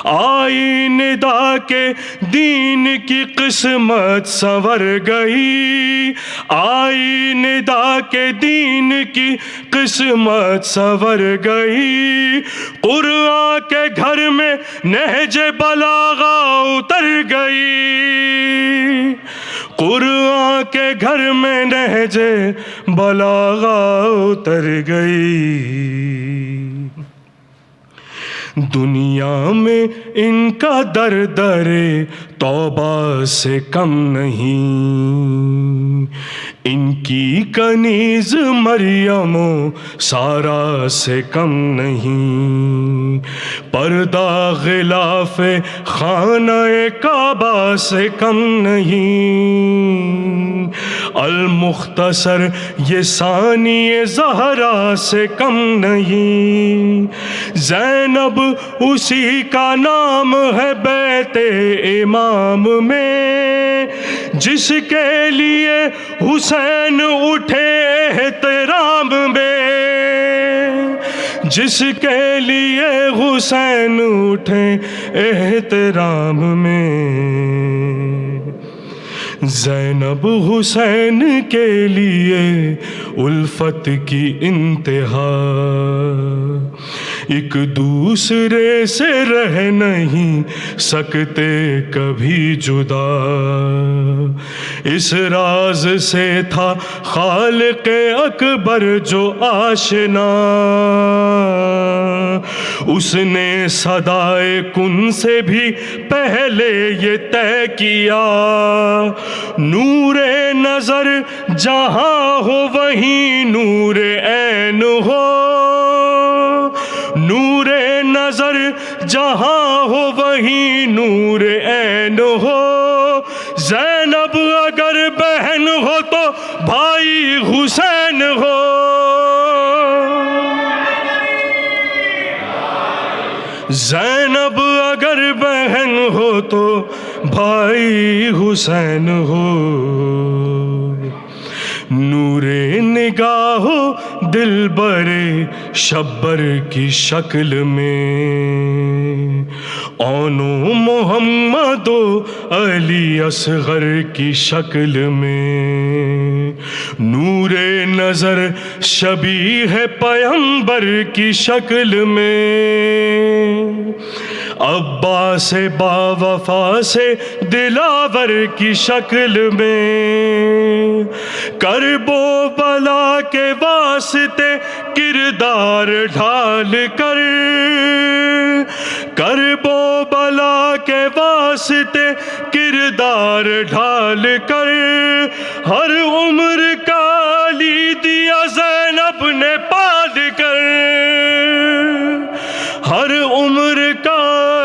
آئی ندا کے دین کی قسمت سنور گئی، آئی ندا کے دین کی قسمت سنور گئی، قرآن کے گھر میں نہج بلاغہ اتر گئی، قرآن کے گھر میں نہج بلاغہ اتر گئی۔ دنیا میں ان کا در توبہ سے کم نہیں، ان کی کنیز مریم و سارا سے کم نہیں، پردہ غلاف خانہ کعبہ سے کم نہیں، المختصر یہ ثانی زہرا سے کم نہیں، زینب اسی کا نام ہے بیت امام میں، جس کے لیے حسین اٹھے احترام میں، جس کے لیے حسین اٹھے احترام میں، زینب حسین کے لیے الفت کی انتہا، ایک دوسرے سے رہ نہیں سکتے کبھی جدا، اس راز سے تھا خالق اکبر جو آشنا، اس نے صدائے کن سے بھی پہلے یہ طے کیا، نور نظر جہاں ہو وہیں نور عین ہو، نور نظر جہاں ہو وہیں نور عین ہو، زینب اگر بہن ہو تو بھائی حسین ہو، زینب اگر بہن ہو تو بھائی حسین ہو، نور نگاہ دل برے شبر کی شکل میں، اونو محمد و علی اصغر کی شکل میں، نور نظر شبیہ پیغمبر کی شکل میں، عباس با وفا سے دلاور کی شکل میں، کرب و بلا کے واسطے کردار ڈھال کر، کرب و بلا کے واسطے کردار ڈھال کر، ہر عمر کا علی دیا زینب نے پال کر، ہر عمر کا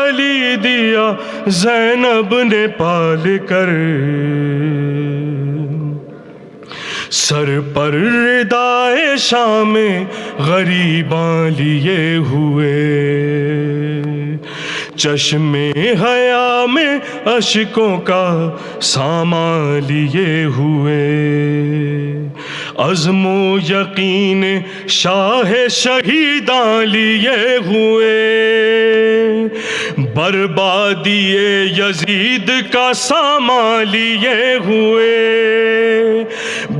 علی دیا زینب نے پال کر، سر پر ردائے شام غریباں لیے ہوئے، چشم حیا میں اشکوں کا سامان لیے ہوئے، عزم و یقین شاہ شہیداں لیے ہوئے، بربادی یزید کا سامان لیے ہوئے،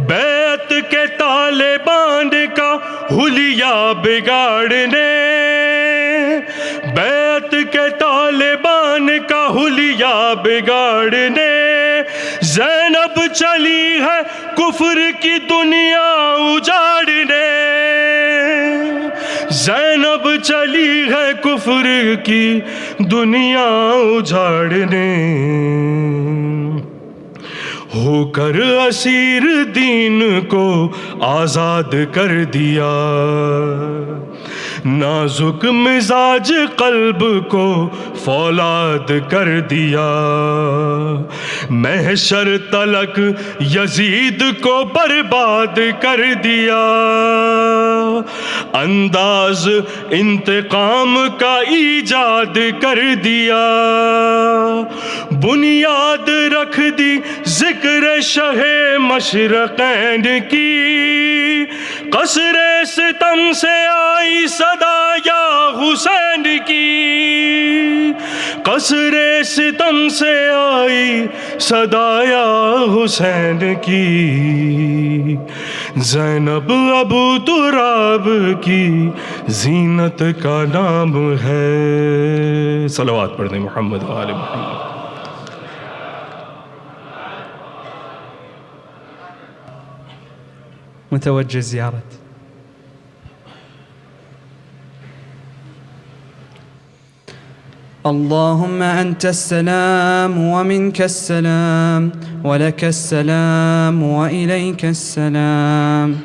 بیعت के तालिबान का हुलिया बिगाड़ने, बैत के तालिबान का हुलिया बिगाड़ने, ज़ैनब चली है कुफ्र की दुनिया उजाड़ने, ज़ैनब चली है कुफ्र की दुनिया उजाड़ने। होकर असीर दीन को आज़ाद कर दिया, नाजुक मिजाज कल्ब को फौलाद कर दिया, महशर तलक यजीद को बर्बाद कर दिया, अंदाज इंतकाम का ईजाद कर दिया, बुनियाद रख दी जिक्र शहे मशरक़ैन की, कसरे सितम से आई सदा या हुसैन की, कसरे सितम से आई सदा या हुसैन की, ज़ैनब अबू तुराब की जीनत का नाम है। सलवात पढ़ने मोहम्मद व आले मोहम्मद। متوجه زيارة. اللهم أنت السلام ومنك السلام ولك السلام وإليك السلام.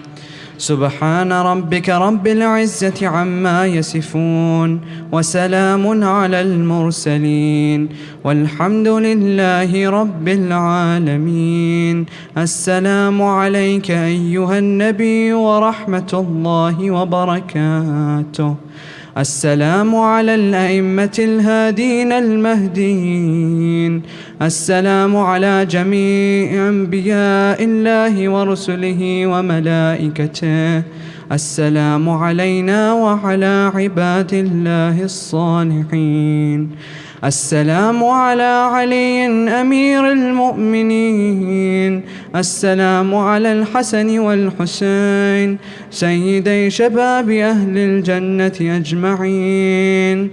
سبحان ربك رب العزة عما يصفون وسلام على المرسلين والحمد لله رب العالمين. السلام عليك أيها النبي ورحمة الله وبركاته. السلام على الأئمة الهادين المهديين. السلام على جميع أنبياء الله ورسله وملائكته. السلام علينا وعلى عباد الله الصالحين. السلام على علي أمير المؤمنين. السلام على الحسن والحسين سيدي شباب أهل الجنة أجمعين.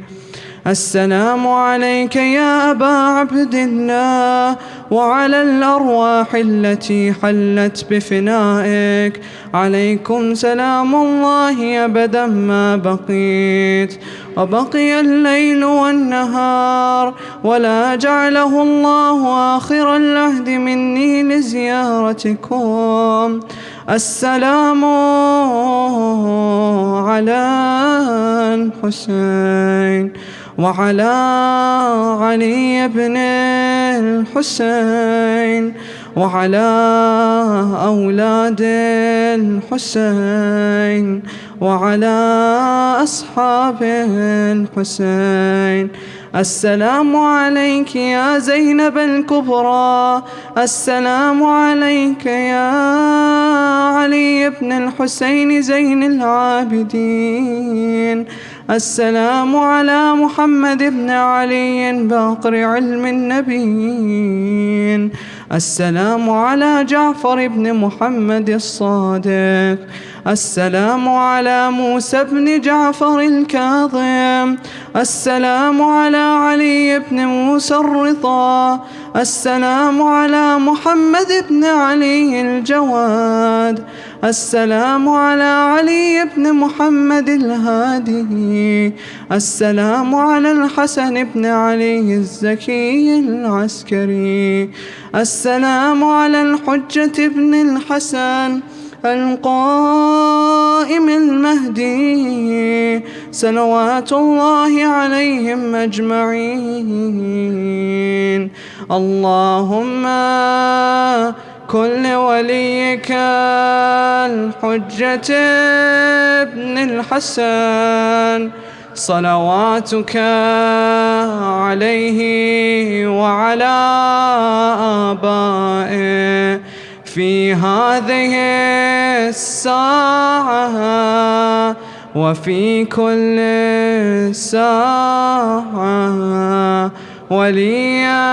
السلام عليك يا أبا عبد الله وعلى الأرواح التي حلت بفنائك. عليكم سلام الله أبدا ما بقيت وبقي الليل والنهار ولا جعله الله آخر العهد مني لزيارتكم. السلام على الحسين وعلى علي بن الحسين وعلى أولاد الحسين وعلى أصحاب الحسين. السلام عليك يا زينب الكبرى. السلام عليك يا علي بن الحسين زين العابدين. السلام على محمد بن علي باقر علم النبيين. السلام على جعفر بن محمد الصادق. السلام على موسى بن جعفر الكاظم. السلام على علي بن موسى الرضا. السلام على محمد بن علي الجواد. السلام على علي بن محمد الهادي. السلام على الحسن بن علي الزكي العسكري. السلام على الحجة بن الحسن القائم المهدي صلوات الله عليهم أجمعين. اللهم كن لوليك الحجة بن الحسن صلواتك عليه وعلى آبائه في هذه الساعة وفي كل ساعة وليا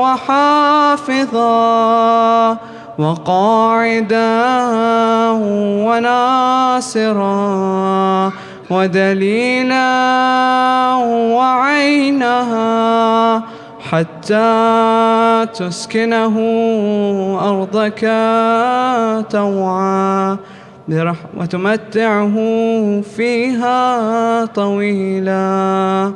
وحافظا وقاعدا وناصرا ودليلا وعينها حتى تسكنه أرضك طوعا وتمتعه فيها طويلا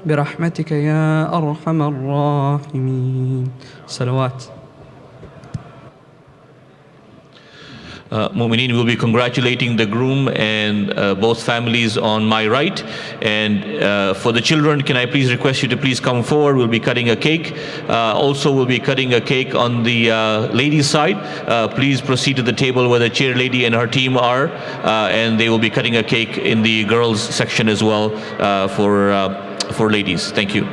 برحمتك يا أرحم الراحمين. صلوات. Mu'mineen will be congratulating the groom and both families on my right. And for the children, can I please request you to please come forward? We'll be cutting a cake. Also, we'll be cutting a cake on the ladies' side. Please proceed to the table where the chair lady and her team are. And they will be cutting a cake in the girls' section as well for ladies. Thank you.